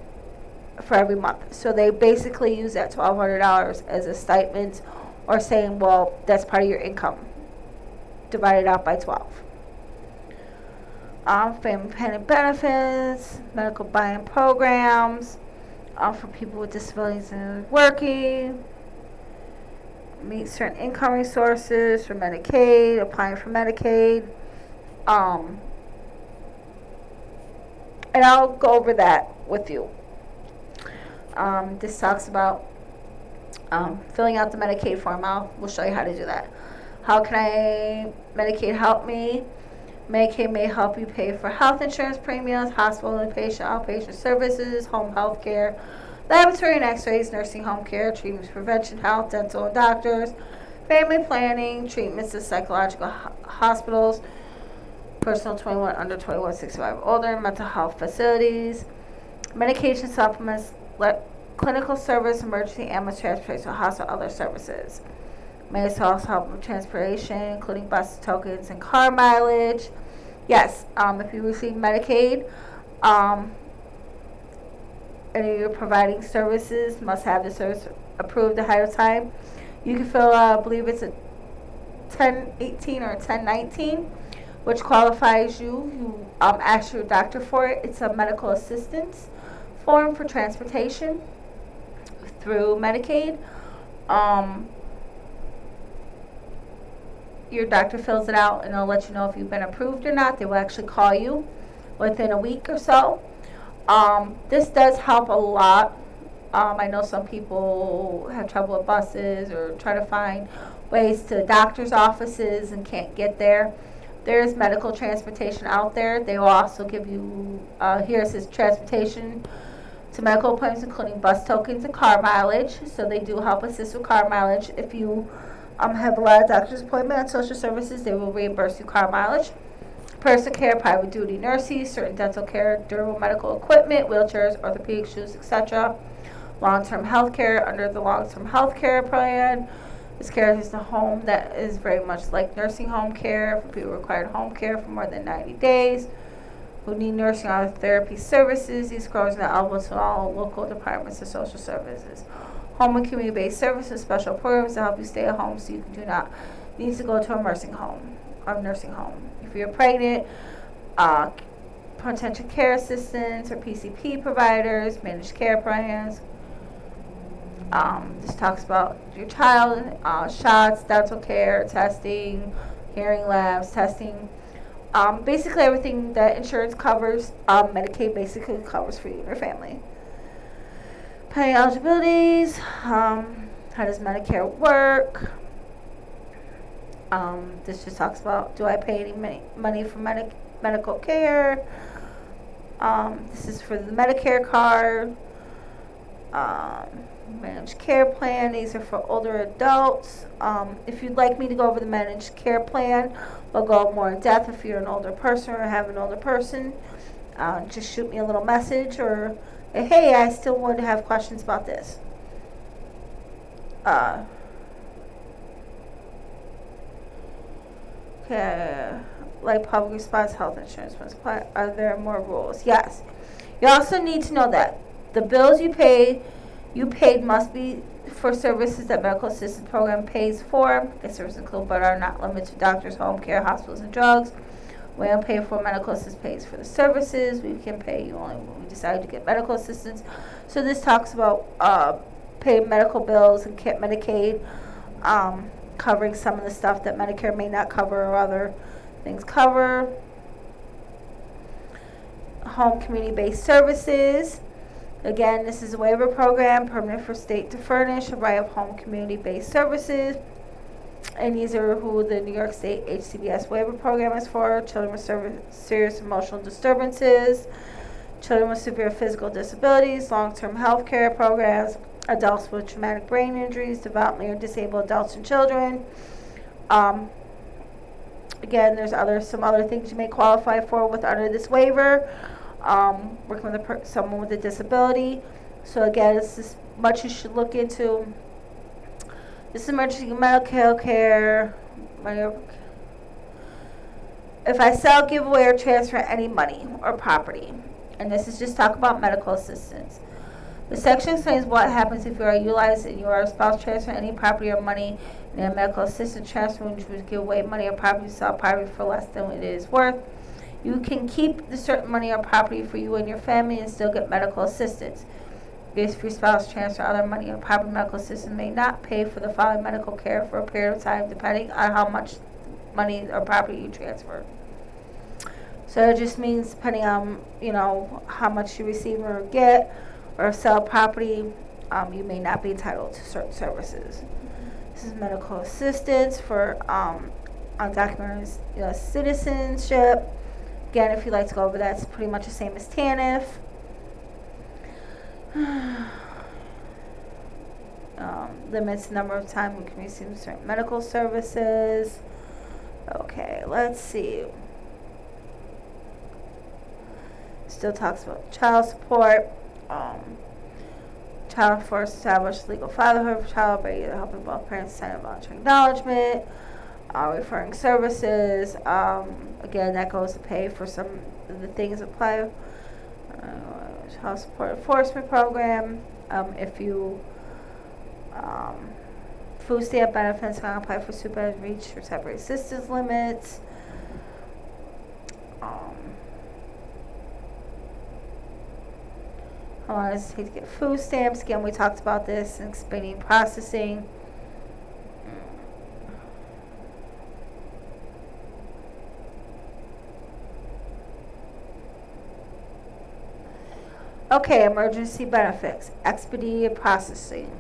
for every month. So they basically use that $1,200 as a stipend, or saying, well, that's part of your income, divided out by 12. Family dependent benefits, medical buy-in programs for people with disabilities and working, meet certain income resources for Medicaid, applying for Medicaid. And I'll go over that with you. This talks about filling out the Medicaid form. We'll show you how to do that. How can Medicaid help me? Medicaid may help you pay for health insurance premiums, hospital inpatient, outpatient services, home health care, laboratory and x-rays, nursing home care, treatments, prevention, health, dental, and doctors, family planning, treatments of psychological hospitals, personal 21 under 21, 65 or older, mental health facilities, medication supplements, clinical service, emergency ambulance transportation, hospital, other services. May also help with transportation, including bus tokens and car mileage. Yes, if you receive Medicaid, and you're providing services, must have the service approved ahead of time. You can fill out, I believe it's a 1018 or a 1019, which qualifies you. You ask your doctor for it. It's a medical assistance form for transportation through Medicaid. Your doctor fills it out and they'll let you know if you've been approved or not. They will actually call you within a week or so. This does help a lot. I know some people have trouble with buses or try to find ways to doctor's offices and can't get there. There's medical transportation out there. They will also give you, here it says transportation to medical appointments, including bus tokens and car mileage. So they do help assist with car mileage. If you have a lot of doctor's appointments on social services, they will reimburse you car mileage. Personal care, private duty nurses, certain dental care, durable medical equipment, wheelchairs, orthopedic shoes, etc. Long-term health care under the long-term health care plan. This care is the home that is very much like nursing home care for people who require home care for more than 90 days. Who need nursing or therapy services. These programs are eligible to all local departments of social services. Home and community-based services, special programs to help you stay at home so you do not need to go to a nursing home. If you're pregnant, potential care assistance or PCP providers, managed care plans. This talks about your child, shots, dental care, testing, hearing labs, testing. Basically everything that insurance covers, Medicaid basically covers for you and your family. Paying eligibilities, how does Medicare work? This just talks about, do I pay any money for medical care? This is for the Medicare card. Managed care plan, these are for older adults. If you'd like me to go over the managed care plan, we'll go more in depth. If you're an older person or have an older person, just shoot me a little message or hey, I still want to have questions about this. Okay, like public response health insurance must apply. Are there more rules? Yes. You also need to know that the bills you paid must be for services that medical assistance program pays for. The services include but are not limited to doctors, home care, hospitals, and drugs. We don't pay for medical assistance pays for the services. We can pay you only when we decide to get medical assistance. So this talks about paying medical bills and Medicaid, covering some of the stuff that Medicare may not cover or other things cover. Home community-based services. Again, this is a waiver program permanent for state to furnish a variety of home community-based services. And these are who the New York State HCBS waiver program is for. Children with serious emotional disturbances, children with severe physical disabilities, long-term health care programs, adults with traumatic brain injuries, developmentally or disabled adults and children. Again, there's some other things you may qualify for under this waiver. Working with someone with a disability. So again, it's as much you should look into. This is emergency medical care. If I sell, give away, or transfer any money or property, and this is just talk about medical assistance. The section explains what happens if you are utilized and you are a spouse transfer any property or money in a medical assistance transfer, which would give away money or property, sell property for less than it is worth. You can keep the certain money or property for you and your family and still get medical assistance. If your spouse transfer other money or property, medical assistance may not pay for the following medical care for a period of time, depending on how much money or property you transfer. So it just means depending on how much you receive or get or sell property, you may not be entitled to certain services. This is medical assistance for undocumented U.S. citizenship. Again, if you'd like to go over that, it's pretty much the same as TANF. Limits the number of time we can receive certain medical services. Okay, let's see. Still talks about child support. Child force establish legal fatherhood for child by either helping both parents sign a voluntary acknowledgement, referring services. Again, that goes to pay for some of the things apply. Child support enforcement program. If you food stamp benefits can apply for supervised reach or temporary assistance limits. How long does it take to get food stamps? Again, we talked about this in explaining processing. Okay, emergency benefits, expedited processing.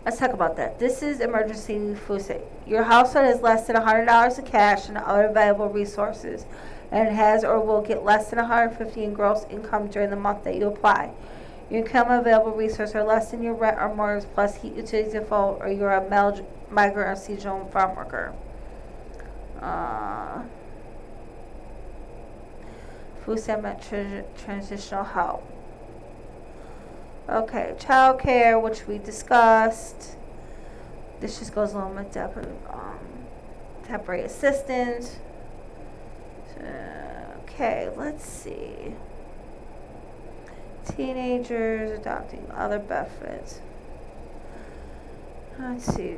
Let's talk about that. This is emergency food stamp. Your household has less than $100 in cash and other available resources, and it has or will get less than $150 in gross income during the month that you apply. Your income available resources are less than your rent or mortgage plus heat, utilities, and phone, or you're a migrant or seasonal farm worker. Food stamp and transitional help. Okay, child care, which we discussed. This just goes along with temporary assistance. Okay, let's see. Teenagers adopting other benefits. Let's see.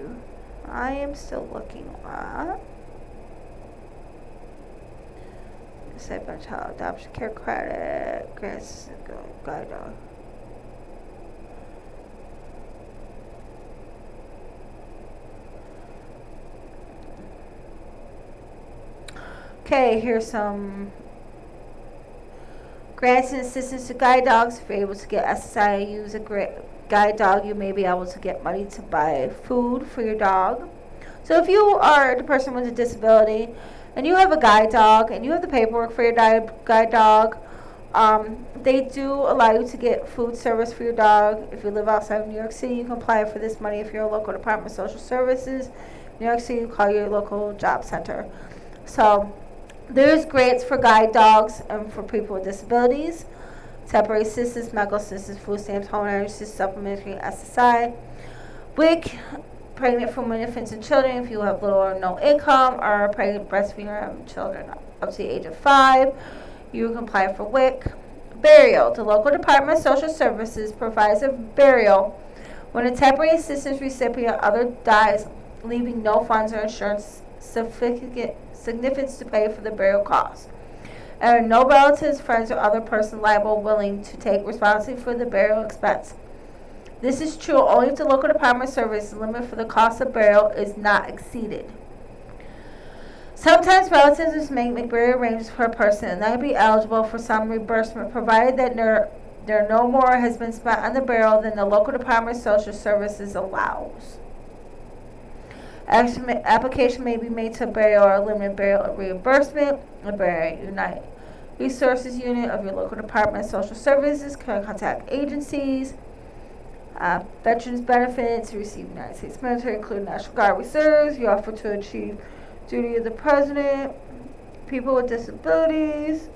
I am still looking at Saved by Child Adoption Care Credit, grants, guide dog. Okay, here's some grants and assistance to guide dogs. If you're able to get SSI, use a guide dog, you may be able to get money to buy food for your dog. So if you are the person with a disability and you have a guide dog and you have the paperwork for your guide dog, they do allow you to get food service for your dog. If you live outside of New York City, you can apply for this money. If you're a local Department of Social Services, New York City, you call your local job center. So there's grants for guide dogs and for people with disabilities, temporary assistance, medical assistance, food stamps, home energy assistance, supplementary SSI, WIC, pregnant for women, infants, and children if you have little or no income, or pregnant breastfeeding or having children up to the age of 5. You can apply for WIC. Burial. The local Department of Social Services provides a burial when a temporary assistance recipient or other dies, leaving no funds or insurance significance to pay for the burial costs. And no relatives, friends, or other person liable willing to take responsibility for the burial expense. This is true only if the local Department of Services limit for the cost of burial is not exceeded. Sometimes relatives make burial arrangements for a person and not be eligible for some reimbursement, provided that there no more has been spent on the burial than the local Department of Social Services allows. Application may be made to burial or limited burial reimbursement. The Burial Unite Resources Unit of your local Department of Social Services can contact agencies. Veterans benefits receive United States military, including National Guard reserves. You offer to achieve duty of the President. People with disabilities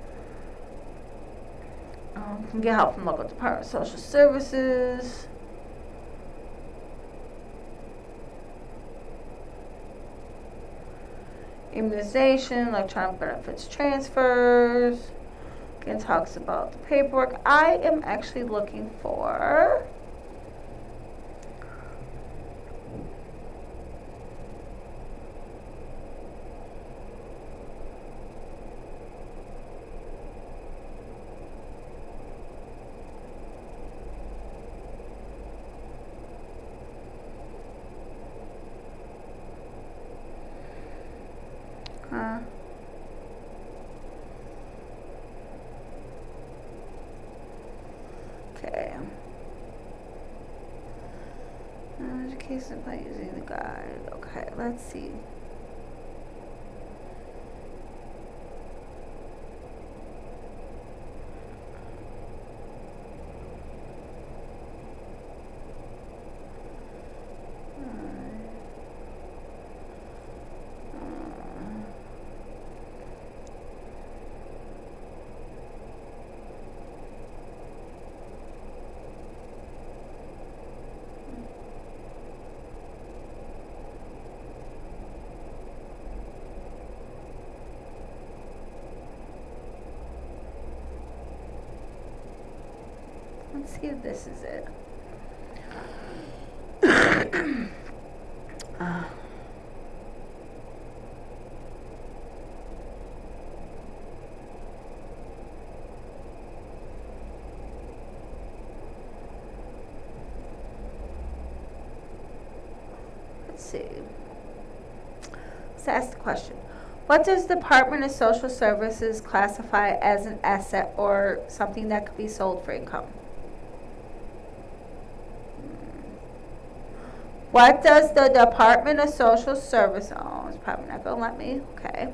can get help from local Department of Social Services. Immunization, electronic benefits transfers. Again, talks about the paperwork. I am actually looking for okay. Education by using the guide. Okay, let's see. Let's see if this is it. Let's see. Let's ask the question. What does Department of Social Services classify as an asset or something that could be sold for income? What does the Department of Social Service, oh, it's probably not gonna let me, okay.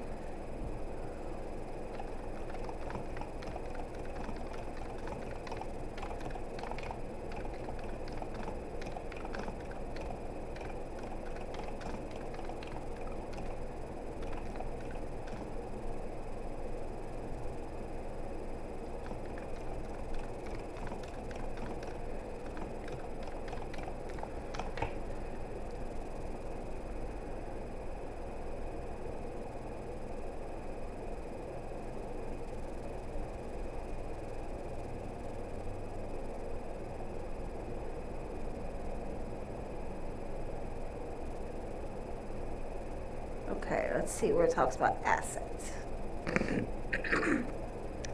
Okay, let's see where it talks about assets.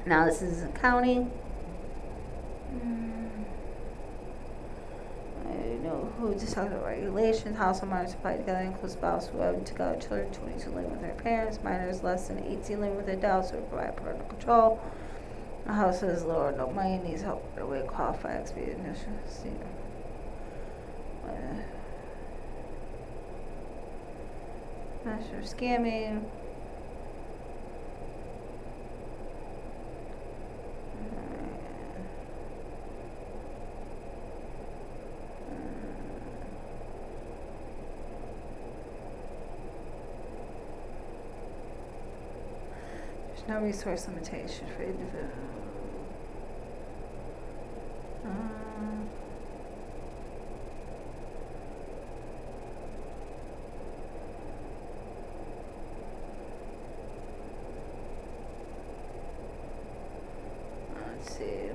Now this is accounting. I know who just talking about regulations. Household minors apply together includes spouse who have together children 22 living with their parents, minors less than 18 living with adults who provide parental control. A household is low or no money needs help with a way to qualify expedition. Master scamming. There's no resource limitation for individual. Let's see.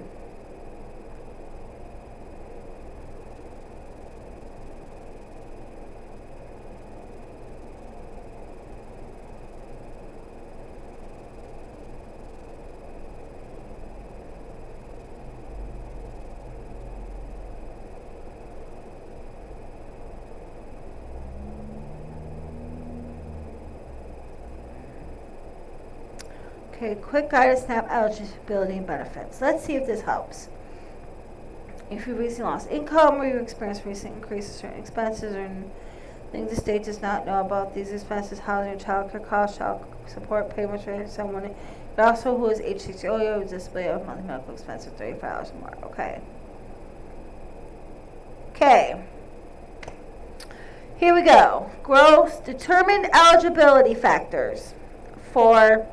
Okay, quick guide to SNAP eligibility and benefits. Let's see if this helps. If you recently lost income or you experienced recent increases in certain expenses or things the state does not know about these expenses, housing or child care costs, child support payments for someone also who is age 60 or older with disability of monthly medical expenses of $35 or more. Okay. Okay. Here we go. Gross determined eligibility factors for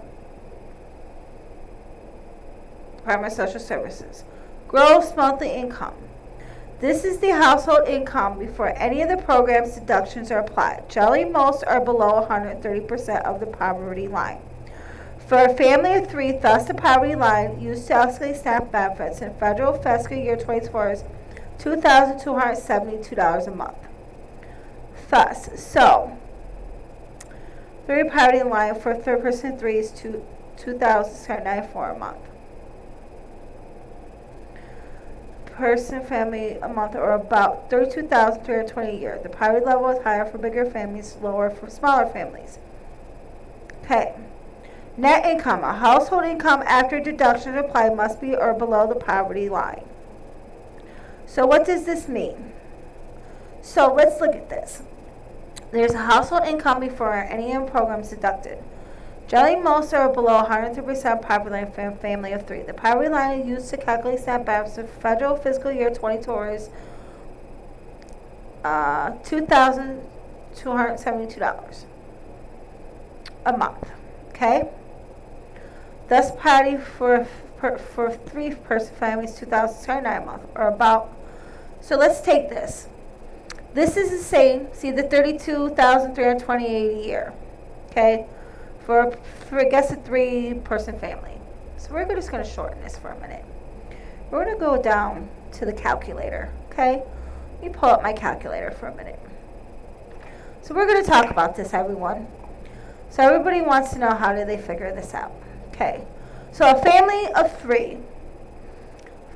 Department of Social Services. Gross monthly income. This is the household income before any of the program's deductions are applied. Generally, most are below 130% of the poverty line. For a family of three, thus the poverty line used to calculate SNAP benefits in federal fiscal year 24 is $2,272 a month. Thus, so, three poverty line for third person three is $2,694 a month. Person family a month or about $32,320 a year. The poverty level is higher for bigger families, lower for smaller families. Okay. Net income. A household income after deductions applied must be or below the poverty line. So what does this mean? So let's look at this. There's a household income before any of the programs deducted. Generally, most are below 103% poverty line for a family of three. The poverty line used to calculate SNAP benefits for federal fiscal year 22 is $2,272 a month. Okay. Thus, poverty for three-person families $2,079 a month, or about. So let's take this. This is the same. See the $32,328 a year. Okay. For I guess a three-person family. So we're just going to shorten this for a minute. we're going to go down to the calculator, okay? Let me pull up my calculator for a minute. So we're going to talk about this, everyone. So everybody wants to know, how do they figure this out? Okay, so a family of 3,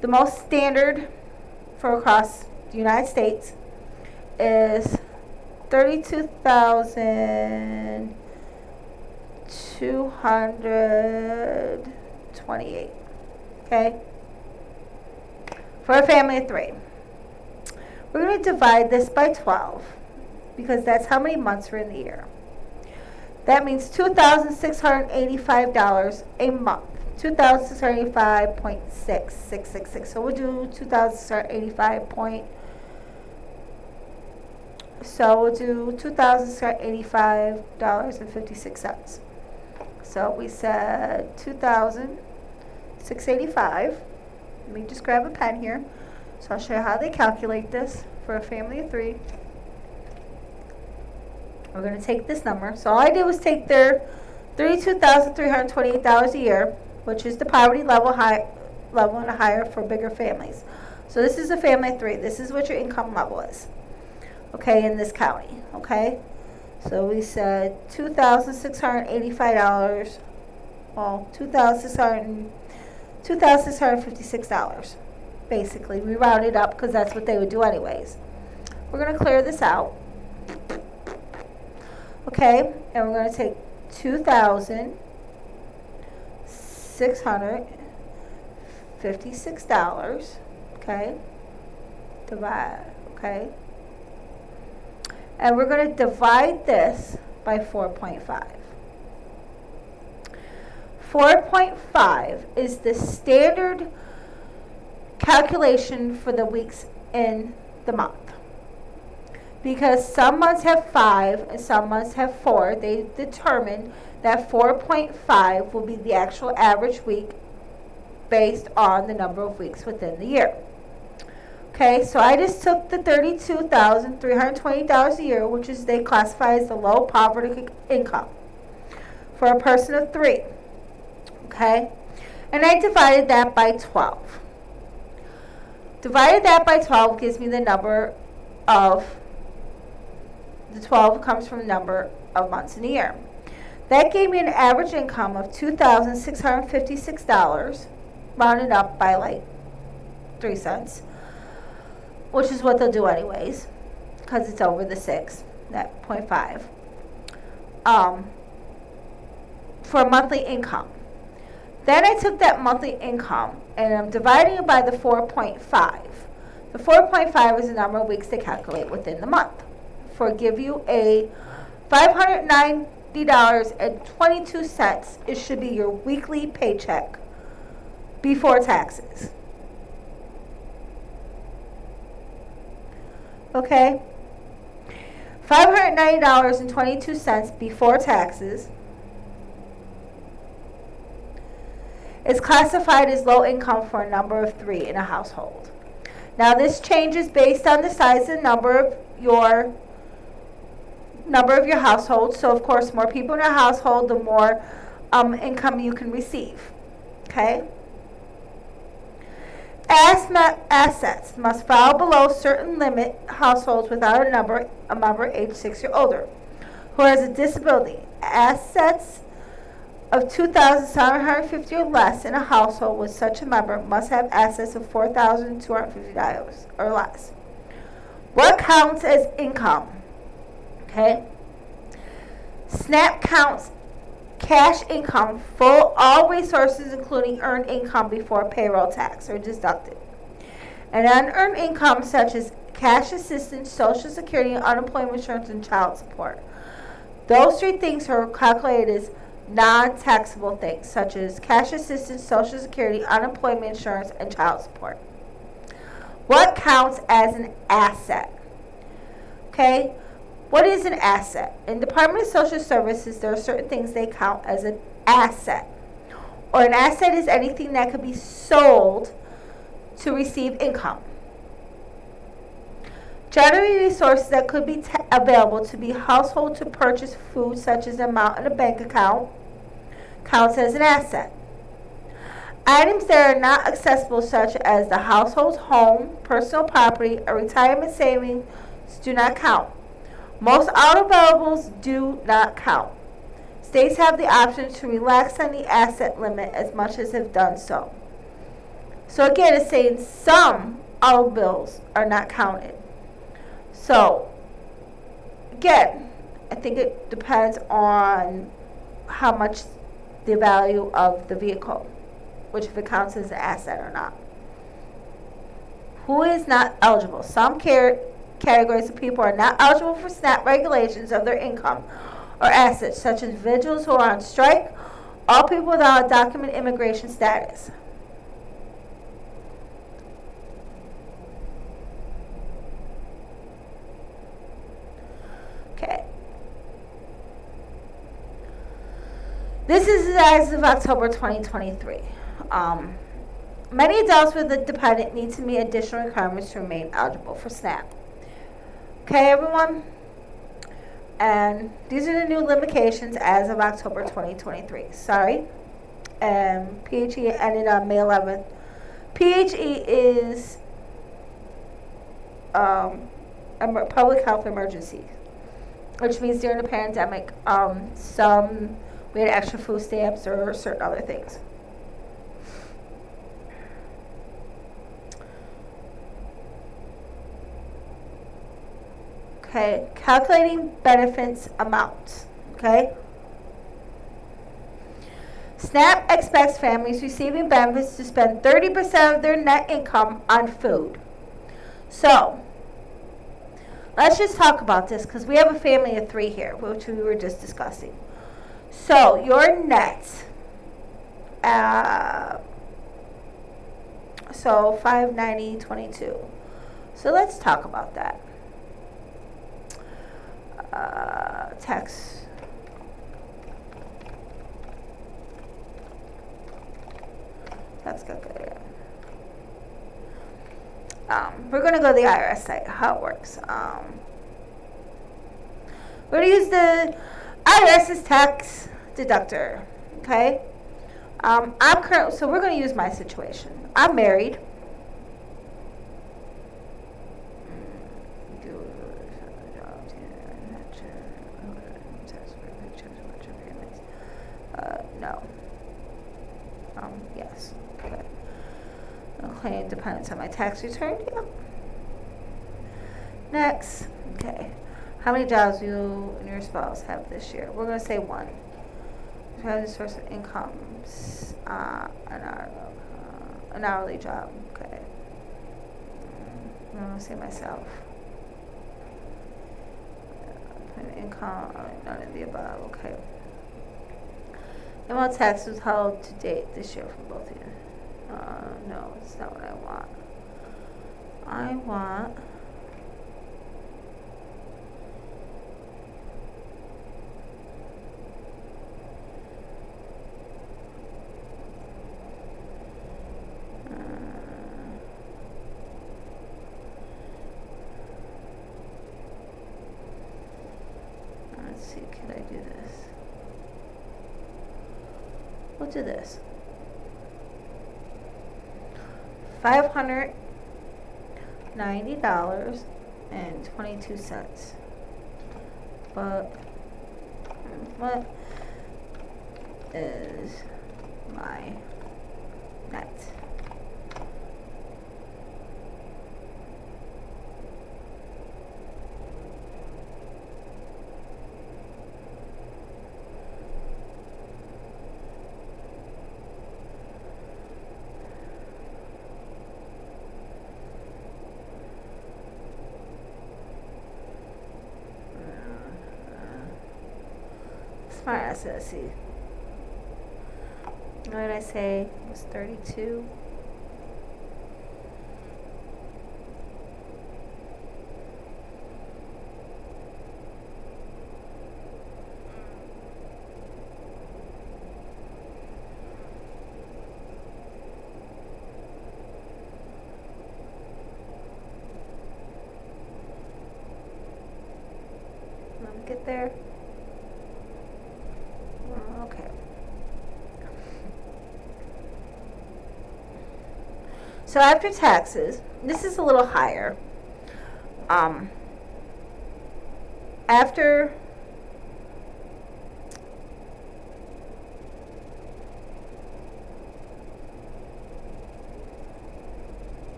the most standard for across the United States is $32,228, okay? For a family of 3. We're going to divide this by 12 because that's how many months are in the year. That means $2,685 a month. 2,685.6666. So we'll do 2,685 point. So we'll do $2,685.56. So we said 2,685. Let me just grab a pen here. So I'll show you how they calculate this for a family of 3. We're going to take this number. So all I did was take their $32,328 a year, which is the poverty level and higher for bigger families. So this is a family of 3. This is what your income level is, okay, in this county, okay? So we said $2,685, well, $2,656, basically. We rounded up because that's what they would do anyways. We're going to clear this out. Okay, and we're going to take $2,656, okay, divide, okay, and we're going to divide this by 4.5. 4.5 is the standard calculation for the weeks in the month. Because some months have 5 and some months have 4, they determined that 4.5 will be the actual average week based on the number of weeks within the year. Okay, so I just took the $32,320 a year, which is they classify as the low poverty income for a person of 3. Okay, and I divided that by 12. Divided that by 12 gives me the number of, the 12 comes from the number of months in a year. That gave me an average income of $2,656, rounded up by like 3 cents, which is what they'll do anyways, because it's over the 6, that 0.5, for a monthly income. Then I took that monthly income and I'm dividing it by the 4.5. The 4.5 is the number of weeks they calculate within the month. For give you a $590.22, it should be your weekly paycheck before taxes. Okay? $590.22 before taxes is classified as low income for a number of 3 in a household. Now this changes based on the size and number of your household. So of course, more people in a household, the more income you can receive. Okay. Assets must fall below certain limit households without a member age 6 or older who has a disability. Assets of $2,750 or less in a household with such a member must have assets of $4,250 or less. What counts as income? Okay. SNAP counts cash income, all resources including earned income before payroll tax are deducted. And unearned income such as cash assistance, Social Security, unemployment insurance, and child support. Those 3 things are calculated as non-taxable things such as cash assistance, Social Security, unemployment insurance, and child support. What counts as an asset? Okay. What is an asset? In the Department of Social Services, there are certain things they count as an asset. Or an asset is anything that could be sold to receive income. Generally, resources that could be available to be household to purchase food, such as an amount in a bank account, counts as an asset. Items that are not accessible, such as the household's home, personal property, or retirement savings, do not count. Most auto valuables do not count. States have the option to relax on the asset limit as much as have done so. So again, it's saying some auto bills are not counted. So again, I think it depends on how much the value of the vehicle, which if it counts as an asset or not. Who is not eligible? Some categories of people are not eligible for SNAP regulations of their income or assets, such as individuals who are on strike, all people without a documented immigration status. Okay. This is as of October 2023. Many adults with a dependent need to meet additional requirements to remain eligible for SNAP. Okay, everyone? And these are the new limitations as of October 2023. Sorry. PHE ended on May 11th. PHE is a public health emergency, which means during the pandemic, we had extra food stamps or certain other things. Okay, calculating benefits amounts. Okay. SNAP expects families receiving benefits to spend 30% of their net income on food. So, let's just talk about this because we have a family of 3 here, which we were just discussing. So, your net, so $590.22. So, let's talk about that. Tax. Tax calculator. We're going to go to the IRS site, how it works. We're going to use the IRS's tax deductor, okay? So we're going to use my situation. I'm married. No. Yes. Okay. Okay, dependence on my tax return. Yep. Next. Okay. How many jobs do you and your spouse have this year? We're going to say 1. Have a source of income. An hourly job. Okay. I'm going to say myself. Income. None of the above. Okay. The amount of taxes held to date this year from both of you. No, it's not what I want. I want let's see, can I do this? We'll do this. $590.22. But what is my net? Smart ass, let's see. What did I say? It was 32. Let me get there. Okay. So after taxes, this is a little higher. After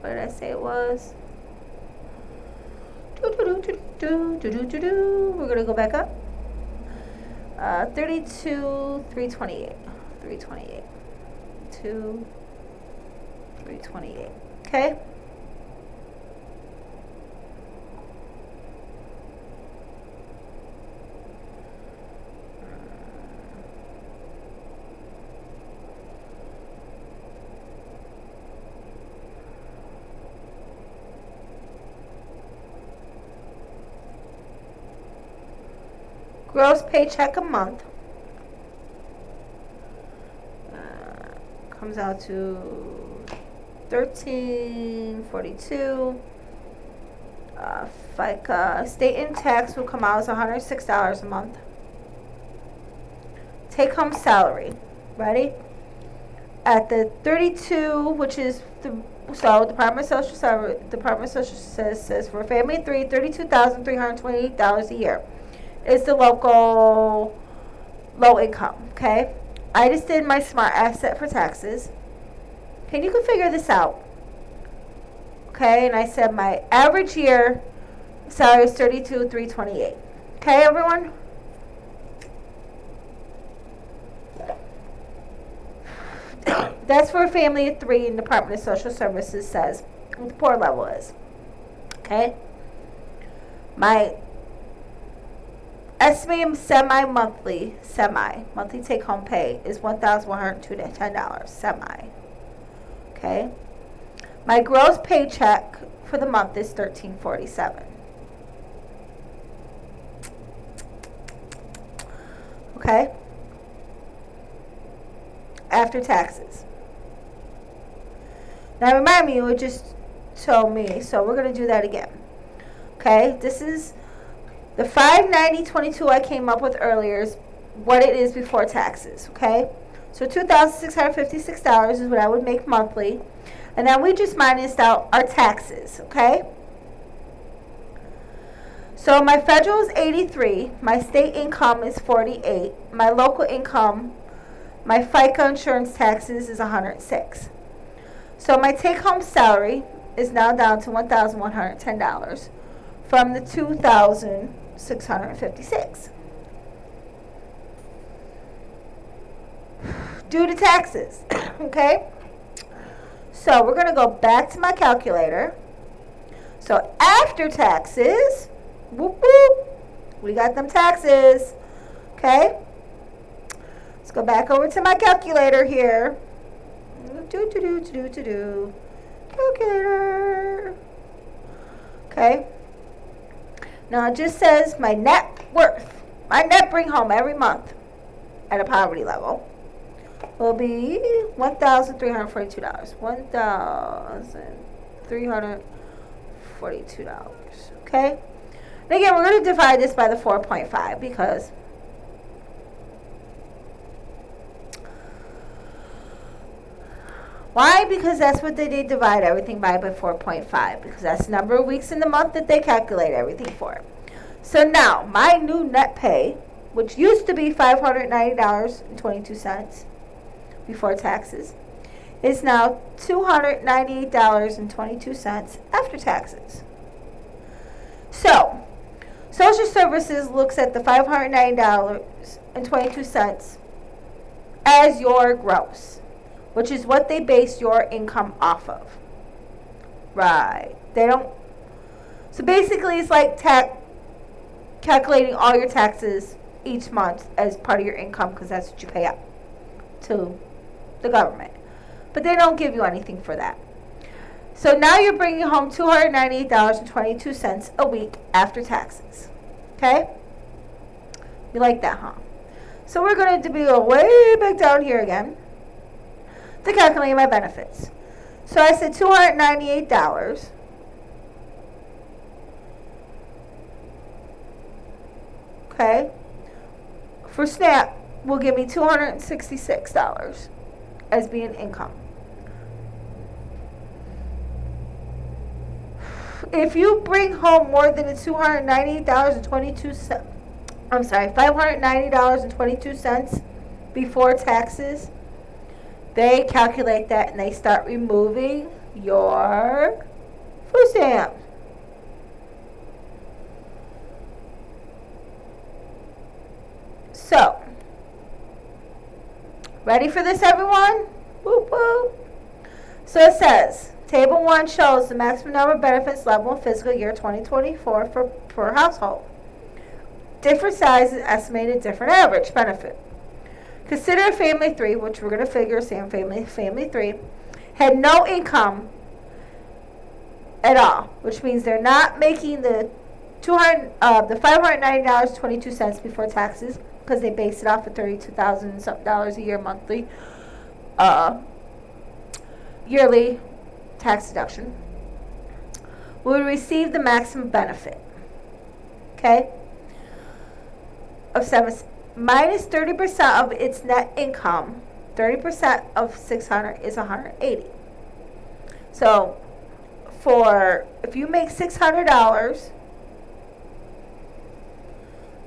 what did I say it was? We're gonna go back up. 32, 328. 328. 328. Okay? Gross paycheck a month comes out to $13.42. FICA state and tax will come out as $106 a month. Take home salary, ready? At the 32, which is Department of Social Service, says for a family of three, $32,328 a year. Is the local low income, okay? I just did my smart asset for taxes. Can you figure this out? Okay, and I said my average year salary is $32,328. Okay, everyone? That's for a family of three, and Department of Social Services says what the poor level is. Okay? My estimated monthly take home pay is $1,110. Semi. Okay? My gross paycheck for the month is $13.47. Okay? After taxes. Now remind me, you just told me, so we're going to do that again. Okay? This is the $590.22 I came up with earlier is what it is before taxes, okay? So $2,656 is what I would make monthly. And then we just minused out our taxes, okay? So my federal is 83, my state income is 48, my local income, my FICA insurance taxes is 106. So my take-home salary is now down to $1,110 from the $2,656 due to taxes. Okay? So we're going to go back to my calculator. So after taxes, whoop whoop, we got them taxes. Okay? Let's go back over to my calculator here. Calculator. Okay? Now it just says my net worth, my net bring home every month at a poverty level will be $1,342. $1,342. Okay? And again, we're going to divide this by the 4.5 because why? Because that's what they divide everything by 4.5. Because that's the number of weeks in the month that they calculate everything for. So now, my new net pay, which used to be $590.22 before taxes, is now $298.22 after taxes. So, Social Services looks at the $590.22 as your gross, which is what they base your income off of. Right. They don't. So basically, it's like calculating all your taxes each month as part of your income because that's what you pay out to the government. But they don't give you anything for that. So now you're bringing home $298.22 a week after taxes. Okay? You like that, huh? So we're going to go way back down here again to calculate my benefits. So I said $298. Okay? For SNAP will give me $266 as being income. if you bring home more than the $298.22, I'm sorry, $590.22 before taxes, they calculate that and they start removing your food stamps. So, ready for this, everyone? Whoop whoop. So it says, Table 1 shows the maximum number of benefits level in fiscal year 2024 per household. Different sizes estimated different average benefit. Consider a family 3, which we're going to figure, same family 3, had no income at all, which means they're not making the $590.22 before taxes, because they base it off of $32,000 something a year monthly, yearly tax deduction, will receive the maximum benefit. Okay? Of 7 minus 30% of its net income. 30% of 600 is 180. So, if you make $600,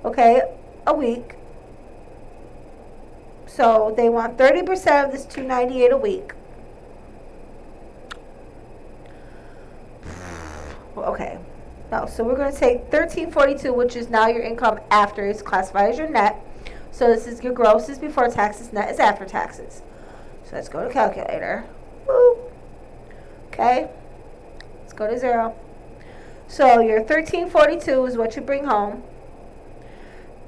okay, a week. So they want 30% of this $298 a week. Okay. No, so we're going to take $1,342, which is now your income after it's classified as your net. So this is your gross is before taxes, net is after taxes. So let's go to calculator. Woo. Okay. Let's go to 0. So your $1,342 is what you bring home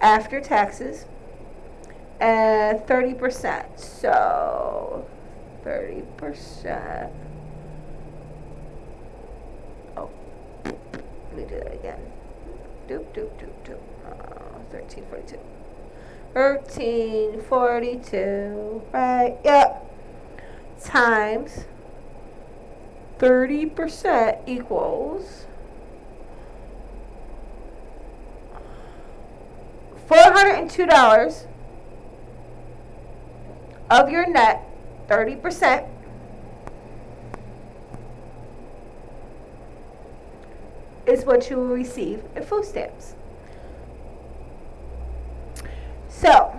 after taxes. And 30%. So 30%. Oh, let me do that again. Doop, doop, doop, doop. 1342. 1342. Right? Yep. Times 30% equals $402 of your net. 30% is what you will receive in food stamps. So,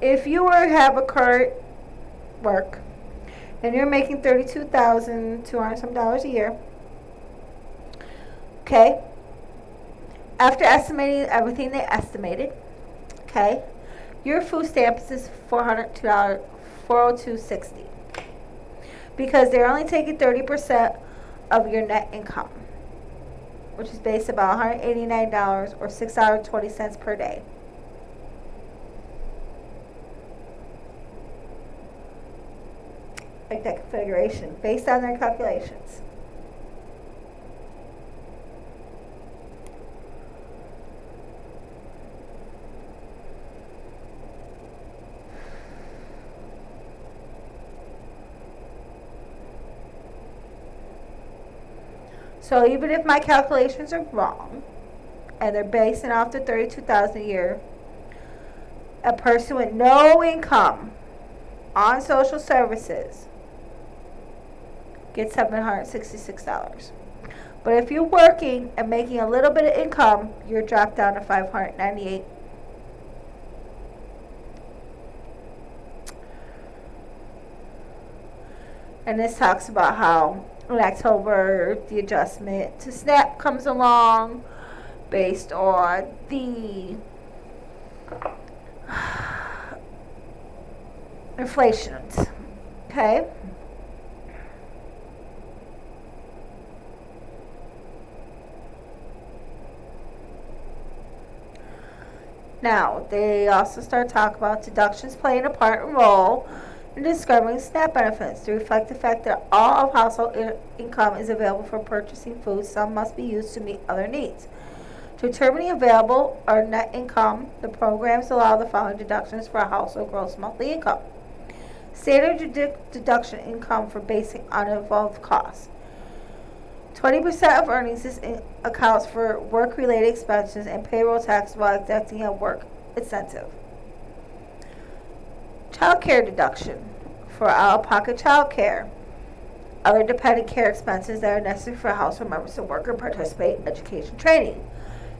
if you were to have a current work and you're making $32,200 some dollars a year, okay, after estimating everything they estimated, okay, your food stamps is $402, $402.60, because they're only taking 30% of your net income, which is based about $189 or $6.20 per day. Like that configuration, based on their calculations. So even if my calculations are wrong, and they're basing off the $32,000 a year, a person with no income on social services gets $766. But if you're working and making a little bit of income, you're dropped down to $598. And this talks about how in October the adjustment to SNAP comes along based on the inflation. Okay? Now, they also start talking about deductions playing a part and role in discovering SNAP benefits to reflect the fact that all of household income is available for purchasing food. Some must be used to meet other needs. To determine the available or net income, the programs allow the following deductions for a household gross monthly income. Standard deduction income for basic uninvolved costs. 20% of earnings accounts for work-related expenses and payroll tax while deducting a work incentive. Child care deduction for out-of-pocket child care. other dependent care expenses that are necessary for household members to work or participate in education training,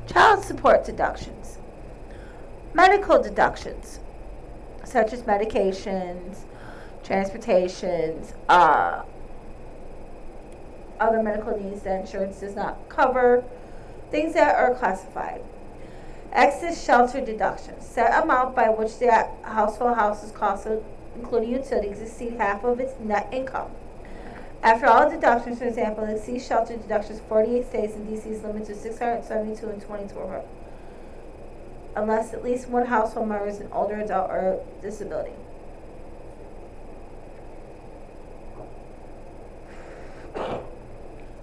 child support deductions, medical deductions, such as medications, transportations, other medical needs that insurance does not cover, things that are classified. Excess shelter deductions, set amount by which the house's costs, including utilities, exceed half of its net income. After all deductions, for example, exceed shelter deductions 48 states and DC is limited to 672 in 2024, unless at least one household member is an older adult or disability.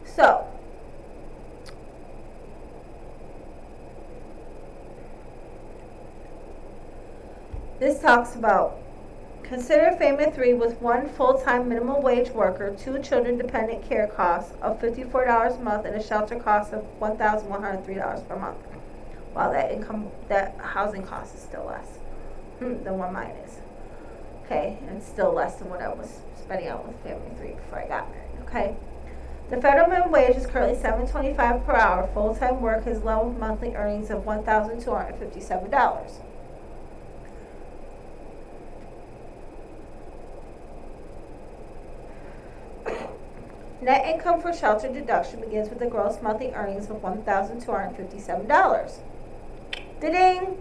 So, this talks about consider a family of three with one full-time minimum wage worker, 2 children dependent care costs of $54 a month, and a shelter cost of $1,103 per month. While that housing cost is still less than what mine is. Okay, and it's still less than what I was spending out with family of three before I got married. Okay. The federal minimum wage is currently $7.25 per hour. Full-time work has level monthly earnings of $1,257. Net income for shelter deduction begins with the gross monthly earnings of $1,257. Ding!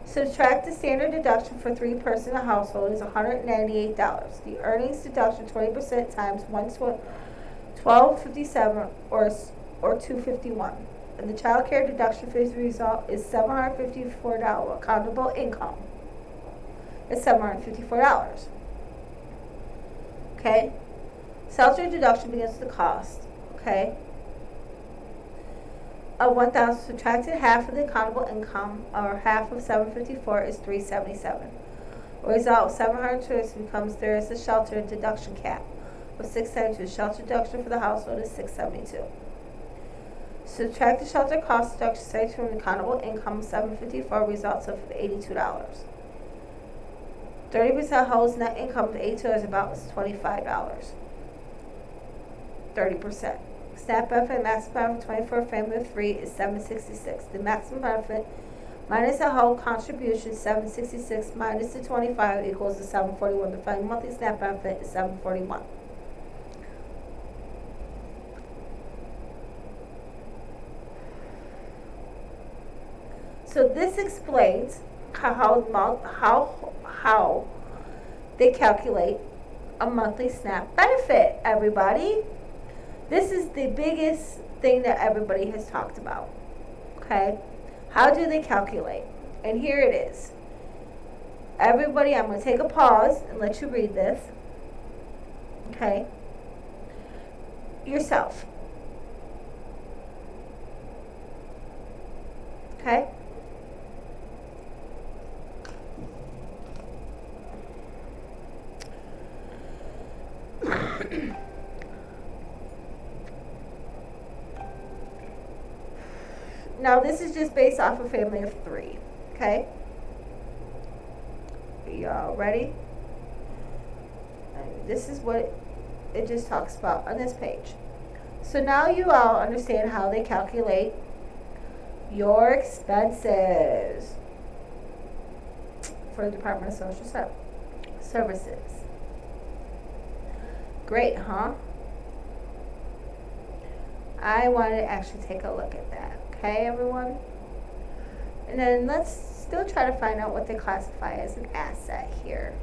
Subtract the standard deduction for 3-person household is $198. The earnings deduction 20% times 1257 or $251. And the child care deduction for this result is $754. Accountable income is $754. Okay? Shelter deduction begins with the cost. Okay? Of 1,000, subtracted half of the accountable income, or half of 754 is 377. The result of 700 becomes there is a shelter deduction cap of 672. Shelter deduction for the household is 672. Subtract the shelter cost deduction 72 from the accountable income of 754 results of $82. 30% holds net income of $82 is about $25. 30%. SNAP benefit maximum benefit 24 family of 3 is $766. The maximum benefit minus the whole contribution $766 minus the 25 equals the $741. The final monthly SNAP benefit is $741. So this explains how they calculate a monthly SNAP benefit, everybody. This is the biggest thing that everybody has talked about. Okay? How do they calculate? And here it is. Everybody, I'm going to take a pause and let you read this. Okay? Yourself. Okay? Now, this is just based off a family of 3, okay? Y'all ready? And this is what it just talks about on this page. So now you all understand how they calculate your expenses for the Department of Social Services. Great, huh? I want to actually take a look at that. Okay, everyone? And then let's still try to find out what they classify as an asset here.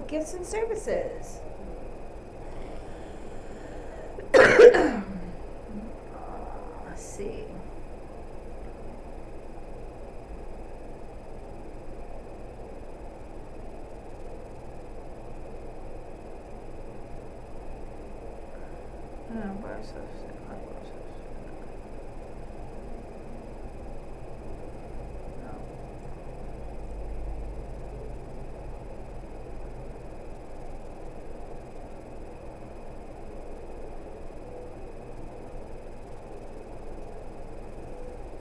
gifts and services. Let's see. Where's this?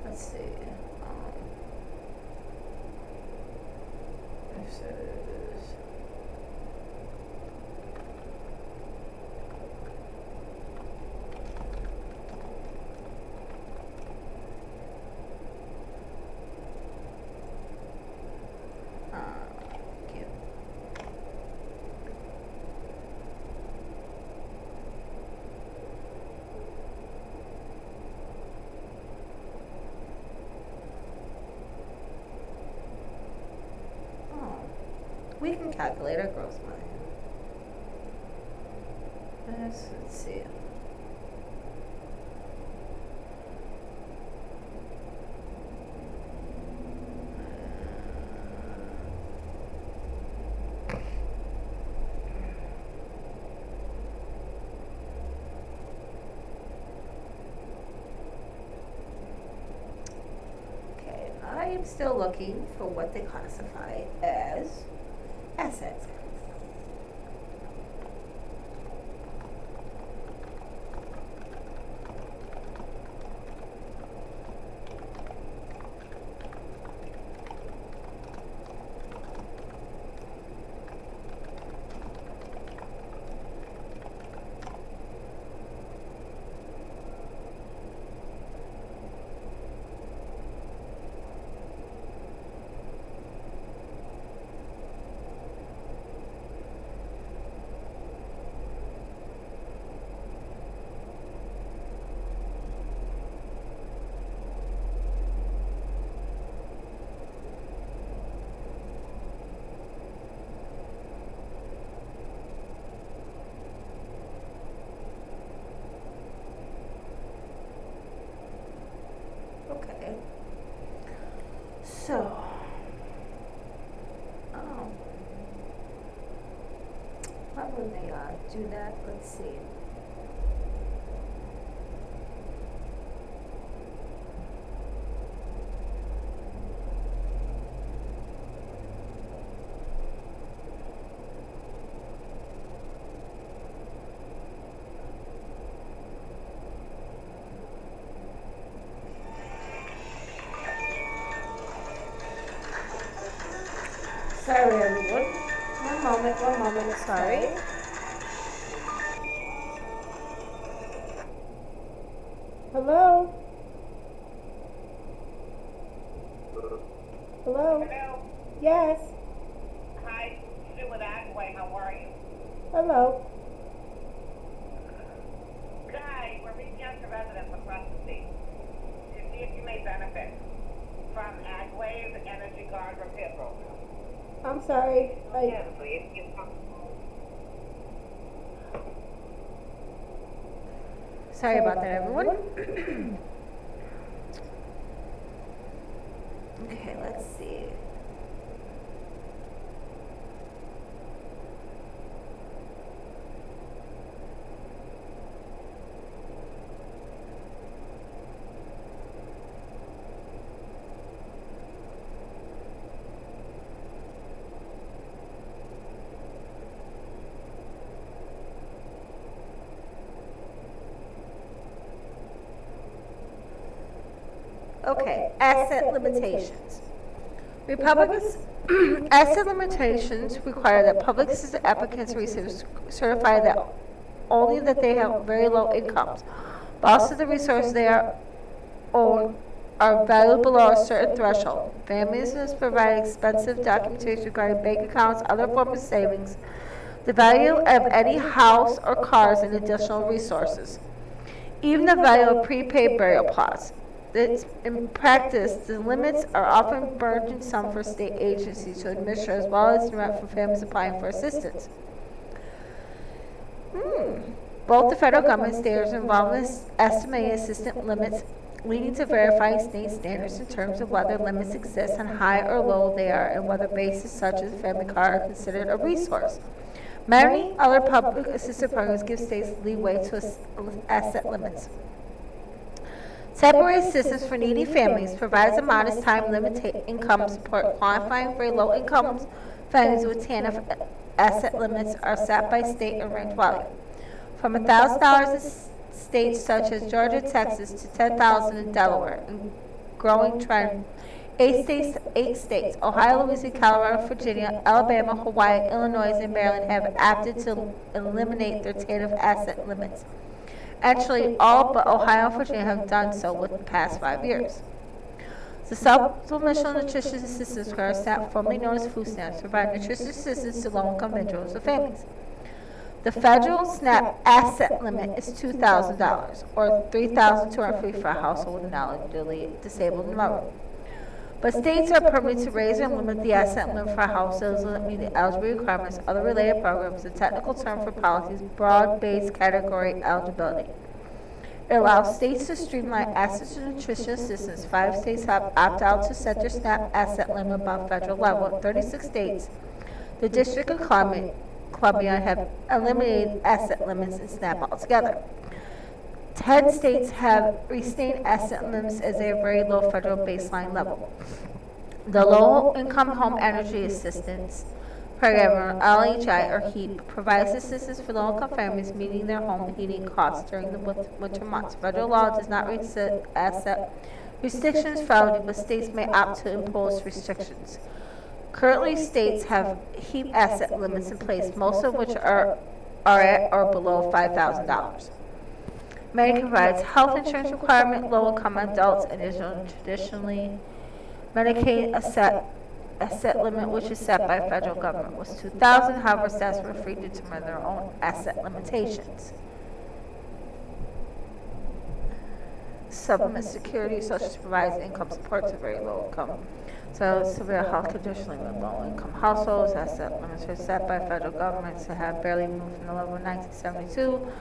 Let's see. This is. Cute. We can calculate our gross money. Let's see. Okay, I am still looking for what they classify as assets. Okay. So, why would they do that? Let's see. Sorry, everyone. One moment, sorry. Hello? Hello? Hello. Yes. Hi, Sue with Agway. How are you? Hello. Guy, we're reaching out to residents across the state to see if you may benefit from Agway's Energy Guard Repair Program. I'm sorry. Yes, please. Sorry about that, everyone. Okay, let's see. Okay, asset limitations. Republic's asset limitations require that public assistance applicants receive certify that only that they have very low incomes, but also the resources they are own are valued below a certain threshold. Families must provide expensive documentation regarding bank accounts, other forms of savings, the value of any house or cars, and additional resources. Even the value of prepaid burial plots. In practice, the limits are often burdensome for state agencies to administer as well as direct for families applying for assistance. Both the federal government and states are involved in estimating assistance limits, leading to verifying state standards in terms of whether limits exist and how high or low they are, and whether bases such as a family car are considered a resource. Many other public assistance programs give states leeway to asset limits. Temporary assistance for needy families provides a modest time limited income support, qualifying for low-income families with TANF asset limits are set by state and ranked value. From $1,000 in states such as Georgia, Texas, to $10,000 in Delaware, and growing trend. 8 states, Ohio, Louisiana, Colorado, Virginia, Alabama, Hawaii, Illinois, and Maryland have opted to eliminate their TANF asset limits. Actually, all but Ohio and Virginia have done so within the past 5 years. The Supplemental Nutrition Assistance Program, SNAP, formerly known as food stamps, provide nutrition assistance to low-income individuals and families. The federal SNAP asset limit is $2,000, or $3,250 for a household with an elderly disabled member. But states are permitted to raise or limit the asset limit for households that meet the eligibility requirements, other related programs. The technical term for policies, broad-based category eligibility. It allows states to streamline access to nutrition assistance. 5 states have opted out to set their SNAP asset limit above federal level. 36 states, the District of Columbia, have eliminated asset limits in SNAP altogether. 10 states have restated asset limits as a very low federal baseline level. The Low Income Home Energy Assistance Program, or LHI, or HEAP, provides assistance for low-income families meeting their home heating costs during the winter months. Federal law does not set asset restrictions for elderly, but states may opt to impose restrictions. Currently, states have HEAP asset limits in place, most of which are at or below $5,000. Medicare provides health insurance requirement, low-income adults, and traditionally Medicaid asset limit, which is set by federal government, was $2,000. However, states were free to determine their own asset limitations. Supplement security, Social Security provides income support to very low income. So severe health conditions with low-income households. Asset limits are set by federal governments that have barely moved from the level of 1972.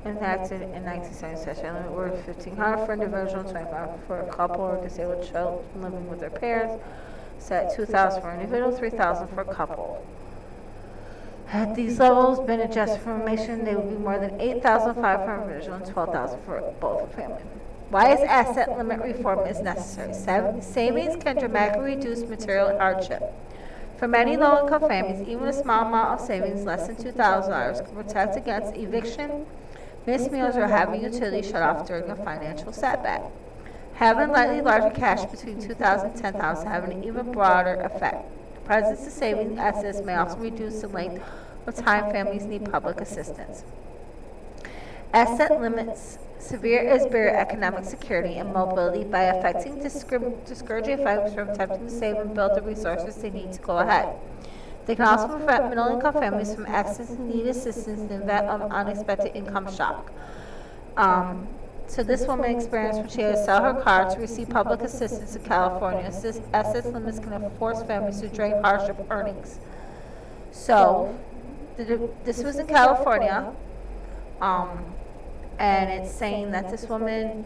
Enacted in 1976, the limit were $1,500 for individual, $25 for a couple or disabled child living with their parents. Set $2,000 for individual, $3,000 for a couple. Had these levels been adjusted for inflation, they would be more than $8,500 for individual and $12,000 for both family. Why is asset limit reform is necessary? Savings can dramatically reduce material hardship. For many low-income families, even a small amount of savings, less than $2,000, can protect against eviction, missed meals, or having utilities shut off during a financial setback. Having slightly larger cash between $2,000 and $10,000 have an even broader effect. The presence of savings assets may also reduce the length of time families need public assistance. Asset limits severely impair economic security and mobility by affecting discouraging folks from attempting to save and build the resources they need to go ahead. They can also prevent middle-income families from accessing needed assistance in the event of unexpected income shock. So this woman experienced when she had to sell her car to receive public assistance in California. Asset limits can force families to drain hardship earnings. So this was in California, and it's saying that this woman,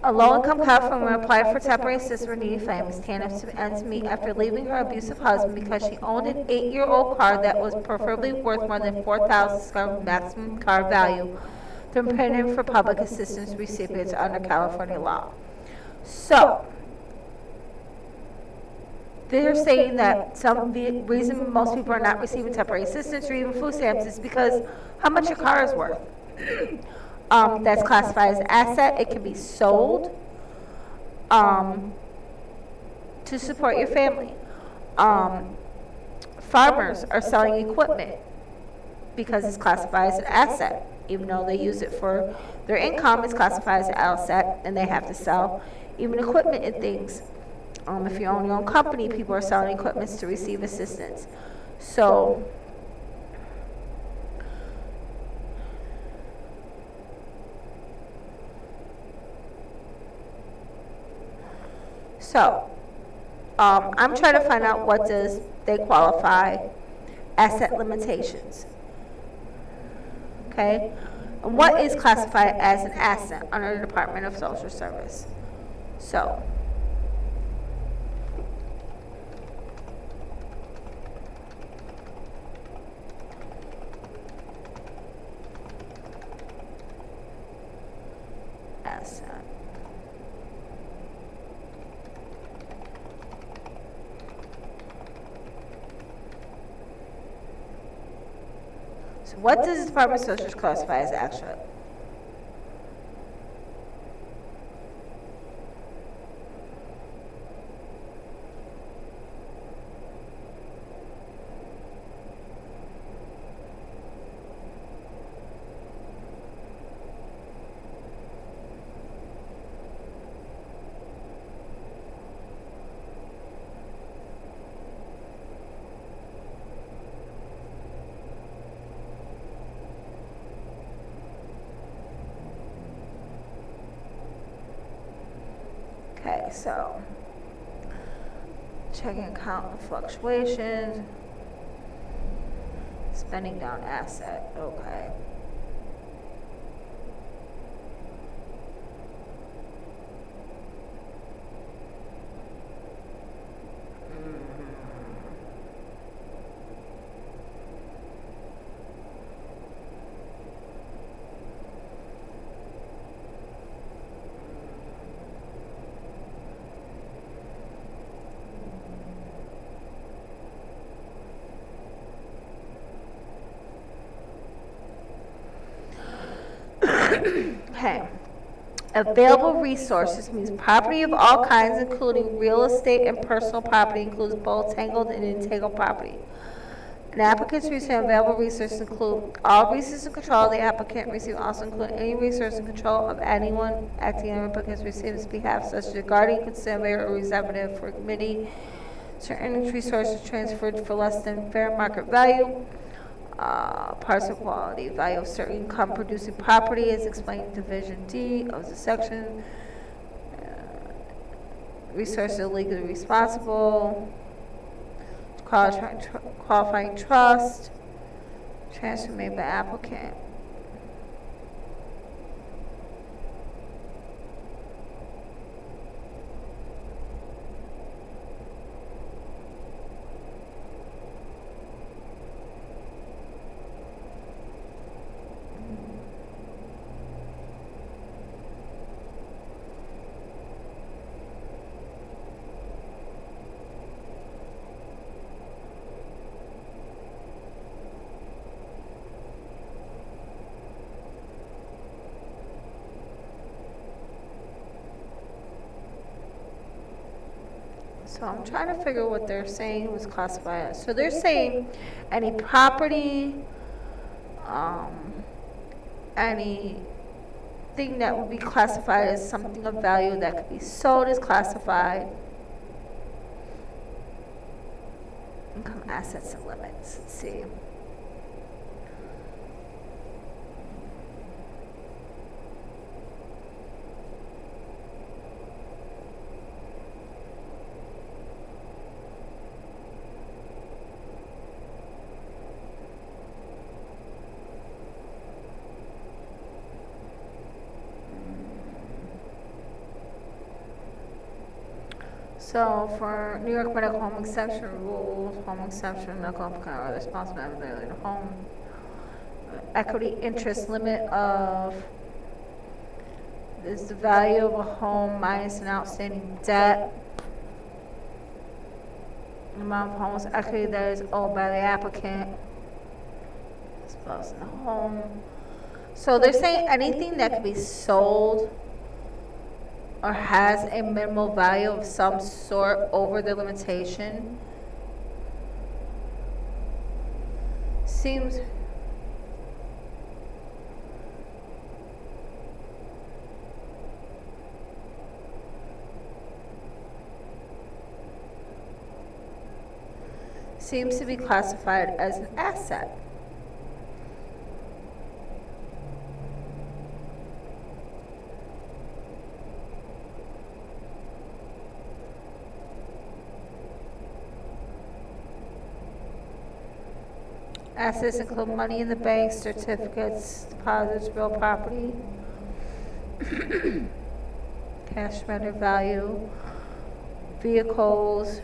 a low-income California, applied for temporary assistance for needy families, TANF, to ends meet after leaving her abusive husband because she owned an 8-year-old car that was preferably worth more than $4,000 maximum car value. They're paying for public assistance recipients under California law. So, they're saying that some reason most people are not receiving temporary assistance or even food stamps is because how much your car is worth. That's classified as an asset. It can be sold to support your family. Farmers are selling equipment because it's classified as an asset. Even though they use it for their income, it's classified as an asset, and they have to sell even equipment and things. If you own your own company, people are selling equipment to receive assistance. So, So, I'm trying to find out what does they qualify asset limitations. Okay? And what is classified as an asset under the Department of Social Service? So, asset. So what does the Department of Social Service classify as asset? Okay, so checking account and fluctuations, spending down asset, okay. Okay. Available resources means property of all kinds, including real estate and personal property, includes both tangled and entangled property. An applicant's use of available resources include all resources and control of the applicant receive also include any resource and control of anyone acting on the applicant's receiver's behalf, such as a guardian, conservator, or representative for a committee. Certain resources transferred for less than fair market value. Parts of quality, value of certain income producing property is explained in Division D of the section. Resources are legally responsible. Qualifying trust. Transfer made by applicant. So I'm trying to figure what they're saying was classified as. So they're saying any property, anything that would be classified as something of value that could be sold is classified. Income, assets, and limits. Let's see. So for New York medical home exception rules, home exception, medical home are responsible for the home. Equity interest limit of is the value of a home minus an outstanding debt. Amount of home's equity that is owed by the applicant. Spouse in the home. So they're saying anything that can be sold or has a minimal value of some sort over the limitation seems to be classified as an asset. Assets include money in the bank, certificates, deposits, real property, cash surrender value, vehicles,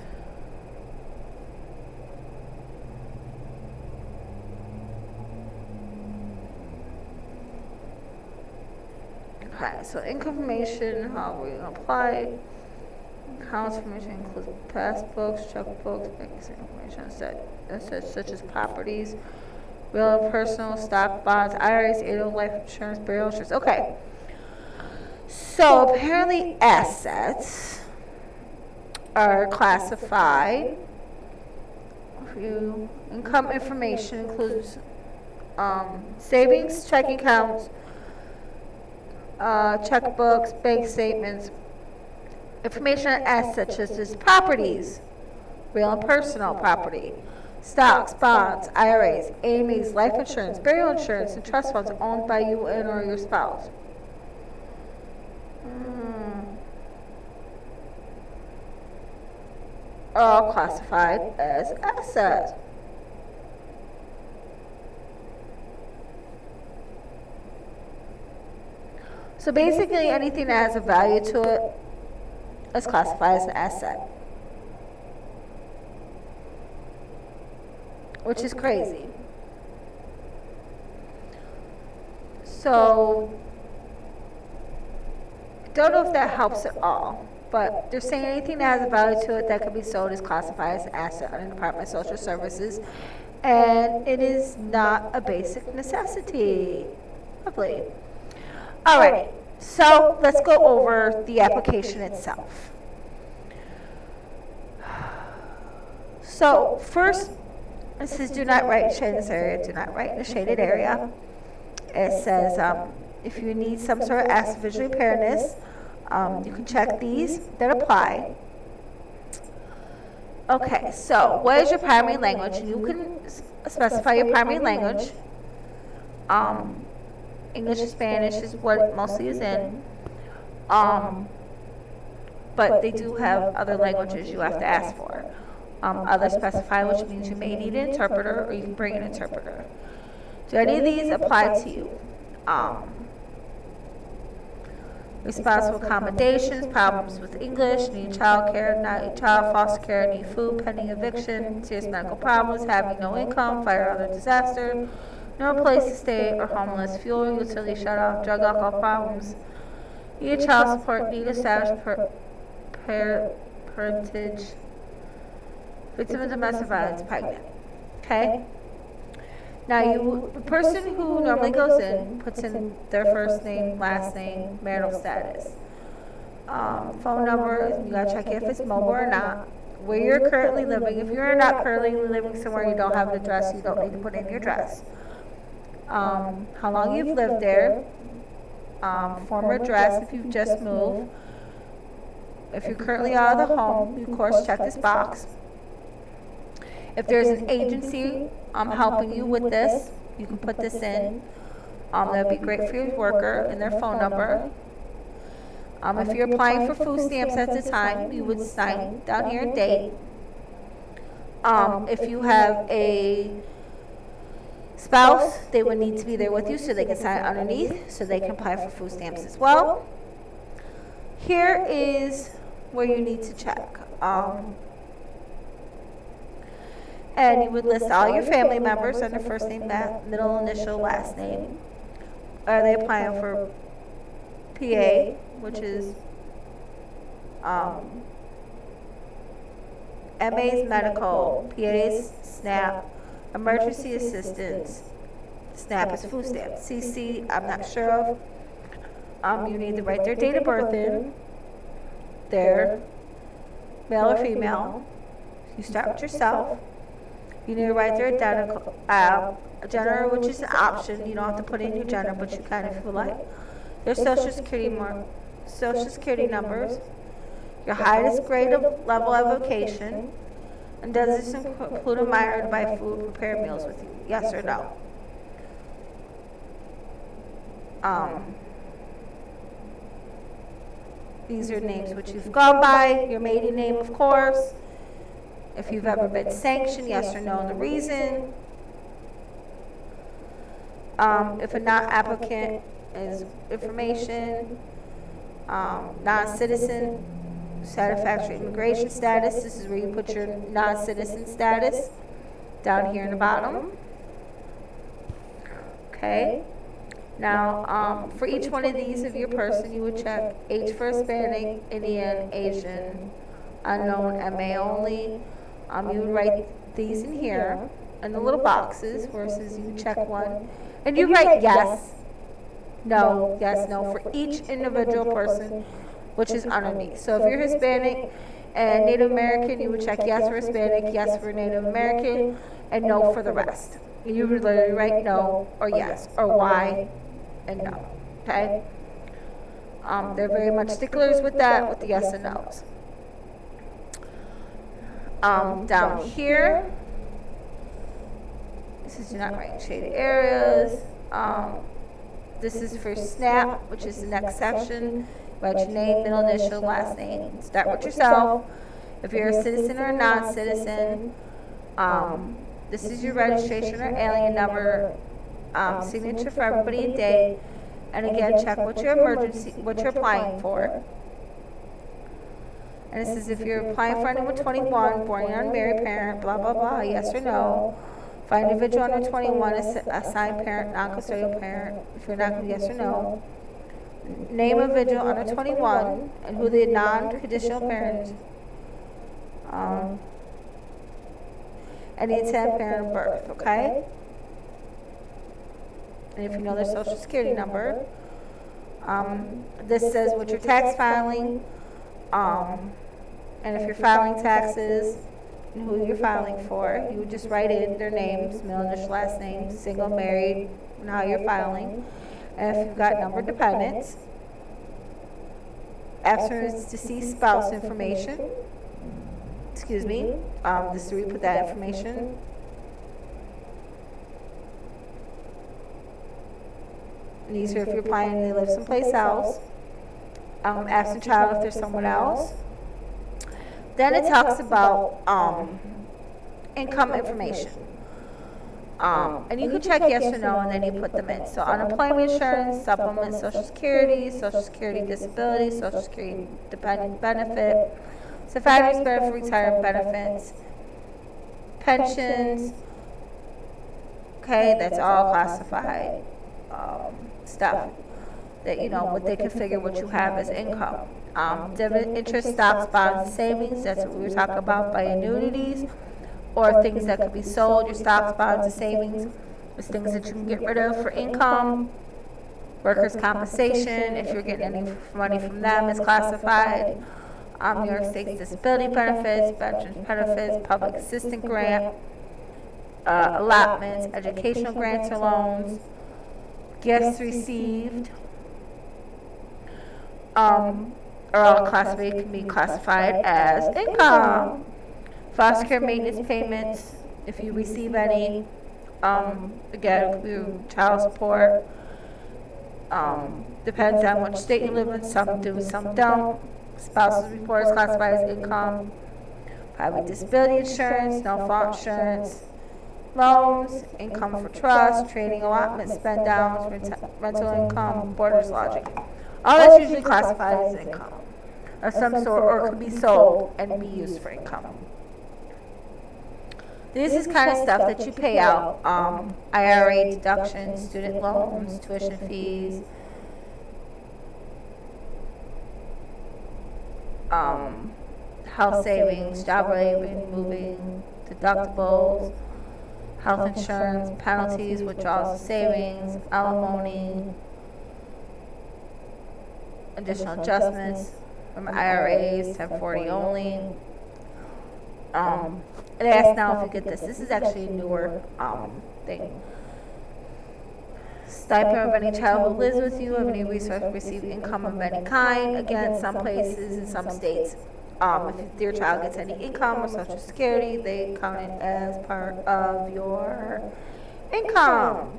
okay, so income information, how we apply. Accounts information includes passbooks, checkbooks, bank information, assets such as properties, real and personal, stock, bonds, IRAs, annual life insurance, burial insurance. Okay. So apparently assets are classified. Income information includes savings, checking accounts, checkbooks, bank statements. Information on assets such as properties, real and personal property, stocks, bonds, IRAs, AMEs, life insurance, burial insurance, and trust funds owned by you and or your spouse. Are all classified as assets. So basically anything that has a value to it is classified as an asset. Which is crazy. So, don't know if that helps at all, but they're saying anything that has a value to it that can be sold is classified as an asset under the Department of Social Services, and it is not a basic necessity. Lovely. All right, so let's go over the application itself. So first, it says do not write shade in this area, do not write in a shaded area. It says if you need some sort of asset visual impairness, you can check these that apply. Okay, so what is your primary language? You can specify your primary language. English and Spanish is what it mostly is in. But they do have other languages you have to ask for. Other specify, which means you may need an interpreter or you can bring an interpreter. Do any of these apply to you? Responsible accommodations, problems with English, need child care, not need child, foster care, need food, pending eviction, serious medical problems, having no income, fire or other disaster, no place to stay or homeless, fuel, utility shut-off, drug, alcohol problems, need child support, need established parentage, victim of domestic violence, pregnant. Okay? Now, the person who normally goes in puts in their first name, last name, marital status, phone number. You gotta check if it's mobile or not. Where you're currently living. If you're not currently living somewhere you don't have an address, you don't need to put in your address. How long you've lived there. Former address if you've just moved. If you're currently out of the home, you of course check this box. If there's an agency helping you with this, you can put this in. That would be great for your worker and their phone number. If you're applying for food stamps at the time, you would sign down here a date. If you have a spouse, they would need to be there with you so they can sign underneath so they can apply for food stamps as well. Here is where you need to check. And you would list all your family members under first name, middle initial, last name. Are they applying for PA, which is MA's medical, PA's SNAP, emergency assistance, SNAP is food stamps. CC, I'm not sure of. You need to write their date of birth in, their male or female. You start with yourself. You need to write their identical, gender, which is an option. You don't have to put in your gender, but you can if you like. Their social security numbers, your highest grade of level of vocation, and does this include a minor to buy food, prepare meals with you? Yes or no? These are names which you've gone by, your maiden name, of course. If you've ever been sanctioned, yes or no, and the reason. if a non-applicant is information, non-citizen, satisfactory immigration status, this is where you put your non-citizen status, down here in the bottom. Okay. Now, for each one of these of your person, you would check H for Hispanic, Indian, Asian, unknown, MA only. You would write these in here, in the little boxes, versus you check one, and you write yes, no, yes, no, for each individual person, which is underneath. So if you're Hispanic and Native American, you would check yes for Hispanic, yes for Native American, and no for the rest. You would literally write no, or yes, or why, and no, okay? They're very much sticklers with that, with the yes and no's. Down here, this is not right shaded areas. This is for SNAP, which is the next section. Write your name, middle initial, last name. Start with yourself. If you're a citizen or a non-citizen, this is your registration or alien number, signature for everybody and date, and again, check what your emergency, what you're applying for. And this is if you're applying for anyone 21, born an unmarried parent, blah, blah, blah, yes or no. For an individual under 21, assigned parent, non-custodial parent, if you're not, yes or no. Name of individual under 21 and who the non-conditional parent is. And the intended parent of birth, okay? And if you know their social security number. This says what your tax filing, and if you're filing taxes, and who you're filing for, you would just write in their names, middle initial, last name, single, married, and how you're filing. And if you've got numbered dependents, absent deceased spouse information, excuse me, this is where you put that information. And these are if you're applying and they live someplace else. Absent child if there's someone else. Then it talks about income information. And you can check yes or no, and then you put them in. So unemployment insurance, supplement, Social Security disability, Social Security dependent benefit, survivor's benefit, retirement benefits, pensions. Okay, that's all classified stuff that, you know, what they can figure what you have as income. Dividend, interest, stocks, bonds, savings, that's what we were talking about by annuities, or things that could be sold, your stocks, bonds, and savings. There's things that you can get rid of for income. Workers' compensation, if you're getting any money from them, is classified. New York State's disability benefits, veterans benefits, public assistance grant, allotments, educational grants or loans, gifts received, are all classified, can be classified as income. Foster care maintenance payments, if you receive any, again, through child support, depends on which state you live in, some do, some don't. Spouse's report is classified as income. Private disability insurance, no fault insurance, loans, income for trust, trading allotments, spend downs, rental income, boarders lodging. All that's usually classified as income of some sort, or could be sold and be used for income. This is kind of stuff that you pay out, IRA deductions, student loans, tuition fees, health savings, job relieving, moving, deductibles, health insurance, penalties, withdrawals, savings, alimony, additional adjustments from IRAs, 1040 only. It asks now if you get this. This is actually a newer thing. Stipend of any child who lives with you, of any resource receive income of any kind. Again, some places in some states, if your child gets any income or Social Security, they count it as part of your income.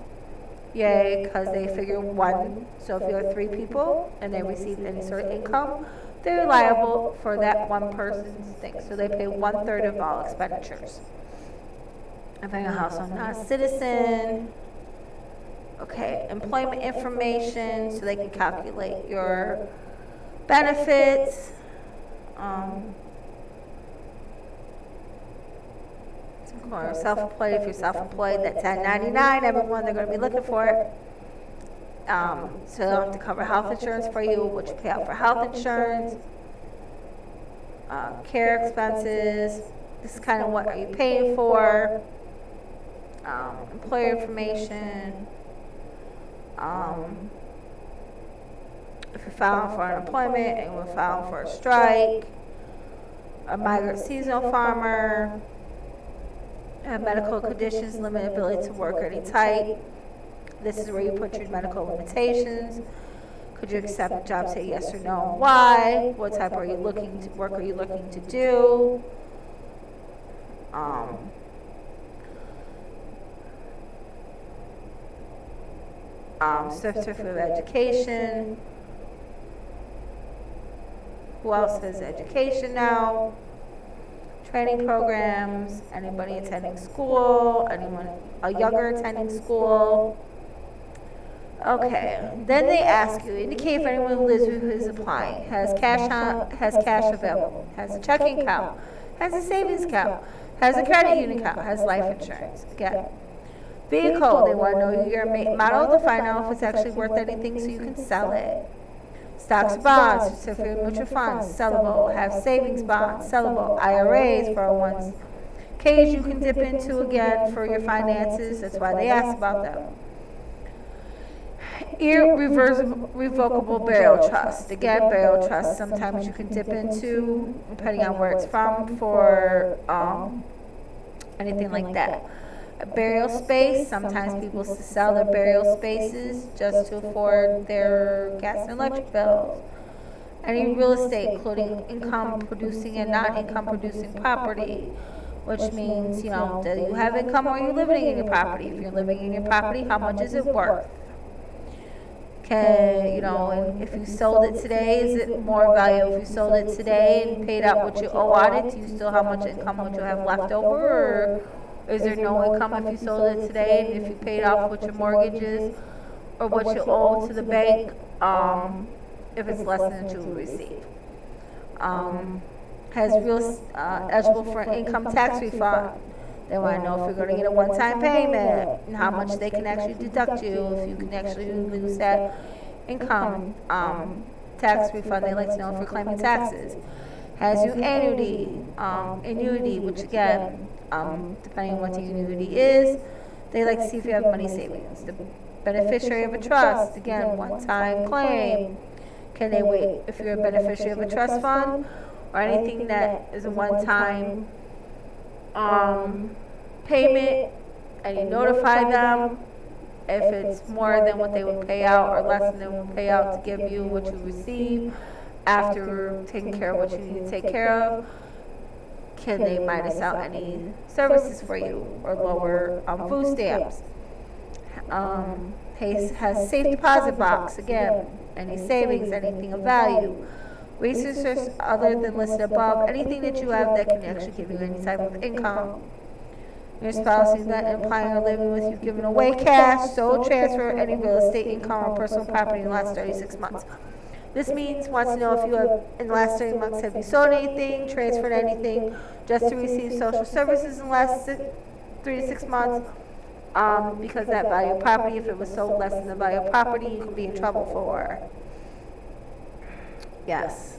Yay, because they figure one. So if you have 3 people and they receive any sort of income, they're liable for that one person's thing. So they pay 1/3 of all expenditures. If I'm a household non-citizen, Okay, employment information, so they can calculate your benefits. Or self-employed, if you're self-employed, that 1099, everyone, they're gonna be looking for it. So they'll have to cover health insurance for you, what you pay out for health insurance, care expenses, this is kind of what are you paying for, employer information, if you're filing for unemployment and we're filing for a strike, a migrant seasonal farmer, have medical conditions, limited ability to work any type. This is where you put your medical limitations. Could you accept a job? Say yes or no. Why? What type are you looking to work? Are you looking to do? Certificate of education. Who else has education now? Training programs, anybody attending school, anyone a younger attending school. Okay, then they ask you, indicate if anyone who lives with who is applying has cash available, has a checking account, has a savings account, has a credit union account, has life insurance. Again, vehicle, they want to know your model to find out if it's actually worth anything so you can sell it. Stocks, bonds, certificate of mutual funds, sellable, have savings bonds, sellable, IRAs, 401s, Ks you can dip into again for your finances, that's why they ask about them. Irrevocable burial trust, again, burial trust, sometimes you can dip into, depending on where it's from, for anything like that. A burial space, sometimes people sell their burial spaces just to afford their gas and electric bills. Any real estate, including income producing and non-income producing property, which means, you know, do you have income or are you living in your property? If you're living in your property, how much is it worth? Okay, you know, and if you sold it today, is it more valuable? If you sold it today and paid out what you owe on it, do you still how much income would you have left over? Or is there no income if you sold it today and if you paid off what your mortgage is or what you owe to the bank, if it's less than what you will receive? Has eligible for an income tax refund. They want to know if you're going to get a one-time payment and how much they can actually deduct you if you can actually lose that income tax refund. They like to know if you're claiming taxes. Has you annuity, which again, depending on what the annuity is, they like to see if you have money savings. The beneficiary of a trust, again, one-time claim. Can they wait if you're a beneficiary of a trust fund or anything that is a one-time payment, and you notify them if it's more than what they would pay out or less than they would pay out to give you what you receive after taking care of what you need to take care of. Can they minus out any services for you or lower food stamps? Has safe deposit box, again, any savings, anything of value. Resources other than listed above, anything that you have that can actually give you any type of income. Your spouse is not implying or living with you giving away cash, sole transfer, any real estate income or personal property in the last 36 months. This means wants to know if you have, in the last 30 months, have you sold anything, transferred anything, just to receive social services in the last 3 to 6 months, because that value of property, if it was sold less than the value of property, you could be in trouble for. Yes.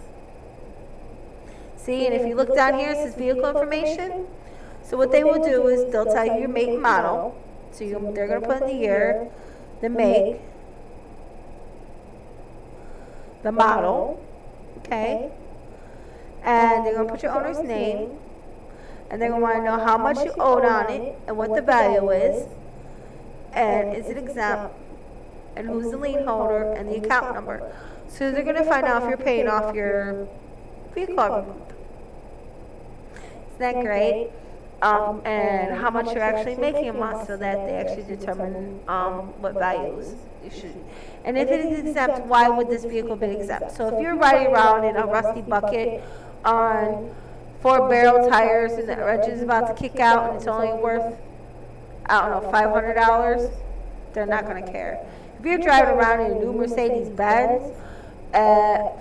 See, and if you look down here, it says vehicle information. So what they will do is they'll tell you your make and model. So they're going to put in the year, the make, the model, okay? And they're going to put your owner's name. And they're going to want to know how much you owed on it and what the value is. And is it exempt? And who's the lien holder and the account number. So they're going to find out if you're paying off your vehicle every month. Isn't that great? And how much you're actually making a month so that they actually determine what values you should. And if it is exempt, why would this vehicle be exempt? So if you're riding around in a rusty bucket on 4 barrel tires and the engine is about to kick out and it's only worth, I don't know, $500, they're not gonna care. If you're driving around in a new Mercedes Benz, I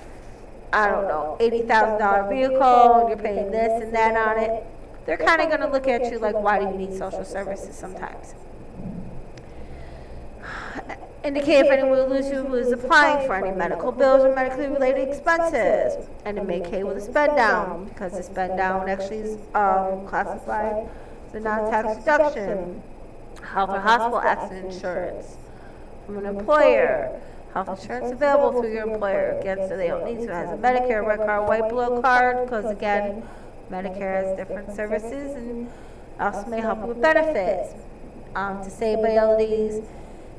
don't know, $80,000 vehicle, and you're paying this and that on it, they're kind of gonna look at you like, why do you need social services sometimes? Indicate if anyone who is applying for any medical bills or medically related expenses, and indicate with a spend down, because the spend down actually is classified as a non-tax deduction. Health or hospital accident insurance from an employer. Health insurance available through your employer. Again, so they don't need to. Has a Medicare, red card, white, blue card, because again, Medicare has different services and also may help you with benefits. Disabilities,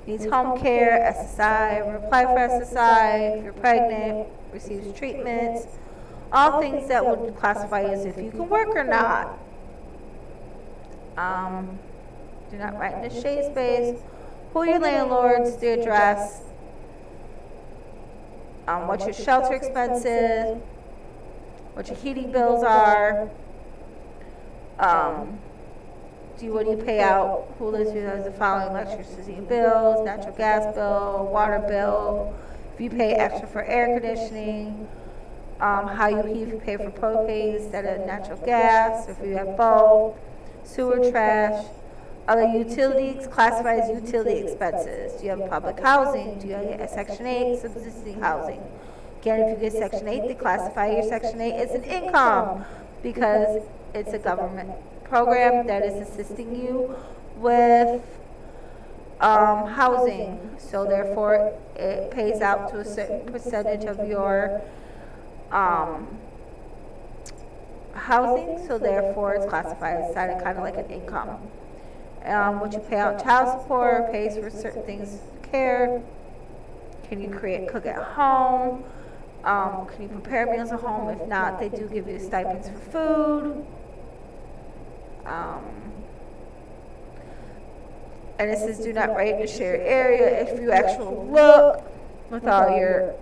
needs home care, SSI, apply for SSI, if you're pregnant, receives treatments, all things that would classify as if you can work or not. Do not write in the shade space. Who are your landlords, the address, what your shelter expenses, what your heating bills are, what do you pay out, who lives with us, the following electricity bills, natural gas bill, water bill, if you pay extra for air conditioning, how you heat, if you pay for propane instead of natural gas, if you have both, sewer, trash, other utilities classified as utility expenses. Do you have public housing? Do you have Section 8 subsisting housing? Again, if you get Section 8, they classify your Section 8 as an income because it's a government program that is assisting you with housing. So therefore, it pays out to a certain percentage of your housing. So therefore, it's classified as kind of like an income. What you pay out child support, pays for certain things, care. Can you cook at home? Can you prepare meals at home? If not, they do give you stipends for food. And it says do not rate your shared area. If you actually look with all your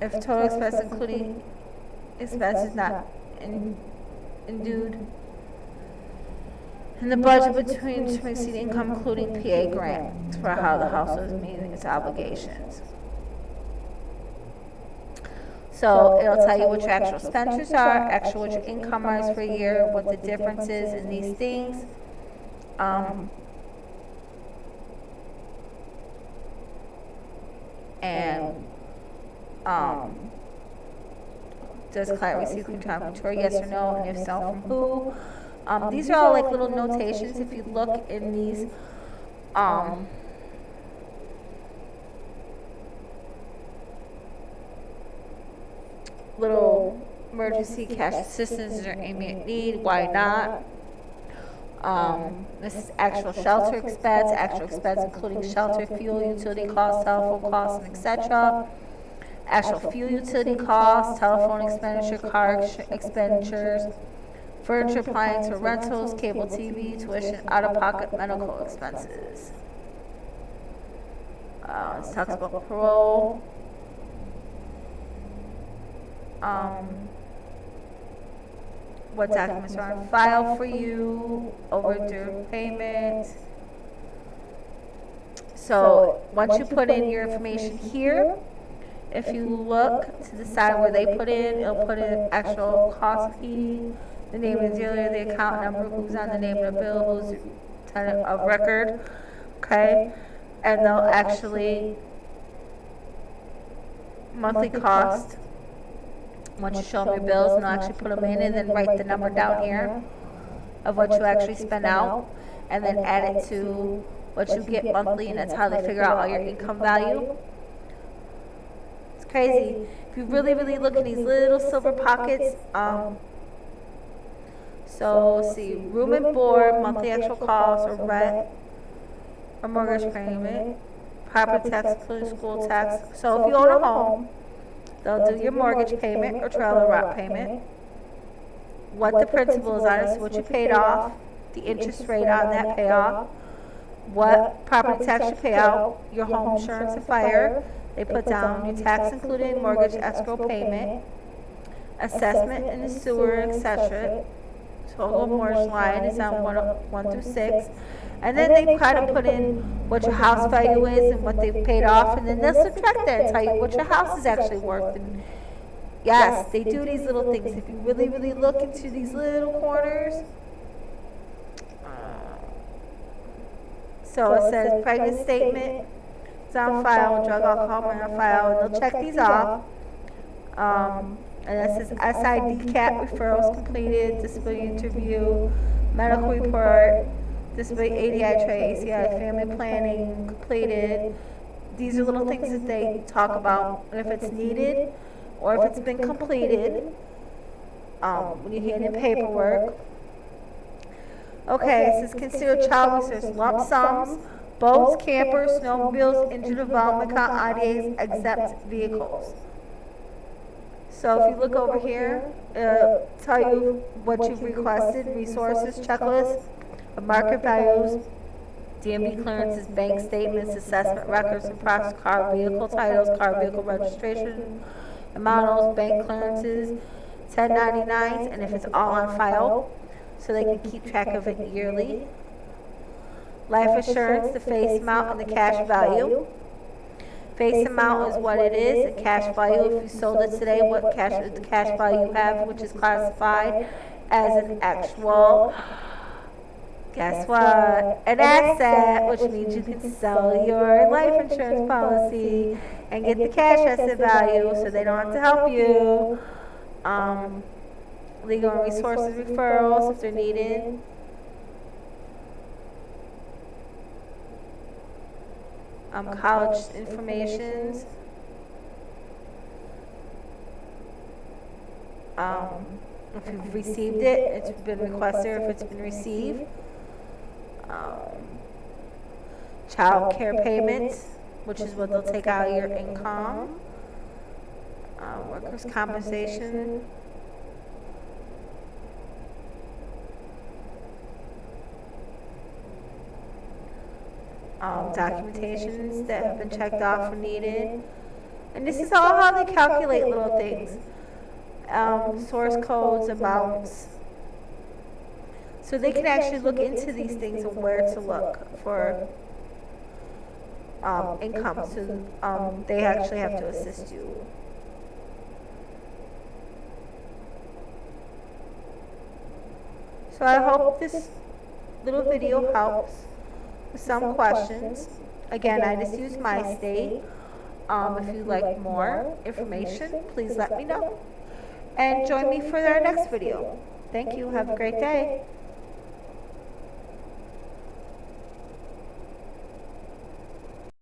if total expense including expenses not endued in the budget between exceed income including PA grants for how the household is meeting its obligations. So it'll tell you what your actual expenditures are, actual what your income is for a year, what the difference is in these things. Does client receive contributory, yes or no, and if so, from who? These are all like little notations. If you look in these, little emergency cash assistance or immediate need, why not? This is actual shelter expense including shelter, fuel, utility costs, telephone costs, and etc. Actual fuel utility costs, telephone expenditure, car expenditures, furniture, appliance or rentals, cable TV, tuition, out-of-pocket medical expenses. This talks about parole. What documents are on file for you, overdue payment. So once you put in your information here, if you look to the side where they put in, it'll put in actual cost of heating, the name of the dealer, the account number, who's on the name of the bill, who's tenant of record, okay? And they'll actually, monthly cost, once you show them your bills, and they'll actually put them in and then write the number down here of what you actually spend out, and then add it to what you get monthly, and that's how they figure out all your income value. It's crazy. If you really, really look in these little silver pockets, so see, room and board, monthly actual cost, or rent, or mortgage payment, property tax, including school tax. So if you own a home, they'll do your mortgage payment or trailer rock payment, what the principal is on it, so what you paid off, the interest rate on that payoff, what property tax you pay out, your home insurance and fire. They put down your tax including mortgage escrow payment, assessment in the sewer, etc. total mortgage line is on 1 through 6. And then they try to put in what your house value is and what they've paid off, and then they'll subtract that and tell you what your house is actually worth. And yes, they do these little things. If you really, really look into these little corners, so it says pregnant statement is on file, drug alcohol on file, and they'll check these off. And it says SID CAT referrals completed, disability interview, medical report, disability ADI tray, ACI family planning completed. These are little things that they talk about, and if it's needed or if it's been completed, when you hand in paperwork. Okay, it says consider child resource lump sums, boats, campers, snowmobiles, engine development account, IDAs, exempt vehicles. So if you look over here, tell you what you've requested, resources, checklist, of market values, DMV clearances, bank statements, assessment records, and process car vehicle titles, car vehicle registration, models, bank clearances, 1099s, and if it's all on file, so they can keep track of it yearly. Life assurance, the face amount, and the cash value. Face amount is what it is, the cash value, if you sold it today, what cash, the cash value you have, which is classified as an actual, guess what, an asset, which means you can sell your life insurance policy and get the cash asset value, so they don't have to help you. Legal and resources referrals if they're needed. College informations. If you've received it, it's been requested, or if it's been received. Child care payments, which is what they'll take out of your income. Workers' compensation. Documentations that have been checked off when needed. And this is all how they calculate little things. Source codes, amounts. So they can actually look into these things and where to look for income. So they actually have to assist you. So I hope this little video helps with some questions. Again, I just use MyState. If you'd like more information, please let me know. And join me for our next video. Thank you. Have a great day.